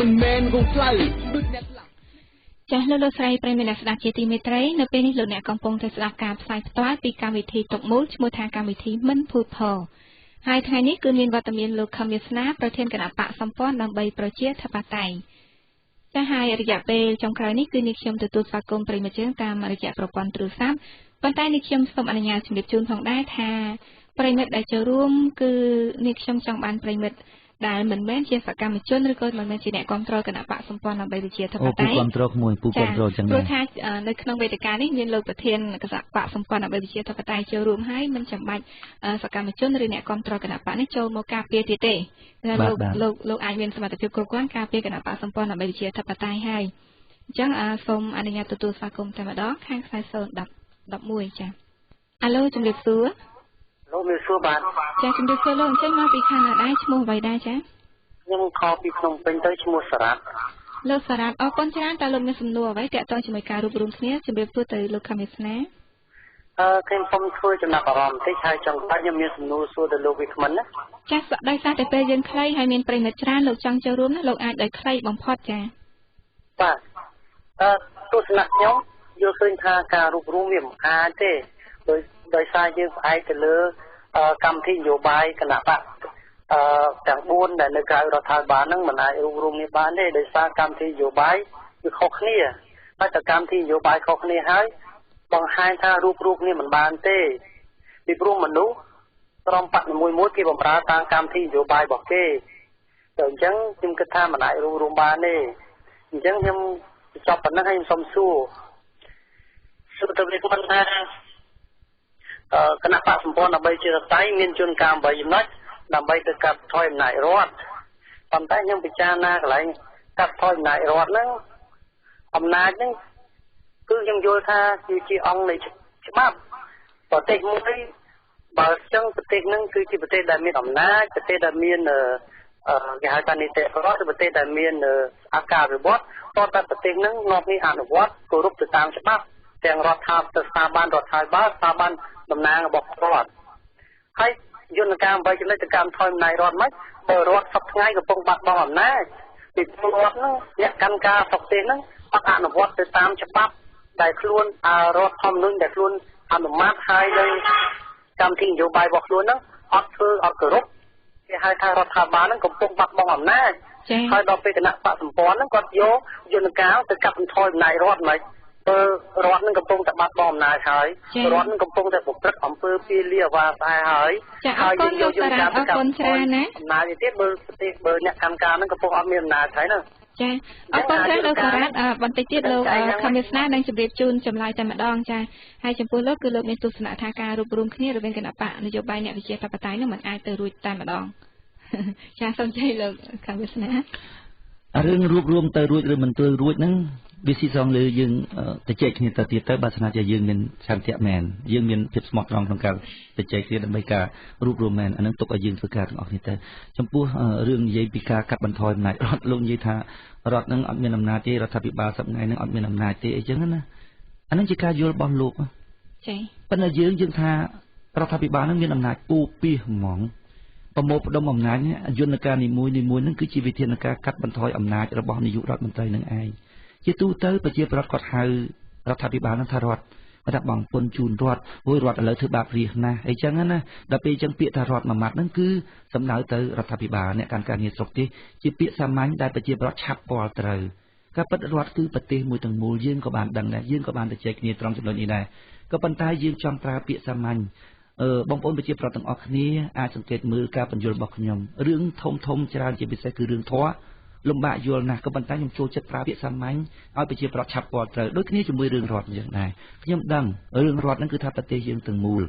មិនមែនរងខ្លៅដូចអ្នកខ្លះចាស់លោកស្រីប្រិយមិត្តអ្នកស្ដាប់ជាទីមេត្រីនៅពេលនេះលោកអ្នកកំពុងតែស្ដាប់ការផ្សាយផ្ទាល់ពីកម្មវិធីតុកមូលឈ្មោះថាកម្មវិធីមិនភូតផលហើយថ្ងៃនេះគឺមានវត្តមានលោកខំវាសនាប្រធានគណៈបកសម្ព័ន្ធដើម្បីប្រជាធិបតេយ្យចាស់ហើយរយៈពេលចុងក្រោយនេះគឺនាងខ្ញុំទទួលស្វាគមន៍ប្រិយមិត្តយើងតាមរយៈប្រព័ន្ធទូរស័ព្ទប៉ុន្តែនាងខ្ញុំសូមអនុញ្ញាតជម្រាបជូនផងដែរថាប្រិយមិត្តដែលចូលរួមគឺនាងខ្ញុំចង់បានប្រិយមិត្តដែលមិនមែនជាសកម្មជនឬក៏មិនមែនជាអ្នកគ្រប់គ្រងគណៈបកសម្ព័ន្ធដើម្បីវិជាធិបតេយ្យគ្រប់គ្រងមួយពូគ្រប់គ្រងចឹងព្រោះថានៅក្នុងវេទិកានេះមានលោកប្រធានគណៈបកសម្ព័ន្ធដើម្បីវិជាធិបតេយ្យចូលរួមហើយមិនចាំបាច់សកម្មជនឬអ្នកគ្រប់គ្រងគណៈបកនេះចូលមកការពារទៀតទេលោកអាចមានសមត្ថភាពគ្រប់គ្រាន់ការពារគណៈបកសម្ព័ន្ធដើម្បីវិជាធិបតេយ្យហើយអញ្ចឹងសូមអនុញ្ញាតទទួលស្វាគមន៍តែម្ដងខាងខ្សែ011ចាអាឡូជំរាបសួរលោកមានសួរបាទចាជំរាបសួរលោកអញ្ចឹងមកពីខាងណាដែរឈ្មោះអ្វីដែរចាខ្ញុំខលពីភ្នំពេញទៅឈ្មោះសារ៉ាត់លោកសារ៉ាត់អរគុណច្រើនតើលោកមានសំណួរអ្វីទាក់ទងជាមួយការរួបរวมគ្នាជំរាបសួរទៅលោកខំវាសនាខ្ញុំសូមធ្វើចំណាប់អារម្មណ៍បន្តិចហើយចង់បាច់ខ្ញុំមានសំណួរសួរទៅលោកវិក្កាមិនណាចាដោយសារតែពេលយើងខ្លីហើយមានប្រិមិត្តច្រើនលោកចង់ចូលរួមណាលោកអាចដោយខ្លីបំផុតចាបាទទស្សនៈខ្ញុំយល់ឃើញថាការរួបរวมវាមិនអាចទេដោយសារយើងផ្អែកទៅលើកម្មវិធីនយោបាយគណៈបកទាំង4ដែលនៅក្រៅរដ្ឋាភិបាលហ្នឹងមិនអាចរួបរวมគ្នាបានទេដោយសារកម្មវិធីនយោបាយវាខុសគ្នាហើយតែកម្មវិធីនយោបាយខុសគ្នាហើយបង្ហាញថារួបរวมគ្នាមិនបានទេពីព្រោះមនុស្សក្រុមបកមួយគេបម្រើតាមកម្មវិធីនយោបាយរបស់គេតែអញ្ចឹងខ្ញុំគិតថាមិនអាចរួបរวมបានទេអញ្ចឹងខ្ញុំចប់ប៉ុណ្ណឹងហើយខ្ញុំសូមសួរទៅវាមិនថាគណៈបកសម្ព័ន្ធដើម្បីជាតៃមានជនការ8ចំណុចដើម្បីទៅកាត់ថយអំណាចរដ្ឋប៉ុន្តែខ្ញុំពិចារណាកន្លែងកាត់ថយអំណាចរដ្ឋហ្នឹងអំណាចហ្នឹងគឺខ្ញុំយល់ថាជាអង្គនៃច្បាប់ប្រទេសមួយបើចឹងប្រទេសហ្នឹងគឺជាប្រទេសដែលមានអំណាចប្រទេសដែលមានគេហៅថានីតិរដ្ឋឬប្រទេសដែលមានអាការវិវត្តតើប្រទេសហ្នឹងនាំគ្នាអនុវត្តគោរពទៅតាមច្បាប់ទាំងរដ្ឋាភិបាលស្ថាប័នរដ្ឋាភិបាលស្ថាប័នតំណាងរបស់រដ្ឋហើយយន្តការ8ចំណុចទៅកម្មថយអំណាចរដ្ឋមិនបើរដ្ឋសពថ្ងៃកំពុងបាត់បង់អំណាចពីពលរដ្ឋហ្នឹងអ្នកកាន់ការស្រុកទេសហ្នឹងអត់អនុវត្តទៅតាមច្បាប់ដែលខ្លួនរដ្ឋធម្មនុញ្ញដែលខ្លួនអនុម័តហើយនៅកម្មវិធីនយោបាយរបស់ខ្លួនហ្នឹងអត់ធ្វើអត់គោរពគេហៅថារដ្ឋាភិបាលហ្នឹងកំពុងបាត់បង់អំណាចហើយដល់ពេលគណៈបកសម្ព័ន្ធហ្នឹងគាត់យកយន្តការទៅកាត់បន្ថយអំណាចរដ្ឋមិនបើរដ្ឋនឹងកំពុងតែបាត់បង់អំណាចហើយរដ្ឋនឹងកំពុងតែប្រព្រឹត្តអំពើពាលីអាវ៉ាស្អែហើយហើយយើងយកយន្តការទៅកាត់បន្ថយអំណាចទៀតបើប្រទេសបើអ្នកកម្មការនឹងកំពុងអត់មានអំណាចហើយណាចាអរគុណច្រើនលោកសារ៉ាត់បន្តិចទៀតលោកខំវាសនានឹងជម្រាបជូនចម្លើយតែម្ដងចាហើយចំពោះលោកគឺលោកមានទស្សនៈថាការរួបរวมគ្នារវាងគណៈបកនយោបាយអ្នកវិជាធិបតេយ្យនឹងមិនអាចទៅរួចតែម្ដងចាសូមជ័យលោកខំវាសនារឿងរួបរวมទៅរួចឬមិនទៅរួចហ្នឹងវាស៊ីសងលើយើងទៅជែកគ្នាទៅទៀតទៅបើស្នាជាយើងមានឆន្ទៈមែនយើងមានភាពស្មោះត្រង់ក្នុងការទៅជែកគ្នាដើម្បីការរួបរวมមែនអានឹងទុកឲ្យយើងធ្វើការទាំងអស់គ្នាទៅចំពោះរឿងនិយាយពីការកាត់បន្ថយអំណាចរដ្ឋលោកនិយាយថារដ្ឋនឹងអត់មានអំណាចទេរដ្ឋាភិបាលសប្តាហ៍នឹងអត់មានអំណាចទេអីចឹងណាអានឹងជាការយល់របស់លោកចា៎ប៉ុន្តែយើងថារដ្ឋាភិបាលនឹងមានអំណាចពូពីហ្មងប្រមូលផ្ដុំអំណាចយន្តការនីមួយនឹងគឺជាវិធានការកាត់បន្ថយអំណាចរបស់នាយករដ្ឋមន្ត្រីនឹងឯងជាទូទៅប្រជាប្រដ្ឋគាត់ហៅរដ្ឋាភិបាលនឹងថារដ្ឋគាត់ថាបងពុនជូនរដ្ឋរដ្ឋឥឡូវធ្វើបាបរាជណាស់អីចឹងណាដល់ពេលចឹងពាក្យថារដ្ឋមួយម៉ាត់ហ្នឹងគឺសំដៅទៅរដ្ឋាភិបាលអ្នកការងារស្រុកទេសជាពាក្យសាមញ្ញដែលប្រជាប្រដ្ឋឆាប់ស្គាល់ត្រូវការពិតរដ្ឋគឺប្រទេសមួយទាំងមូលយើងក៏បានដឹងដែរយើងក៏បានទៅជែកគ្នាត្រង់ចំណុចនេះដែរក៏ប៉ុន្តែយើងចង់ប្រើពាក្យសាមញ្ញ បងប្អូនប្រជាប្រដ្ឋទាំងអស់គ្នាអាចសង្កេតមើលការបញ្យល់របស់ខ្ញុំរឿងធំច្រើនជាពិសេសគឺរឿងធម៌លំបាកយល់ណាស់ក៏ប៉ុន្តែខ្ញុំចូលចិត្តប្រើពាក្យសាមញ្ញឲ្យប្រជាប្រដ្ឋឆាប់ស្គាល់ត្រូវដូចគ្នាជាមួយរឿងរដ្ឋអញ្ចឹងដែរខ្ញុំដឹងរឿងរដ្ឋហ្នឹងគឺថាប្រទេសយើងទាំងមូល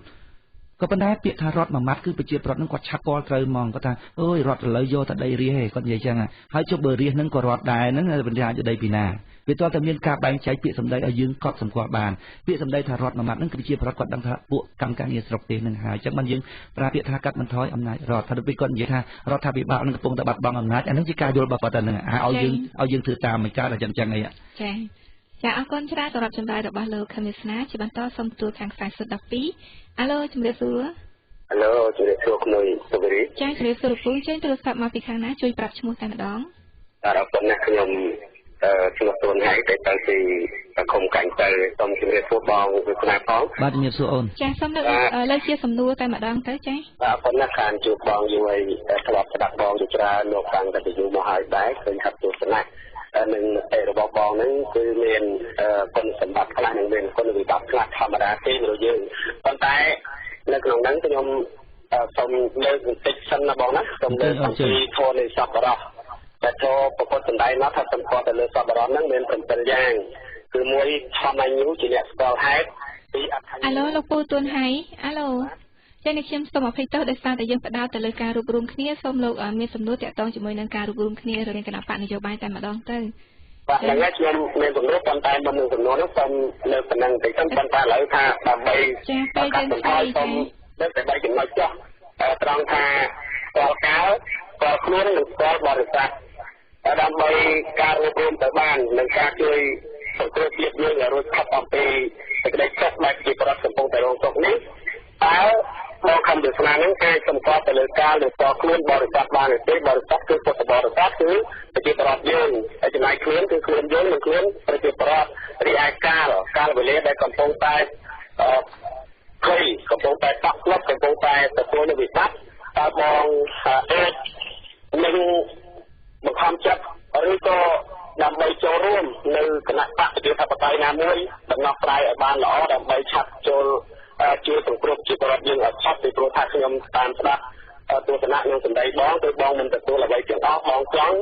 ក៏ប៉ុន្តែពាក្យថារដ្ឋមួយម៉ាត់គឺប្រជាប្រដ្ឋហ្នឹងគាត់ឆាប់ស្គាល់ត្រូវហ្មងគាត់ថាអូយរដ្ឋឥឡូវយកតែដីរាជឯងគាត់និយាយអញ្ចឹងហើយជប់បើរាជហ្នឹងក៏រដ្ឋដែរហ្នឹងបញ្ហាដីពីណាវាតើតែមានការបែងចែកពាក្យសម្ដីឲ្យយើងកត់សម្គាល់បានពាក្យសម្ដីថារដ្ឋមួយម៉ាត់ហ្នឹងគឺជាប្រជាប្រដ្ឋគាត់ដឹងថាពួកកម្មការងារស្រុកទេសហ្នឹងហើយអញ្ចឹងបានយើងប្រើពាក្យថាកាត់បន្ថយអំណាចរដ្ឋថាដូចពេលគាត់និយាយថារដ្ឋាភិបាលនឹងកំពុងតែបាត់បង់អំណាចអាហ្នឹងជាការយល់របស់គាត់តែហ្នឹងឲ្យយើងធ្វើតាមមិនកើតអញ្ចឹងអីចាអរគុណច្រើនសម្រាប់ចម្លើយរបស់លោកខេមវាសនាជាបន្តសូមទទួលខាងខ្សែ012អាឡូជំរាបសួរអាឡូជំរាបសួរខ្ញុំសុវរីចាជំរាបសួរពូចេញទូរស័ព្ទមកពីខាងណាជួយប្រាប់ឈ្មោះតែម្ដងអរគុណណាស់ខ្ញុំឈ្មោះទូនហើយទៅពីឃុំកាញ់ទៅសូមជំរាបសួរបងវាសនាផងបាទជំរាបសួរអូនចាសូមលើកជាសំណួរតែម្ដងទៅចាអរគុណណាស់ខានជួបបងយូរហើយធ្លាប់ស្ដាប់បងជាច្រើនលោកតាំងតែពីយូរមកហើយដែរឃើញថាទស្សនៈនឹងតែរបស់បងហ្នឹងគឺមានគុណសម្បត្តិខ្លះនិងមានគុណវិបត្តិខ្លះធម្មតាទេមនុស្សយើងប៉ុន្តែនៅក្នុងហ្នឹងខ្ញុំសូមលើកបន្តិចសិនណាបងណាសូមលើកអំពីធម៌នៃសពរោះតែធម៌ប្រពុតសម្ដែងមកថាសម្គាល់ទៅលើសពរោះហ្នឹងមាន7យ៉ាងគឺមួយធម្មញ្ញូជាអ្នកស្គាល់ហេតុពីអត្ថអាឡូលោកពូទួនហៃអាឡូចា៎នេះខ្ញុំសូមអភ័យទោសដោយសារតែយើងផ្ដោតទៅលើការរួបរวมគ្នាសូមលោកមានសំណួរតាក់ទងជាមួយនឹងការរួបរวมគ្នារវាងគណៈបកនយោបាយតែម្ដងទៅបាទយ៉ាងណាខ្ញុំមានសំណួរប៉ុន្តែមុននឹងសំណួរនោះសូមលើកប៉ុណ្ណឹងតិចសិនប៉ុន្តែឥឡូវថាដើម្បីចា៎ពេលយើងស្គាល់សូមលើកតែ3ចំណុចចុះត្រង់ថាស្គាល់កាលស្គាល់ខ្លួននិងស្គាល់បរិស័ទដើម្បីការរួបរวมទៅបាននិងការជួយសង្គ្រោះជាតិយើងឲ្យរួចផុតអំពីសេចក្តីទុក្ខដែលជាប្រវត្តិកំពុងតែរងទុក្ខនេះតើមកខំទស្សនានឹងអាចសម្គាល់ទៅលើការលើតខ្លួនបរិស័ទបានទេបរិស័ទគឺពុទ្ធបរិស័ទគឺប្រជាប្រដ្ឋយើងហើយចំណែកខ្លួនគឺខ្លួនយើងនិងខ្លួនប្រជាប្រដ្ឋរីឯកាលវេលាដែលកំពុងតែកំពុងតែតក់ស្លុតកំពុងតែទទួលនូវវិបត្តិតើបងអាចនឹងបង្ខំចិត្តឬក៏ដើម្បីចូលរួមនៅគណៈបកប្រជាធិបតេយ្យណាមួយដំណោះស្រាយឲ្យបានល្អដើម្បីឆាប់ចូលជួយសង្គ្រោះជីវរដ្ឋយើងឲ្យឆាប់ពីព្រោះថាខ្ញុំតាមស្ដាប់ទស្សនៈនិងសម្ដីបងគឺបងមិនទទួលអ្វីទាំងអស់បងចង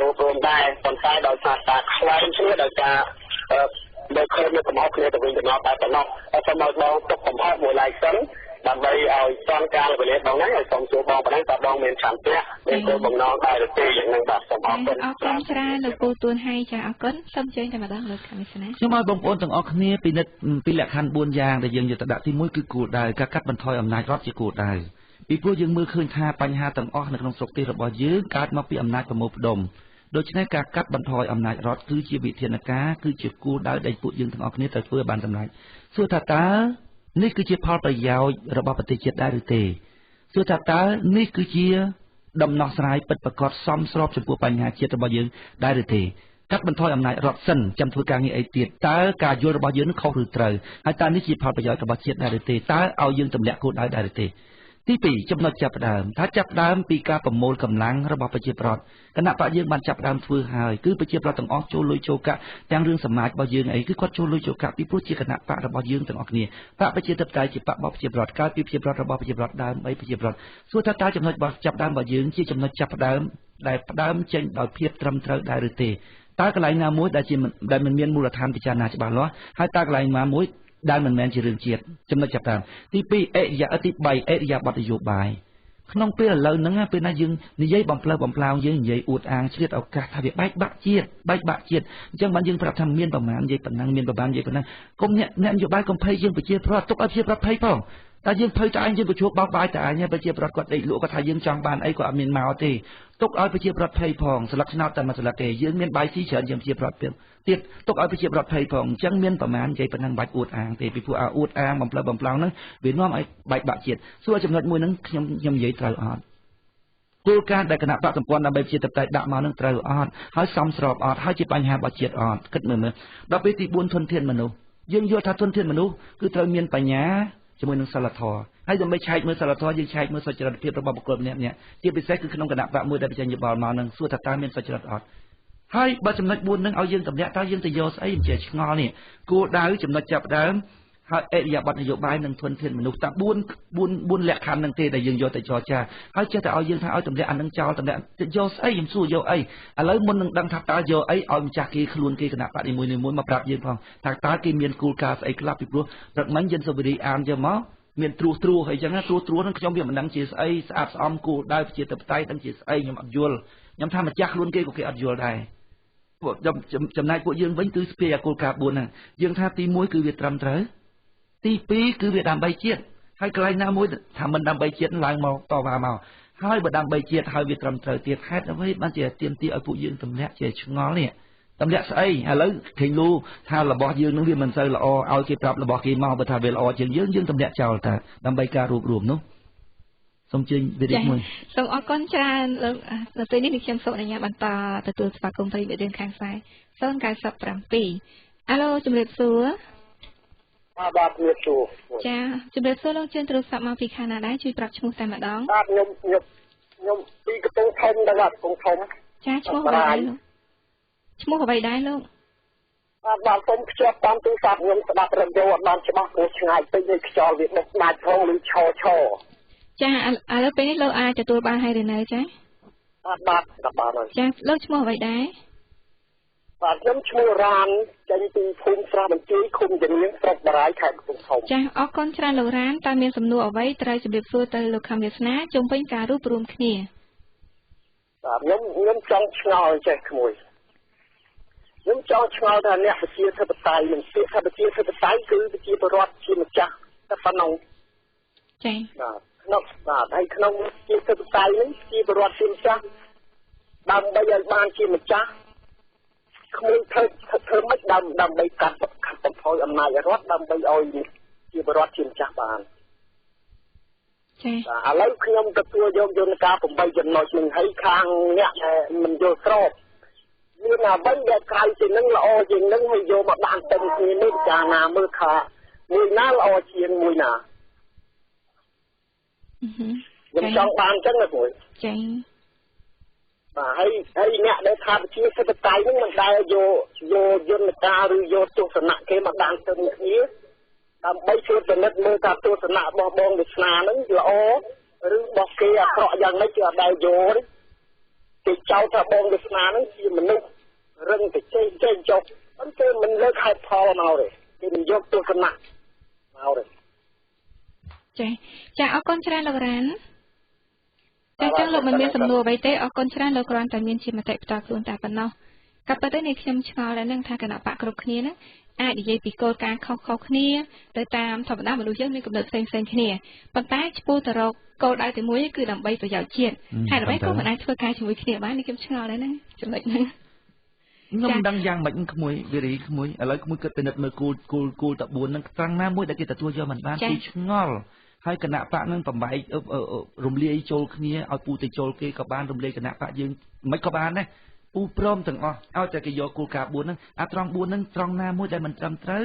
់រួបរวมដែរប៉ុន្តែដោយសារការខ្លែងគ្នាដោយការលើកឃើញនៅកំហុសគ្នាទៅវិញទៅមកតែប៉ុណ្ណោះសូមឲ្យបងទុកកំហុសមួយឡែកសិនដើម្បីឲ្យស្គាល់ការវេលាបងហ្នឹងឲ្យសូមជួបបងប៉ុណ្ណឹងតើបងមានឆន្ទៈមានគោលបំណងដែរឬទេយ៉ាងហ្នឹងបាទសូមអរគុណអរគុណច្រើនលោកពូទួនហៃចាអរគុណសូមជើញតែម្ដងលោកខេមវាសនាខ្ញុំឲ្យបងប្អូនទាំងអស់គ្នាពិនិត្យពីលក្ខខណ្ឌ4យ៉ាងដែលយើងយកទៅដាក់ទី1គឺគោលដៅការកាត់បន្ថយអំណាចរដ្ឋជាគោលដៅពីព្រោះយើងមើលឃើញថាបញ្ហាទាំងអស់នៅក្នុងស្រុកទេសរបស់យើងកើតមកពីអំណាចប្រមូលផ្ដុំដូច្នេះការកាត់បន្ថយអំណាចរដ្ឋគឺជាវិធានការគឺជាគោលដៅដែលពួកយើងទាំងអស់គ្នាត្រូវធ្វើឲ្យបានសម្រេចសួរថាតើនេះគឺជាផលប្រយោជន៍របស់ប្រទេសជាតិដែរឬទេសួរថាតើនេះគឺជាដំណោះស្រាយពិតប្រាកដសមស្របចំពោះបញ្ហាជាតិរបស់យើងដែរឬទេកាត់បន្ថយអំណាចរដ្ឋសិនចាំធ្វើការងារអីទៀតតើការយល់របស់យើងនឹងខុសឬត្រូវហើយតើនេះជាផលប្រយោជន៍របស់ជាតិដែរឬទេតើឲ្យយើងទម្លាក់គោលដៅដែរឬទេទី2ចំណុចចាប់ផ្ដើមថាចាប់ផ្ដើមពីការប្រមូលកម្លាំងរបស់ប្រជាប្រដ្ឋគណៈបកយើងបានចាប់ផ្ដើមធ្វើហើយគឺប្រជាប្រដ្ឋទាំងអស់ចូលលុយចូលកាក់ទាំងរឿងសមាជរបស់យើងអីគឺគាត់ចូលលុយចូលកាក់ពីព្រោះជាគណៈបករបស់យើងទាំងអស់គ្នាបកប្រជាធិបតេយ្យជាបករបស់ប្រជាប្រដ្ឋកើតពីប្រជាប្រដ្ឋរបស់ប្រជាប្រដ្ឋដើមអីប្រជាប្រដ្ឋសួរថាតើចំណុចរបស់ចាប់ផ្ដើមរបស់យើងជាចំណុចចាប់ផ្ដើមដែលផ្ដើមចេញដោយភាពត្រឹមត្រូវដែរឬទេតើកន្លែងណាមួយដែលមិនមានមូលដ្ឋានពិចារណាច្បាស់លាស់ហើយតើកន្លែងណាមួយដែលមិនមែនជារឿងជាតិចំណុចចាប់តាមទី2អរិយាទី3អរិយាប័ត្រនយោបាយក្នុងពេលឥឡូវហ្នឹងពេលណាយើងនិយាយបំផ្លើបំផ្លាវយើងនិយាយអួតអាងឆ្លៀតឱកាសថាវាបែកបាក់ជាតិអញ្ចឹងបានយើងប្រាប់ថាមានប្រមាណនិយាយប៉ុណ្ណឹងមានប្រមាណនិយាយប៉ុណ្ណឹងគុំអ្នកនយោបាយកុំភ័យយើងប្រជាប្រដ្ឋទុកឲ្យប្រជាប្រដ្ឋភ័យផងតែយើងភ័យតែឯងយើងក៏ជួបបោកបាយតែឯងប្រជាប្រដ្ឋគាត់ដេកលក់គាត់ថាយើងចង់បានអីក៏អត់មានមកទេទុកឲ្យប្រជាប្រដ្ឋភ័យផងស្លឹកឆ្នោតតែមួយស្លឹកទេយើងមានបាយស៊ីច្រើនជាងប្រជាប្រដ្ឋទៀតទុកឲ្យប្រជាប្រដ្ឋភ័យផងអញ្ចឹងមានប្រមាណនិយាយប៉ុណ្ណឹងបាច់អួតអាងទេពីព្រោះអួតអាងបំផ្លើបំផ្លោងហ្នឹងវានាំឲ្យបែកបាក់ជាតិសួរចំណុចមួយហ្នឹងខ្ញុំនិយាយត្រូវអត់គោលការណ៍ដែលគណៈបកសម្ព័ន្ធដើម្បីជាតិតែដាក់មកនឹងត្រូវអត់ហើយសមស្របអត់ហើយជាបញ្ហារបស់ជាតិអត់គិតមើលដល់ពេលទី4ធនធានមនុស្សយើងយល់ថាធនធានមនុស្សគឺត្រូវមានបញ្ញាជាមួយនឹងសិលធម៌ហើយដើម្បីឆែកមើលសិលធម៌យើងឆែកមើលសុចរិតភាពរបស់បុគ្គលម្នាក់ៗជាពិសេសគឺក្នុងគណៈបកមួយដែលបញ្ចេញយោបល់មកនឹងសួរថាតើមានសុចរិតអត់ហើយបើចំណុច4នឹងឲ្យយើងតម្លាក់តើយើងទៅយកស្អីមិនចេះឆ្ងល់នេះគោលដៅចំណុចចាប់ដើម ហើយអរិយាប័ត្រនយោបាយនិងធនធានមនុស្សតាម4លក្ខខណ្ឌនឹងទេដែលយើងយកទៅចរចាហើយចេះតែឲ្យយើងថាឲ្យទម្លាក់អានឹងចោលទម្លាក់យកស្អីខ្ញុំសួរយកអីឥឡូវមុននឹងដឹងថាតើយកអីឲ្យម្ចាស់គេខ្លួនគេគណៈបដិមួយមកប្រាប់យើងផងថាតើគេមានគោលការណ៍ស្អីខ្លះពីព្រោះព្រឹកមិញយើងសុវរីអានយកមកមានត្រួសអីចឹងណាត្រួសហ្នឹងខ្ញុំវាមិនដឹងជាស្អីស្អាតស្អំគោលដៅប្រជាធិបតេយ្យដឹងជាស្អីខ្ញុំអត់យល់ខ្ញុំថាម្ចាស់ខ្លួនគេក៏គេអត់យល់ដែរពួកចំណែកពួកយើងវិញគឺស្ពាយអាគោលការណ៍4ហ្នឹងយើងថាទី1គឺវាត្រឹមត្រូវទី2គឺវាដើម្បីជាតិហើយកន្លែងណាមួយថាមិនដើម្បីជាតិឡើងមកតវ៉ាមកហើយបើដើម្បីជាតិហើយវាត្រឹមត្រូវទៀតហេតុអ្វីបានជាទាមទារឲ្យពួកយើងទម្លាក់ជាឆ្ងល់នេះទម្លាក់ស្អីឥឡូវឃើញលូថារបស់យើងនឹងវាមិនសូវល្អឲ្យគេប្រាប់របស់គេមកបើថាវាល្អជាងយើងទម្លាក់ចោលតើដើម្បីការរួបរวมនោះសូមជើញវិរិយមួយសូមអរគុណច្រើនលោកនៅពេលនេះខ្ញុំសូមអនុញ្ញាតបន្តទទួលស្វាគមន៍ប្រិយមិត្តខាងខ្សែ097អាឡូជំរាបសួរបាទជំរាបសួរចាជំរាបសួរលោកជើញទូរស័ព្ទមកពីខាងណាដែរជួយប្រាប់ឈ្មោះតែម្ដងបាទខ្ញុំពីកំពង់ធំដែរកំពង់ធំចាឈ្មោះអ្វីដែរលោកឈ្មោះអ្វីដែរលោកបាទសូមភ្ជាប់តាមទូរស័ព្ទខ្ញុំស្ដាប់រំយោអត់បានច្បាស់ព្រោះឆ្ងាយពេកនេះខ្យល់វាដុតដាច់ផងឬឈចាឥឡូវពេលនេះលោកអាចទទួលបានហើយឬនៅចាបាទហើយចាលោកឈ្មោះអ្វីដែរបាទខ្ញុំឈ្មោះរ៉ានចេញពីភូមិស្រះបញ្ជីឃុំជំនាញស្រុកបារាយខេត្តកំពង់ធំចាអរគុណច្រើនលោករ៉ានតើមានសំណួរអ្វីត្រូវជម្រាបសួរទៅលោកខំវាសនាជុំវិញការរួបរวมគ្នាបាទខ្ញុំចង់ឆ្ងល់ចេះក្មួយខ្ញុំចង់ឆ្ងល់ថាអ្នកប្រជាធិបតេយ្យនិងពាក្យថាប្រជាធិបតេយ្យគឺប្រជាពលរដ្ឋជាម្ចាស់តែប៉ុណ្ណឹងចាបាទហើយក្នុងជាធិបតេយ្យនេះជាពលរដ្ឋជាម្ចាស់ដើម្បីឲ្យបានជាម្ចាស់ក្មួយធ្វើមិនដើម្បីកាត់បន្ថយអំណាចរដ្ឋដើម្បីឲ្យជាពលរដ្ឋជាម្ចាស់បានចាឥឡូវខ្ញុំទទួលយកយន្តការ8ចំណុចនឹងឲ្យខាងអ្នកមិនយល់ស្របមានអ្វីដែលក្រៅពីនឹងល្អជាងនឹងឲ្យយកមកដាក់ទៅគ្នានេះចាណាមើលថាមួយណាល្អជាងមួយណាខ្ញុំចង់បានអញ្ចឹងណាគួយចាបាទហើយអ្នកដែលថាប្រជាធិបតេយ្យហ្នឹងមិនដែលយកយន្តការឬយកទស្សនៈគេមកដាក់ទៅគ្នាដើម្បីជួយពិនិត្យមើលថាទស្សនៈរបស់បងវាសនាហ្នឹងល្អឬរបស់គេអាក្រក់យ៉ាងម៉េចគឺអត់ដែលយកទេគេចោទថាបងវាសនាហ្នឹងជាមនុស្សរឹងតែចេះចុះប៉ុន្តែមិនលើកហេតុផលមកទេគេមិនយកទស្សនៈមកទេចាអរគុណច្រើនលោករ៉ានតែចឹងលោកមិនមានសំណួរអ្វីទេអរគុណច្រើនលោកគ្រាន់តែមានជាមតិផ្ទាល់ខ្លួនតែប៉ុណ្ណោះក៏ប៉ុន្តែនេះខ្ញុំឆ្ងល់ដែរនឹងថាគណៈបកគ្រប់គ្នាហ្នឹងអាចនិយាយពីគោលការណ៍ខុសៗគ្នាទៅតាមធម្មតាមនុស្សយើងមានគំនិតផ្សេងៗគ្នាប៉ុន្តែឆ្ពោះទៅរកគោលដៅតែមួយគឺដើម្បីប្រយោជន៍ជាតិហើយអ្វីក៏មិនអាចធ្វើការជាមួយគ្នាបាននេះខ្ញុំឆ្ងល់ដែរហ្នឹងចំណុចហ្នឹងខ្ញុំមិនដឹងយ៉ាងម៉េចក្មួយវិរីក្មួយឥឡូវក្មួយគិតពិនិត្យមើលគូលត4ហ្នឹងត្រង់ណាមួយដែលគេទទួលយកមិនបានគេឆ្ងល់ហើយគណៈបកនឹងបំបែករំលាយចូលគ្នាឲ្យពូទៅចូលគេក៏បានរំលាយគណៈបកយើងមិនក៏បានដែរពូព្រមទាំងអស់ឲ្យតែគេយកគោលការណ៍4ហ្នឹងអាត្រង់4ហ្នឹងត្រង់ណាមួយដែលមិនត្រឹមត្រូវ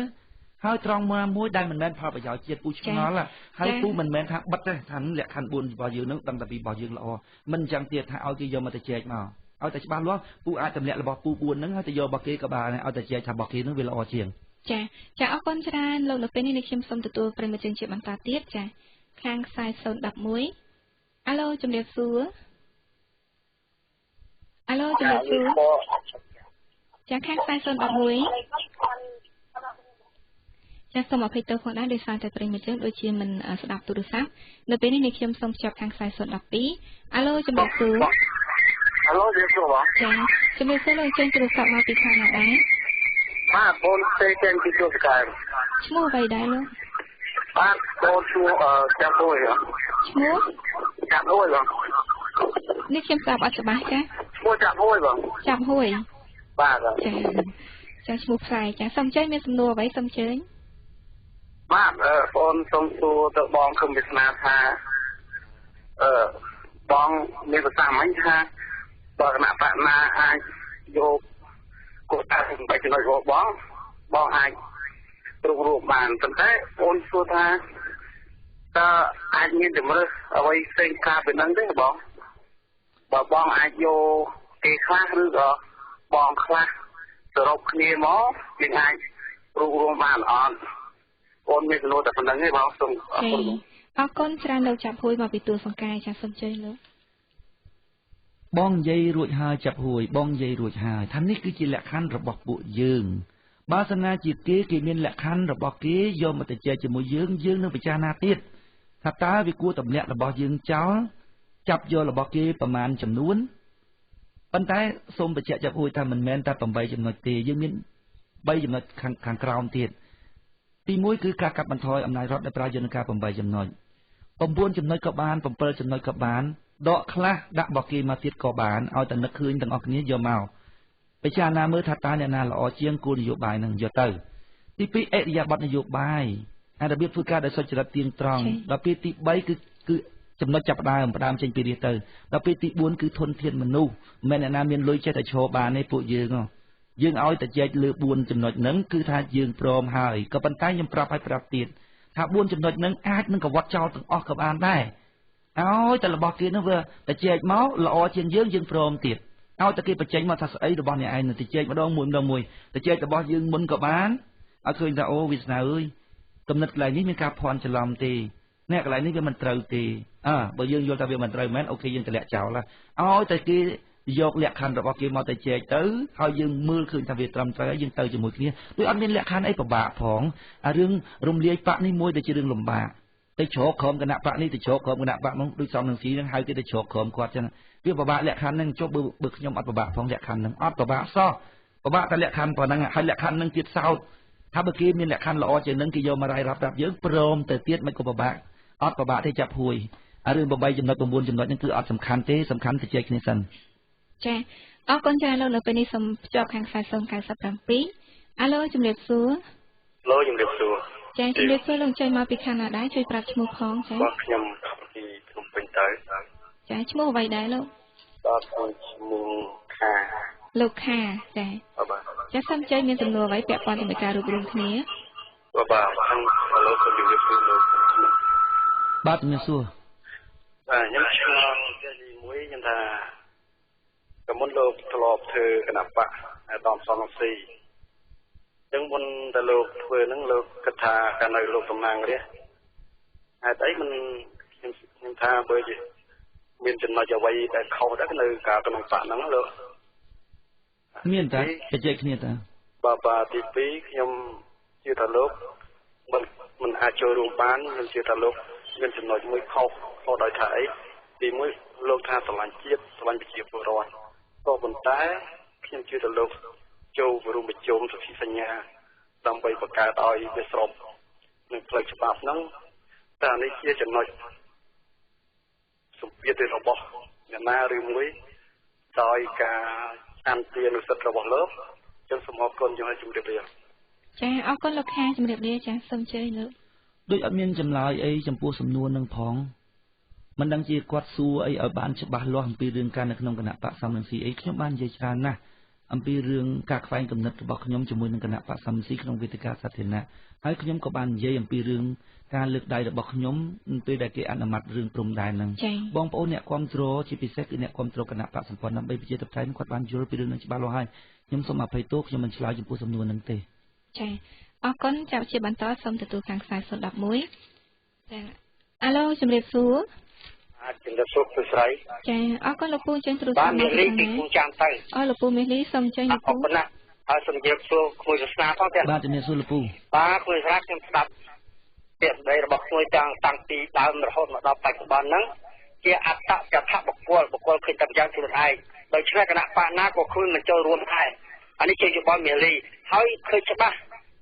ហើយត្រង់មួយដែលមិនមែនផលប្រយោជន៍ជាតិពូឆ្ងល់ហើយពូមិនមែនថាបិទទេថាលក្ខខណ្ឌ4របស់យើងហ្នឹងដឹងតែពីរបស់យើងល្អមិនអញ្ចឹងទៀតថាឲ្យគេយកមកទៅចែកមកឲ្យតែច្បាស់លាស់ពូអាចទម្លាក់របស់ពូ4ហ្នឹងហើយទៅយករបស់គេក៏បានឲ្យតែចែកថារបស់គេហ្នឹងវាល្អជាងចាអរគុណច្រើនលោកនៅពេលនេះខ្ញុំសូមទទួលប្រិមត្តជនជាបន្តទៀតចាខាងខ្សែ011អាឡូជំរាបសួរចាខាងខ្សែ011ចាសូមអភ័យទោសផងដែរដោយសារតែប្រិមត្តជនដូចជាមិនស្ដាប់ទូរស័ព្ទនៅពេលនេះខ្ញុំសូមភ្ជាប់ខាងខ្សែ012អាឡូជំរាបសួរអាឡូជំរាបសួរចាជំរាបសួរលោកចេញទូរស័ព្ទមកពីខាងណាដែរបាទបងទេចេញពីទូរស័ព្ទឈ្មោះអ្វីដែរលោកបាទបងឈ្មោះចាប់ហួយឈ្មោះចាប់ហួយបងនេះខ្ញុំស្ដាប់អត់ច្បាស់ចាឈ្មោះចាប់ហួយបងចាប់ហួយបាទចាឈ្មោះផ្សាយចាសូមជើញមានសំណួរអ្វីសូមជើញបាទបងសូមសួរទៅបងខំវាសនាថាបងមានប្រសាសន៍មិញថាបើគណៈបកណាអាចយកគោលការណ៍8ចំណុចរបស់បងអាចរួមបានប៉ុន្តែអូនសួរថាតើអាចមានជំរឿនអ្វីផ្សេងការពីនឹងទេបងបើបងអាចយកគេខ្លះឬក៏បងខ្លះសរុបគ្នាមកយើងអាចរួមបានអត់ អូនមានសំណួរតែប៉ុណ្្នឹងទេបងសូមអរគុណអរគុណច្រើនលោកចាប់ហួយមកពីទួលសង្កែចាសូមជ័យលោកបងនិយាយរួចហើយចាប់ហួយបងនិយាយរួចហើយថានេះគឺជាលក្ខខណ្ឌរបស់ពួកយើងបើសិនណាជាគេមានលក្ខខណ្ឌរបស់គេយកមកទៅចែកជាមួយយើងនឹងពិចារណាទៀតថាតើវាគួរតម្លាក់របស់យើងចោលចាប់យករបស់គេប្រមាណចំនួនប៉ុន្តែសូមបញ្ជាក់ចាប់ហួយថាមិនមែនតែ8ចំណុចទេយើងមាន3ចំណុចខាងក្រោមទៀតទី1គឺការកាត់បន្ថយអំណាចរដ្ឋដោយប្រើយន្តការ8ចំណុច9ចំណុចក៏បាន7ចំណុចក៏បានដកខ្លះដាក់របស់គេមកទៀតក៏បានឲ្យតែនឹកឃើញទាំងអស់គ្នាយកមកពិចារណាមើលថាតើអ្នកណាល្អជាងគោលនយោបាយនឹងយកទៅទី2អរិយាប័ត្រនយោបាយរបៀបធ្វើការដោយសុចរិតទៀងត្រង់ដល់ពេលទី3គឺចំណុចចាប់ផ្ដើមចេញពីនេះទៅដល់ពេលទី4គឺធនធានមនុស្សមិនមែនអ្នកណាមានលុយចេះតែឈរបានទេពួកយើងឲ្យតែចែកលើ4ចំណុចហ្នឹងគឺថាយើងព្រមហើយក៏ប៉ុន្តែខ្ញុំប្រាប់ទៀតថា4ចំណុចហ្នឹងអាចនឹងកវត្តចោលទាំងអស់ក៏បានដែរឲ្យតែរបស់គេនោះវាតែចែកមកល្អជាងយើងព្រមទៀតឲ្យតែគេបញ្ចេញមកថាស្អីរបស់អ្នកឯងទៅចែកម្ដងមួយទៅចែករបស់យើងមុនក៏បានឲ្យឃើញថាអូវាសនាអើយគំនិតកន្លែងនេះមានការភ័ន្តច្រឡំទេអ្នកកន្លែងនេះវាមិនត្រូវទេបើយើងយល់ថាវាមិនត្រូវមែនអូខេយើងតម្លាក់ចោលឲ្យតែគេយកលក្ខខណ្ឌរបស់គេមកទៅចែកទៅហើយយើងមើលឃើញថាវាត្រឹមត្រូវហើយយើងទៅជាមួយគ្នាដូចអត់មានលក្ខខណ្ឌអីពិបាកផងរឿងរំលាយបកនេះមួយទៅជារឿងលំបាកទៅជ្រកក្រុមគណៈបកនេះទៅជ្រកក្រុមគណៈបកនោះដូចសំនឹងស៊ីនឹងហៅគេទៅជ្រកក្រុមគាត់ចឹងវាពិបាកលក្ខខណ្ឌហ្នឹងចុះបើខ្ញុំអត់ពិបាកផងលក្ខខណ្ឌហ្នឹងអត់ពិបាកសោះពិបាកតែលក្ខខណ្ឌប៉ុណ្ណឹងហើយលក្ខខណ្ឌហ្នឹងទៀតសោតថាបើគេមានលក្ខខណ្ឌល្អជាងហ្នឹងគេយកមករាយរាប់ប្រាប់យើងព្រមទៅទៀតមិនក៏ពិបាកអត់ពិបាកទេចាប់ហួយរឿង8ចំណុច9ចំណុចហ្នឹងគឺអត់សំខាន់ទេសំខាន់ទៅចែកគ្នាសិនចាអរគុណច្រើនលោកនៅពេលនេះសូមភ្ជាប់ខាងខ្សែ097អាឡូជំរាបសួរឡូជំរាបសួរចាជំរាបសួរលោកចេញមកពីខាងណាដែរជួយប្រាប់ឈ្មោះផងចាបាទខ្ញុំពីភ្នំពេញទៅចាឈ្មោះអ្វីដែរលោកបាទឈ្មោះខាលោកខាចាបាទចាសូមចេញមានសំណួរអ្វីពាក់ព័ន្ធជាមួយការរួបរวมគ្នាបាទខ្ញុំឡូសូមជម្រាបសួរលោកបាទជំរាបសួរបាទខ្ញុំឆ្លងទីមួយខ្ញុំថាកមុនលោកធ្លាប់ធ្វើគណៈបកតំសំងស៊ីចឹងមុនតែលោកធ្វើហ្នឹងលោកគិតថាកាលនៅលោកតំណាងរាស្ត្រហេតុអីមិនខ្ញុំថាបើមានចំណុចអ្វីដែលខុសដែរនៅការក្នុងបកហ្នឹងលោកមានតែបច្ចេកគ្នាតាបាទទី2ខ្ញុំជឿថាលោកមិនអាចចូលរួមបានខ្ញុំជឿថាលោកមានចំណុចមួយខុសដោយថាអីទី1លោកថាស្រឡាញ់ជាតិស្រឡាញ់ប្រជាពលរដ្ឋក៏ប៉ុន្តែខ្ញុំជឿថាលោកចូលរួមប្រជុំសន្ធិសញ្ញាដើម្បីបង្កើតឲ្យវាស្របនឹងផ្លូវច្បាប់ហ្នឹងតែនេះជាចំណុចសម្ពាធរបស់អ្នកណាឬមួយដោយការអន្តរានុសិទ្ធិរបស់លោកចឹងសូមអរគុណជំរាបលាចាអរគុណលោកខាជំរាបលាចាសូមជើញលោកដូចអត់មានចម្លើយអីចំពោះសំណួរនឹងផងមិនដឹងជាគាត់សួរអីឲ្យបានច្បាស់លាស់អំពីរឿងការនៅក្នុងគណៈបកសំរងស៊ីអីខ្ញុំបាននិយាយច្រើនណាស់អំពីរឿងការខ្វែងគំនិតរបស់ខ្ញុំជាមួយនឹងគណៈបកសំរងស៊ីក្នុងវេទិកាសាធារណៈហើយខ្ញុំក៏បាននិយាយអំពីរឿងការលើកដៃរបស់ខ្ញុំពេលដែលគេអនុម័តរឿងព្រំដែនហ្នឹងបងប្អូនអ្នកគ្រប់គ្រងជាពិសេសគឺអ្នកគ្រប់គ្រងគណៈបកសម្ព័ន្ធដើម្បីប្រជាធិបតេយ្យគាត់បានយល់ពីរឿងនេះច្បាស់លាស់ហើយខ្ញុំសូមអភ័យទោសខ្ញុំមិនឆ្លើយចំពោះសំណួរហ្នឹងទេចាអរគុណចាប់ជាបន្តសូមទទួលខាងខ្សែ011ចាអាឡូជំរាបសួរជំរាបសួរព្រឹកស្រីចាអរគុណលោកពូចេញទ្រូបាទមានលីពីពូចាំទៅលោកពូមានលីសូមចេញលោកពូអរគុណណាស់ហើយសូមជម្រាបសួរក្មួយសាសនាផងទៀតបាទជំរាបសួរលោកពូបាទក្មួយសាសនាខ្ញុំស្ដាប់ពាក្យសម្ដីរបស់ក្មួយតាំងពីដើមរហូតមកដល់បច្ចុប្បន្នហ្នឹងជាអត្តចថាបុគ្គលឃើញតែយ៉ាងខ្លួនឯងដូច្នេះគណៈបកណាក៏ខ្លួនមិនចូលរួមដែរអានេះជាយោបល់មេលីហើយឃើញច្បាស់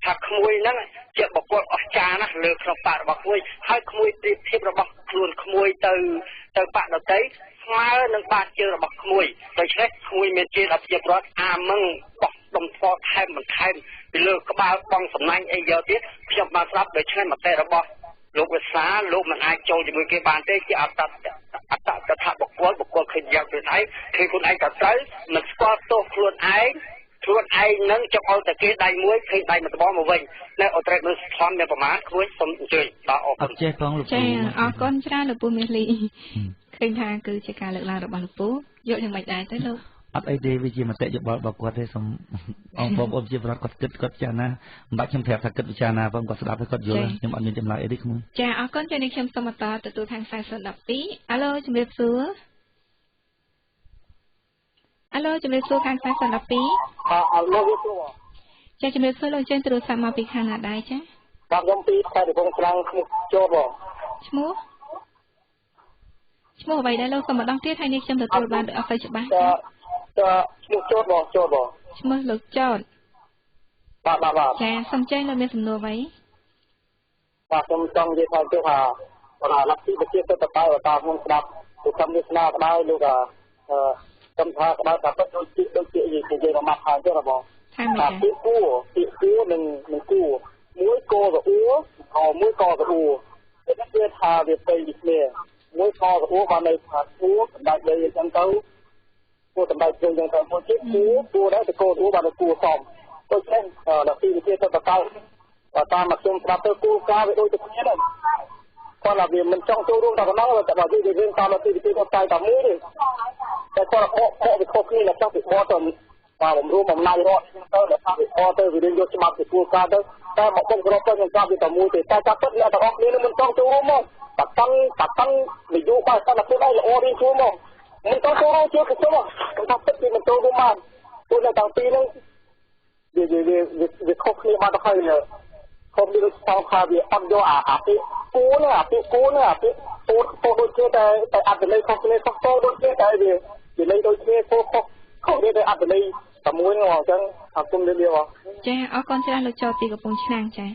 ថាក្មួយហ្នឹងជាបុគ្គលអស្ចារ្យណាស់លើក្នុងបករបស់ក្មួយហើយក្មួយប្រៀបធៀបរបស់ខ្លួនក្មួយទៅបកដតីស្មើនឹងបាតជើងរបស់ក្មួយដូច្នេះក្មួយមានជាអភិរដ្ឋអាមឹងបោះដុំថ្មថែមបន្ថែមពីលើក្បាលបងសំណាញ់អីយកទៀតខ្ញុំបានស្ដាប់ដូច្នេះមតិរបស់លោកវិសាលោកមិនអាចចូលជាមួយគេបានទេជាអត្តចថាបុគ្គលឃើញយ៉ាងខ្លួនឯងឃើញខ្លួនឯងក៏ត្រូវមិនស្គាល់ទោសខ្លួនឯងនឹងចុកឲ្យតែគេដៃមួយឃើញដៃមួយត្បូងមកវិញនៅអត្រេតនឹងស្ថនមានប្រមាណគួរសូមអញ្ជើញដល់អរគុណចេះផងលោកពូចាអរគុណច្រើនលោកពូមេលីឃើញថាគឺជាការលើកឡើងរបស់លោកពូយកយ៉ាងម៉េចដែរទៅលោក អត់អីទេវាជាមតិយោបល់របស់គាត់ទេសូមបងប្អូនជាប្រវត្តិគាត់គិតគាត់ពិចារណាមិនបាច់ខ្ញុំប្រាប់ថាគិតពិចារណាផងគាត់ស្ដាប់ហើយគាត់យល់ខ្ញុំអត់មានចម្លើយអីទេក្មួយចាអរគុណចានេះខ្ញុំសូមបន្តទទួលខាងខ្សែ012អាឡូជំរាបសួរអាឡូជំរាបសួរខាងខ្សែ012អាឡូវាសួរចាជំរាបសួរលោកចេញទូរស័ព្ទមកពីខាងណាដែរចាបាទខ្ញុំពីខេត្តកំពង់ឆ្នាំងឈ្មោះចូលបងឈ្មោះអ្វីដែរលោកសូមម្ដងទៀតហើយនេះខ្ញុំទទួលបានអត់ទៅច្បាស់ចាឈ្មោះចូលបងឈ្មោះលោកចោតបាទចាសូមចេញលោកមានសំណួរអ្វីបាទខ្ញុំចង់និយាយថាទៅថាបាទលទ្ធិប្រជាធិបតេយ្យតាមខ្ញុំស្ដាប់ពីកម្មវិធីស្នាក្តៅលោកខ្ញុំថាក្តៅថាពិតដូចជានិយាយរមាត់ហើយទេបងថាពីគួរនឹងគួរមួយកកអ៊ូមួយកកអ៊ូគេថាវាទៅគ្នាមួយកកអ៊ូបាននៅថាគួរសម្ដេចលើអញ្ចឹងទៅគួរសម្ដេចជើងអញ្ចឹងទៅមួយទៀតគួរដែរទៅកកអ៊ូបានទៅគួរសមដូច្នេះលទ្ធិវិទ្យាទៅបកតាមមកខ្ញុំស្ដាប់ទៅគួរការវាដូចទៅគ្នាដែរគាត់ថាវាមិនចង់ចូលរួមដល់កណ្ដោតែបើនិយាយរឿងតាមលទ្ធិវិទ្យាទៅតែមួយទេតែគាត់វាខុសគ្នានៅក្នុងពិព័រណ៍ទៅបាទបំរួមអំណាចរដ្ឋទៅដល់ថាវិព័រទៅវារៀនយកច្បាប់ពីគួរការទៅតែមកគុំក្របទៅខ្ញុំស្ដាប់វាតែមួយទេតែការពិតអ្នកទាំងអស់គ្នានឹងមិនចង់ចូលរួមមកបាត់តាំងនយោបាយស្ថានភាពឲ្យល្អរៀងខ្លួនមកមិនចង់ចូលរួមជាខ្ញុំថាពិតវាមិនចូលរួមបានព្រោះនៅតាំងពីហ្នឹងវាខុសគ្នាបានទៅហើយខុសនេះស្ថានភាពវាអត់យកអាពីគូណាអាពីពោដូចជាតែអត្តន័យខុសគ្នាខុសទៅដូចជាតែវាលេងដូចគ្នាខុសនេះទៅអត្តន័យតែមួយហ្នឹងអញ្ចឹងអរគុណលាបងចាអរគុណច្រើនលោកចោតពីកំពង់ឆ្នាំងចា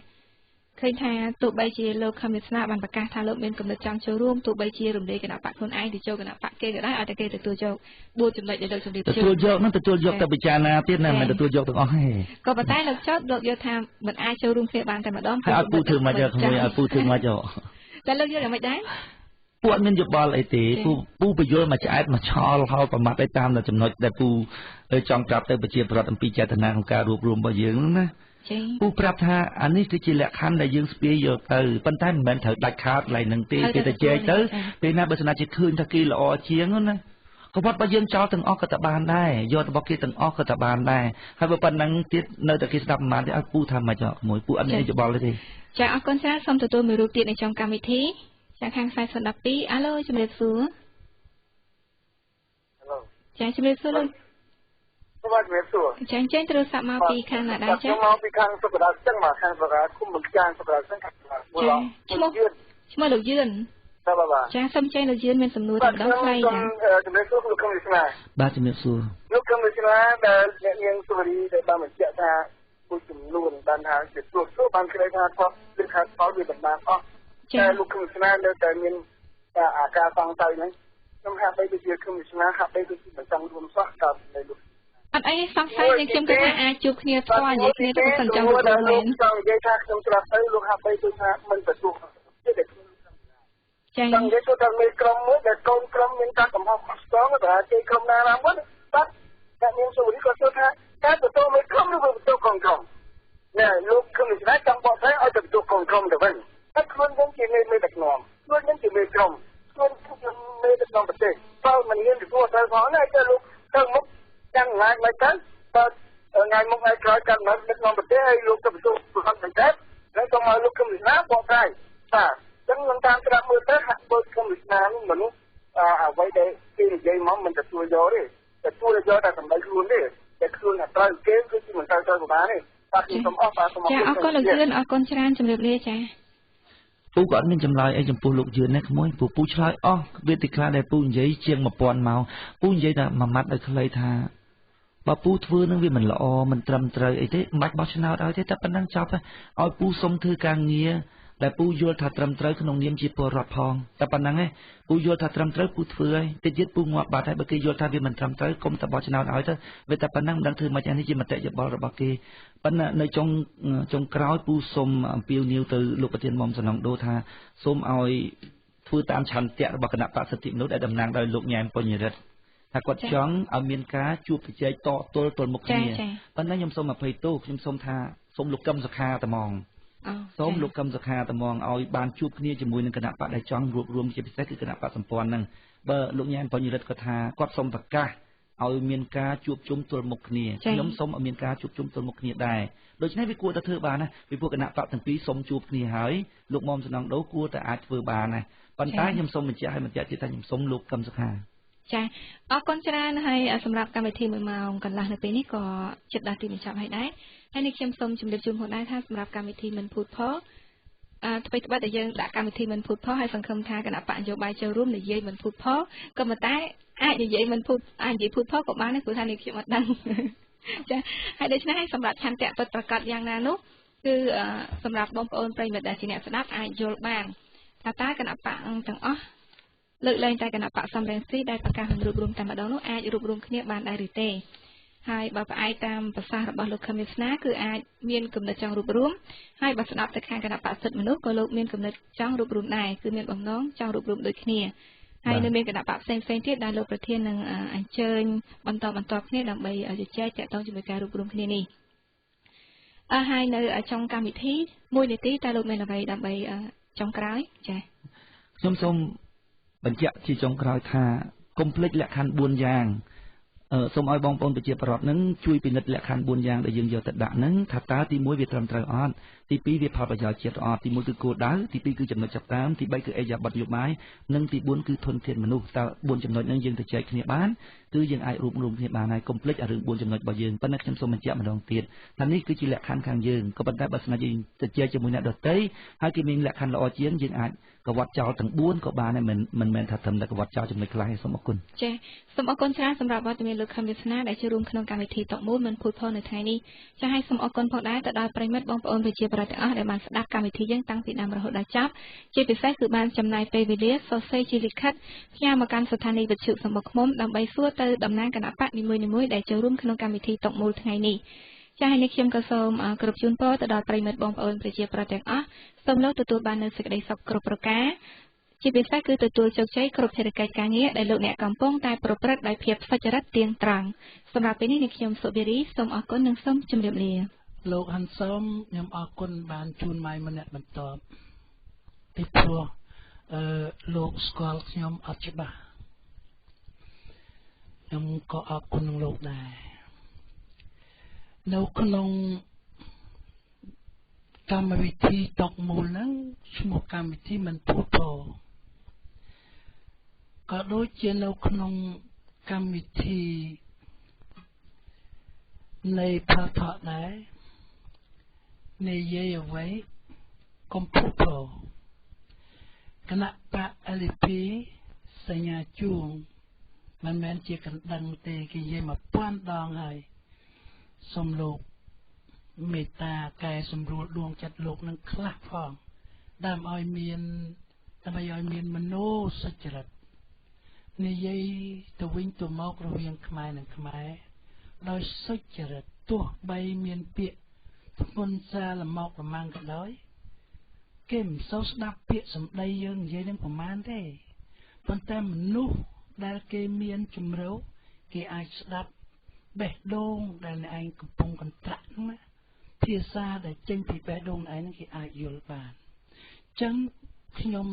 ឃើញថាទោះបីជាលោកខំវាសនាបានប្រកាសថាលោកមានគំនិតចង់ចូលរួមទោះបីជារំលែកគណៈបកខ្លួនឯងទៅចូលគណៈបកគេក៏ដោយឲ្យតែគេទទួលយក4ចំណុចដែលលោកជម្រាបជូនទទួលយកនឹងទទួលយកទៅពិចារណាទៀតណាមិនទទួលយកទាំងអស់ទេក៏ប៉ុន្តែលោកចោតលោកយល់ថាមិនអាចចូលរួមគ្នាបានតែម្ដងឲ្យពូធ្វើមកយកខ្លួនឲ្យពូធ្វើមកយកតែលោកយល់យ៉ាងម៉េចដែរពូអត់មានយោបល់អីទេពូបញ្យល់មកឆ្អែតមកឆោលហើយប្រមាថទៅតាមចំណុចដែលពូចង់ប្រាប់ទៅប្រជាប្រដ្ឋអំពីចេតនាក្នុងការរួបរวมរបស់យើងណាពូប្រាប់ថាអានេះគឺជាលក្ខខណ្ឌដែលយើងស្ពាយយកទៅប៉ុន្តែមិនមែនត្រូវដាច់ខាតឡើយនឹងទេគេតែចែកទៅពេលណាបើស្នាជាឃើញថាគេល្អជាងណាក៏វត្តរបស់យើងចោលទាំងអស់ក៏តបានដែរយករបស់គេទាំងអស់ក៏តបានដែរហើយបើប៉ុណ្ណឹងទៀតនៅតែគេស្ដាប់មិនបានទេឲ្យពូថាមិនចោលមួយពូអត់មានយោបល់ទេចាអរគុណច្រើនសូមទទួលមួយរូបទៀតនៅtrongកម្មវិធីចាខាងខ្សែ012អាឡូជំរាបសួរចាជំរាបសួរលោកបាទជំរាបសួរចាចេញទូរស័ព្ទមកពីខាងណាដែរចាខ្ញុំមកពីខាងសុខដាស្ទឹងមកខាងសុខដាគុំមិនចាងសុខដាស្ទឹងខាងឈ្មោះលោកយឿនបាទចាសូមចេញលោកយឿនមានសំណួរតែម្ដងខ្លីចាជំរាបសួរលោកខំវិស្នាបាទជំរាបសួរលោកខំវិស្នាដែលអ្នកនាងសុរីដែលបានបញ្ជាក់ថាមួយចំនួនបានថាជាព្រោះបានគេថាថតឬថាថតវាបណ្ដាអស់តែលោកខំវិស្នានៅតែមានអាការសង្ស័យហ្នឹងខ្ញុំហាក់បីជាខំវិស្នាហាក់បីជាមិនចង់រួមសោះតាមនៅលោកអត់អីសង្ស័យទេខ្ញុំគិតថាអាចជួបគ្នាផ្ទាល់និយាយគ្នាទៅមិនចង់រួមមែនចង់និយាយថាខ្ញុំច្រត់ទៅលោកហាក់បីដូចថាមិនទទួលទេចា៎ចង់និយាយថាមានក្រុមមួយដែលកូនក្រុមមានការកំហុសស្ទងតែគេក្រុមណាមួយបាទតែនាងសុរីក៏ចូលថាតែទទួលមេក្រុមឬទទួលកូនក្រុមណែលោកគឺមិនស្ដាយចង់បកស្រាយឲ្យទៅទទួលកូនក្រុមទៅវិញតែខ្លួនយើងជាមេដឹកនាំខ្លួនយើងជាមេក្រុមខ្លួនជាមេដឹកនាំប្រទេសបើមិនមានទទួលទៅផងណាតែលោកទៅមុខចាំងាយមិនទៅបើថ្ងៃមុខថ្ងៃក្រោយកាន់មកដឹកនាំប្រទេសឲ្យលោកទៅទទួលប្រហែលតែហើយក៏មកលោកគឺមិនស្ដាយបកស្រាយបាទចឹងនឹងតាមត្រាប់មើលទៅហាក់បីគុំវិស្នានេះមនុស្សអ្វីដែលគេនិយាយមកមិនទទួលយកទេទទួលយកតែសម្ដីខ្លួនទេតែខ្លួនតែត្រូវគេគឺជាមិនត្រូវបានទេបាទខ្ញុំសូមអរបាទសូមអរគុណចាអរគុណលោកយឿនអរគុណច្រើនជំរាបលាចាពូក៏អត់មានចម្លើយអីចំពោះលោកយឿនណាក្មួយពូឆ្លើយអស់វេទិកាដែលពូនិយាយជាង 1000 ម៉ោងពូនិយាយតែមួយម៉ាត់ឲ្យខ្លីថាបើពូធ្វើនឹងវាមិនល្អមិនត្រឹមត្រូវអីទេមិនបាច់បោះឆ្នោតឲ្យទេតែប៉ុណ្ណឹងចប់ឲ្យពូសុំធ្វើការងារដែលពូយល់ថាត្រឹមត្រូវក្នុងនាមជាពលរដ្ឋផងតែប៉ុណ្ណឹងឯងពូយល់ថាត្រឹមត្រូវពូធ្វើហើយតិចទៀតពូងាប់បាត់ហើយបើគេយល់ថាវាមិនត្រឹមត្រូវកុំតែបោះឆ្នោតឲ្យទៅវាតែប៉ុណ្ណឹងមិនដឹងធ្វើម៉េចនេះជាមតិយោបល់របស់គេប៉ុន្តែនៅចុងក្រោយពូសុំអំពាវនាវទៅលោកប្រធានមុំសំណងដូថាសូមឲ្យធ្វើតាមឆន្ទៈរបស់គណៈបក្សសិទ្ធិមនុស្សដែលតំណាងដោយលោកញ៉ែមបញ្ញរិទ្ធថាគាត់ចង់ឲ្យមានការជួបជជែកតទល់មុខគ្នាប៉ុន្តែខ្ញុំសូមអភ័យទោសខ្ញុំសូមថាសូមលោកកឹមសុខាតែហ្មងសូមលោកកឹមសុខាត្មងឲ្យបានជួបគ្នាជាមួយនឹងគណៈបកដែលចង់រួបរวมជាពិសេសគឺគណៈបកសម្ព័ន្ធហ្នឹងបើលោកញ៉ែមបញ្ញរិទ្ធគាត់ថាគាត់សូមប្រកាស ឲ្យមានការជួបជុំទល់មុខគ្នាខ្ញុំសូមឲ្យមានការជួបជុំទល់មុខគ្នាដែរដូច្នេះវាគួរតែធ្វើបានណាពីព្រោះគណៈបកទាំងពីរសូមជួបគ្នាហើយលោកមុំសំណងដូគួរតែអាចធ្វើបានណាប៉ុន្តែខ្ញុំសូមបញ្ជាក់ឲ្យបញ្ជាក់ទៀតថាខ្ញុំសូមលោកកឹមសុខាចាអរគុណច្រើនហើយសម្រាប់កម្មវិធី1ម៉ោងកន្លះនៅពេលនេះក៏ជិតដល់ទីបញ្ចប់ហើយដែរហើយនេះខ្ញុំសូមជម្រាបជូនផងដែរថាសម្រាប់កម្មវិធីមិនភូតផលអ្វីដែលយើងដាក់កម្មវិធីមិនភូតផលហើយសង្ឃឹមថាគណៈបកនយោបាយចូលរួមនិយាយមិនភូតផលក៏ប៉ុន្តែអាចនិយាយមិនភូតអាចនិយាយភូតផលក៏បានដែរព្រោះថានេះខ្ញុំអត់ដឹងចាហើយដូច្នេះសម្រាប់ឆន្ទៈពិតប្រាកដយ៉ាងណានោះគឺសម្រាប់បងប្អូនប្រិយមិត្តដែលជាអ្នកស្ដាប់អាចយល់បានថាតើគណៈបកទាំងអស់លើកលែងតែគណៈបកសំរងស៊ីដែលប្រកាសមិនរួបរวมតែម្ដងនោះអាចរួបរวมគ្នាបានដែរឬទេហើយបើផ្អែកតាមប្រសាសន៍របស់លោកខឹមវាសនាគឺអាចមានគំនិតចង់រួបរวมហើយបើស្ដាប់ទៅខាងគណៈបកសិទ្ធិមនុស្សក៏លោកមានគំនិតចង់រួបរวมដែរគឺមានបំណងចង់រួបរวมដូចគ្នាហើយនៅមានគណៈបកផ្សេងទៀតដែលលោកប្រធាននឹងអញ្ជើញបន្តគ្នាដើម្បីជជែកតាក់ទងជាមួយការរួបរวมគ្នានេះហើយនៅចុងកម្មវិធី1នាទីតើលោកមានអ្វីដើម្បីចុងក្រោយចា៎ខ្ញុំសូមបញ្ជាក់ជាចុងក្រោយថាកុំភ្លេចលក្ខខណ្ឌ4យ៉ាងសូមឲ្យបងប្អូនប្រជាពលរដ្ឋនឹងជួយពិនិត្យលក្ខខណ្ឌ4យ៉ាងដែលយើងយកទៅដាក់នឹងថាតើទី1វាត្រឹមត្រូវអត់ទី2វាផលប្រយោជន៍ជាតិអត់ទី1គឺគោលដៅទី2គឺចំណុចចាប់តាមទី3គឺអេយ៉ាប័តនយោបាយនិងទី4គឺធនធានមនុស្សតើ4ចំណុចហ្នឹងយើងទៅចែកគ្នាបានគឺយើងអាចរួមគ្នាបានហើយកុំភ្លេចរឿង4ចំណុចរបស់យើងប៉ុន្តែខ្ញុំសូមបញ្ជាក់ម្ដងទៀតថានេះគឺជាលក្ខខណ្ឌខាងយើងក៏ប៉ុន្តែបើស្នាយើងទៅចែកជាមួយអ្នកដទៃហើយគេមានលក្ខខណ្ឌល្អជាងយើងអាចកវត្តចោលទាំង4ក៏បានដែរមិនមែនថាត្រឹមតែកវត្តចោលចំណុចខ្លះទេសូមអរគុណចា៎សូមអរគុណច្រើនសម្រាប់វត្តមានលោកខឹមវាសនាដែលចូលរួមក្នុងកម្មវិធីតុកមូលមិនភូតផលនៅថ្ងៃនេះចា៎ហើយសូមអរគុណផងដែរទៅដល់ប្រិយមិត្តបងប្អូនប្រជាពលរដ្ឋទាំងអស់ដែលបានស្ដាប់កម្មវិធីយើងតាំងពីដើមរហូតដល់ចប់ជាពិសេសគឺបានចំណាយពេលវេលាសរសេរជាលិខិតផ្ញើមកកាន់ស្ថានីយ៍វិទ្យុសម្បុកឃុំដើម្បីសួរទៅតំណាងគណៈបកនីមួយៗដែលចូលរួមក្នុងកម្មវិធីតុកមូលថ្ងៃនេះចា៎ហើយនេះខ្ញុំក៏សូមគោរពជូនពរទៅដល់ប្រិយមិត្តបងប្អូនប្រជាពលរដ្ឋទាំងអស់សូមលោកទទួលបាននូវសេចក្តីសុខគ្រប់ប្រការជាពិសេសគឺទទួលជោគជ័យគ្រប់ភារកិច្ចការងារដែលលោកអ្នកកំពុងតែប្រព្រឹត្តដោយភាពសុចរិតទៀងត្រង់សម្រាប់ពេលនេះខ្ញុំសុវិរីសូមអរគុណនិងសូមជម្រាបលាលោកហាន់សូមខ្ញុំអរគុណបានជូនម៉ៃម្នាក់បន្តពីព្រោះលោកស្គាល់ខ្ញុំអត់ច្បាស់ខ្ញុំក៏អរគុណនឹងលោកដែរនៅក្នុងកម្មវិធីតុកមូលហ្នឹងឈ្មោះកម្មវិធីមិនភូតផលក៏ដូចជានៅក្នុងកម្មវិធីនៃផលថតដែរនិយាយអ្វីកុំភូតផលគណៈបក LP សញ្ញាជួងមិនមែនជាកណ្ដឹងទេគេនិយាយ1000ដងហើយសូមលោកមេត្តាកែសម្រួលដួងចិត្តលោកនឹងខ្លះផងដើម្បីឲ្យមានមនោសុចរិតនិយាយទៅវិញទៅមករវាងខ្មែរនិងខ្មែរដោយសុចរិតទោះបីមានពាក្យធ្ងន់សារលមកលម៉ាំងក៏ដោយគេមិនសូវស្ដាប់ពាក្យសម្ដីយើងនិយាយនឹងប្រមាណទេប៉ុន្តែមនុស្សដែលគេមានជំរឿគេអាចស្ដាប់បេះដូងដែលអ្នកឯងកំពុងកន្ត្រាក់ហ្នឹងណាភាសាដែលចេញពីបេះដូងឯងហ្នឹងគេអាចយល់បានអញ្ចឹងខ្ញុំ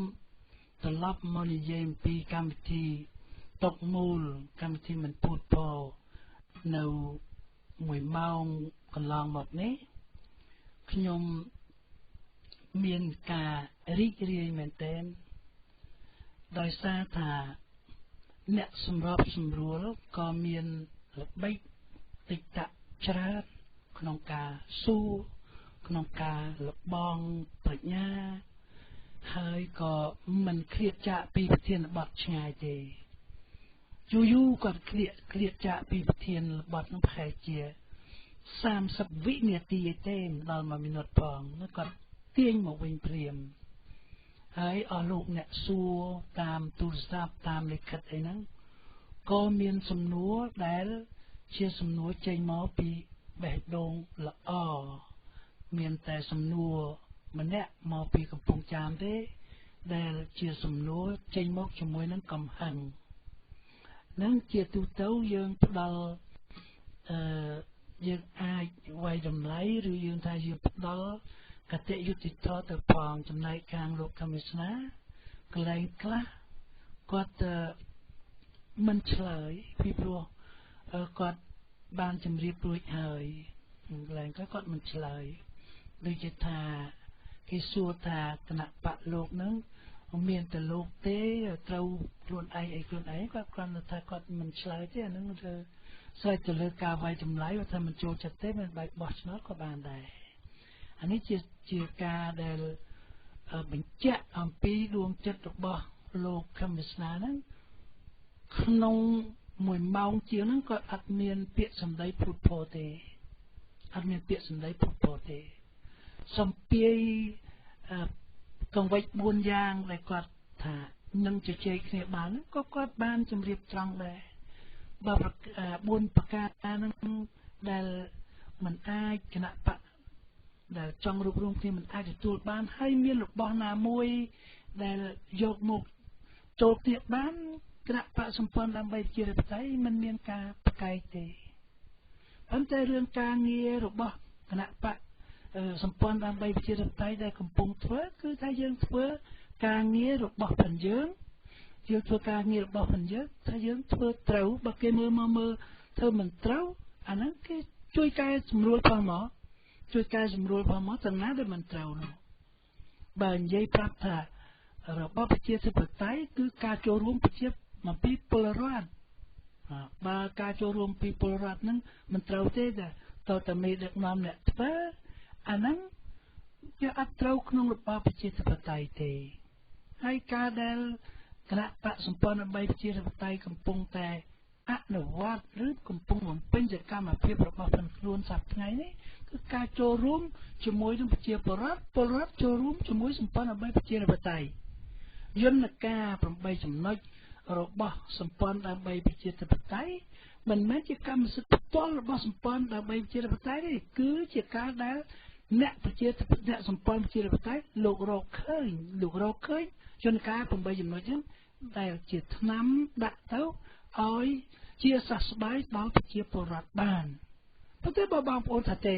ត្រឡប់មកនិយាយអំពីកម្មវិធីតុកមូលកម្មវិធីមិនពូតផលនៅ1ម៉ោងកន្លងមកនេះខ្ញុំមានការរីករាយមែនទែនដោយសារថាអ្នកសម្របសម្រួលក៏មានល្បិចតិចតៈច្រើនក្នុងការសួរក្នុងការលបងប្រាជ្ញាហើយក៏មិនឃ្លាតចាកពីប្រធានបទឆ្ងាយទេយូរគាត់ឃ្លាតចាកពីប្រធានបទនឹងប្រហែលជា30វិនាទីទេមិនដល់1មីនិតផងគាត់ទាញមកវិញព្រាមហើយអស់លោកអ្នកសួរតាមទូរស័ព្ទតាមលិខិតអីហ្នឹងក៏មានសំណួរដែលជាសំណួរចេញមកពីបេះដូងល្អមានតែសំណួរម្នាក់មកពីកំពង់ចាមទេដែលជាសំណួរចេញមកជាមួយនឹងកំហឹងនឹងជាទូទៅយើងផ្ដល់យើងអាចវាយតម្លៃឬយើងថាយើងផ្ដល់កតេយុត្តិធម៌ទៅផងចំណែកខាងលោកកមិស្នាកន្លែងខ្លះគាត់មិនឆ្លើយពីព្រោះ គាត់បានជំរាបរួចហើយឡើងក៏គាត់មិនឆ្លើយដូចជាថាគេសួរថាគណៈបកលោកហ្នឹងមានតែលោកទេត្រូវខ្លួនឯងអីខ្លួនឯងគាត់គ្រាន់តែថាគាត់មិនឆ្លើយទេអាហ្នឹងគឺស្រេចទៅលើការវាយចម្លែកថាមិនចូលចិត្តទេមិនបែកបោះឆ្នោតក៏បានដែរអានេះជាការដែលបញ្ជាក់អំពីដួងចិត្តរបស់លោកខឹមវាសនាហ្នឹងក្នុង1ម៉ោងជាងហ្នឹងគាត់អត់មានពាក្យសម្ដីភូតភរទេអត់មានពាក្យសម្ដីភូតភរទេសំពាយកង្វិច4យ៉ាងដែលគាត់ថានឹងជជែកគ្នាបានក៏គាត់បានជម្រាបត្រង់ដែរបើ4ប្រការហ្នឹងដែលមិនអាចគណៈបកដែលចង់រួបរวมគ្នាមិនអាចទទួលបានហើយមានរបស់ណាមួយដែលយកមកចូលទៀតបានគណៈបកសម្ព័ន្ធដើម្បីជារដ្ឋបတ်មិនមានការប្រកែកទេប៉ុន្តែរឿងការងាររបស់គណៈបកសម្ព័ន្ធដើម្បីជារដ្ឋបတ်ដែលកំពុងធ្វើគឺថាយើងធ្វើការងាររបស់ផងយើងធ្វើការងាររបស់ផងយើងថាយើងធ្វើត្រូវបើគេមើលធ្វើមិនត្រូវអាហ្នឹងគេជួយកែសម្រួលផងមកជួយកែសម្រួលផងមកទាំងណាដែលមិនត្រូវនោះបើនិយាយប្រាប់ថារបបប្រជាធិបតេយ្យគឺការចូលរួមប្រជាមកពីពលរដ្ឋបើការចូលរួមពីពលរដ្ឋហ្នឹងមិនត្រូវទេតែមេដឹកនាំអ្នកធ្វើអាហ្នឹងវាអត់ត្រូវក្នុងរបបប្រជាធិបតេយ្យទេហើយការដែលគណៈបកសម្ព័ន្ធដើម្បីប្រជាធិបតេយ្យកំពុងតែអនុវត្តឬកំពុងបំពេញសកម្មភាពរបស់ខ្លួនសប្តាហ៍ថ្ងៃនេះគឺការចូលរួមជាមួយនឹងប្រជាពលរដ្ឋចូលរួមជាមួយសម្ព័ន្ធដើម្បីប្រជាធិបតេយ្យយន្តការ8ចំណុចរបស់សម្ព័ន្ធដើម្បីប្រជាធិបតេយ្យមិនមែនជាកម្មសិទ្ធិផ្ទាល់របស់សម្ព័ន្ធដើម្បីប្រជាធិបតេយ្យទេគឺជាការដែលអ្នកសម្ព័ន្ធប្រជាធិបតេយ្យលោករកឃើញយន្តការ8ចំណុចហ្នឹងដែលជាថ្នាំដាក់ទៅឲ្យជាសះស្បើយដល់ប្រជាពលរដ្ឋបានប៉ុន្តែបើបងប្អូនថាទេ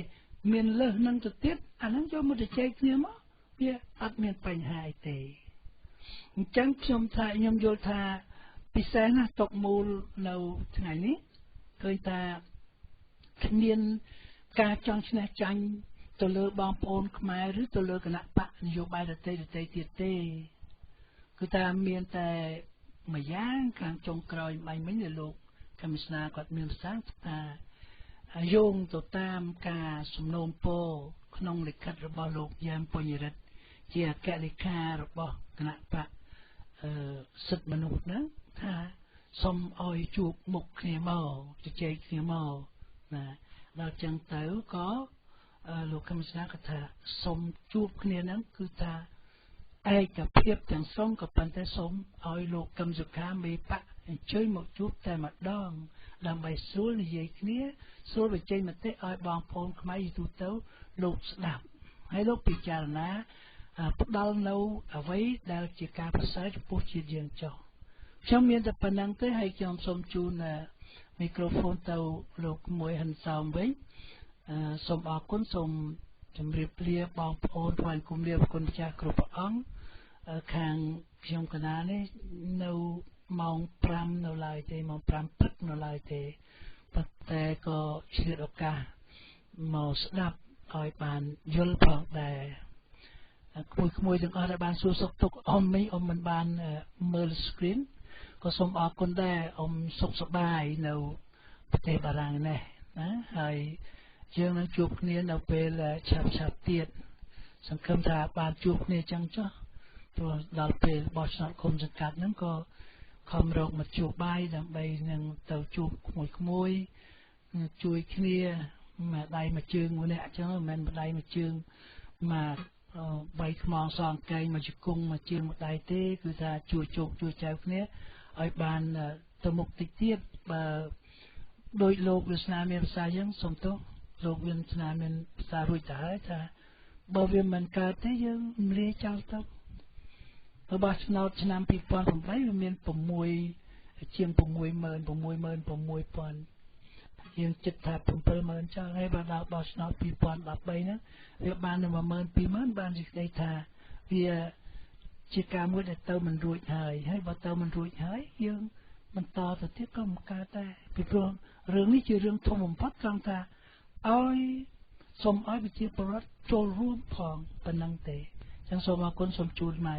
មានលើសនឹងទៅទៀតអាហ្នឹងយកមកជជែកគ្នាមកវាអត់មានបញ្ហាអីទេអញ្ចឹងខ្ញុំយល់ថាពិសេសណាស់ຕົកមូលនៅថ្ងៃនេះឃើញថាគ្មានការចង់ឈ្នះចាញ់ទៅលើបងប្អូនខ្មែរឬទៅលើគណៈបកនយោបាយដទៃទៀតទេគឺថាមានតែមួយយ៉ាងខាងចុងក្រោយមិញដែលលោកកមិស្នាគាត់មានប្រសាសន៍ថាយោងទៅតាមការសំណូមពរក្នុងលិខិតរបស់លោកយ៉ែមពញ្ញរិទ្ធជាអគ្គលេខារបស់គណៈបកសិទ្ធិមនុស្សហ្នឹងថាសូមឲ្យជួបមុខគ្នាមកជជែកគ្នាមកណាដល់ចឹងទៅក៏លោកកមិស្នាគាត់ថាសូមជួបគ្នាហ្នឹងគឺថាឯកភាពទាំងស្រុងក៏ប៉ុន្តែសូមឲ្យលោកកឹមសុខាមេបកអញ្ជើញមកជួបតែម្ដងដើម្បីស្រួលនិយាយគ្នាស្រួលបញ្ចេញមតិឲ្យបងប្អូនខ្មែរយទូទៅលោកស្ដាប់ហើយលោកពិចារណាផ្ដល់នៅអ្វីដែលជាការប្រសើរចំពោះជាតិយើងចុះខ្ញុំមានតែប៉ុណ្្នឹងទេហើយខ្ញុំសូមជូនមីក្រូហ្វូនទៅលោកមួយហិនសោមវិញសូមអរគុណសូមជម្រាបលាបងប្អូនថ្វាយគុំលាគុណម្ចាស់គ្រប់ព្រះអង្គខាងខ្ញុំកណានេះនៅម៉ោង5នៅឡើយទេម៉ោង5ព្រឹកនៅឡើយទេប៉ុន្តែក៏ឆ្លៀតឱកាសមកស្ដាប់ឲ្យបានយល់ផងដែរក្មួយទាំងអស់ដែលបានសួរសុខទុក្ខអ៊ំមិនបានមើល screen ក៏សូមអរគុណដែរអ៊ំសុខសប្បាយនៅប្រទេសបារាំងនេះណាហើយយើងនឹងជួបគ្នានៅពេលឆាប់ទៀតសង្ឃឹមថាបានជួបគ្នាចឹងចុះព្រោះដល់ពេលបោះឆ្នោតគុំសង្កាត់ហ្នឹងក៏ខំរកមកជួបបាយដើម្បីនឹងទៅជួបក្មួយជួយគ្នាមួយដៃមួយជើងមួយនេះអញ្ចឹងមិនមែនមួយដៃមួយជើងមកបីខ្មងសងកែងមកជង្គង់មួយជើងមួយដៃទេគឺថាជួយជោគជួយចែវគ្នាឲ្យបានទៅមុខតិចទៀតបើដោយលោកវាសនាមានភាសាយើងសូមទោសលោកវាសនាមានភាសារួចទៅហើយថាបើវាមិនកើតទេយើងរំលាយចោលទៅរបស់ឆ្នោតឆ្នាំ2008វាមានជាង 66000 យើងចិត្តថា 70000 ចោលហើយបើដល់បោះឆ្នោត2013ហ្នឹងវាបានទៅ 12000 បានសេចក្តីថាវាជាការមួយដែលទៅមិនរួចហើយបើទៅមិនរួចហើយយើង បន្តទៅទៀតក៏មិនកើតដែរពីព្រោះរឿងនេះជារឿងធំបំផុតត្រង់ថាឲ្យសូមឲ្យប្រជាពលរដ្ឋចូលរួមផងប៉ុណ្ណឹងទេចឹងសូមអរគុណសូមជួលម៉ៃ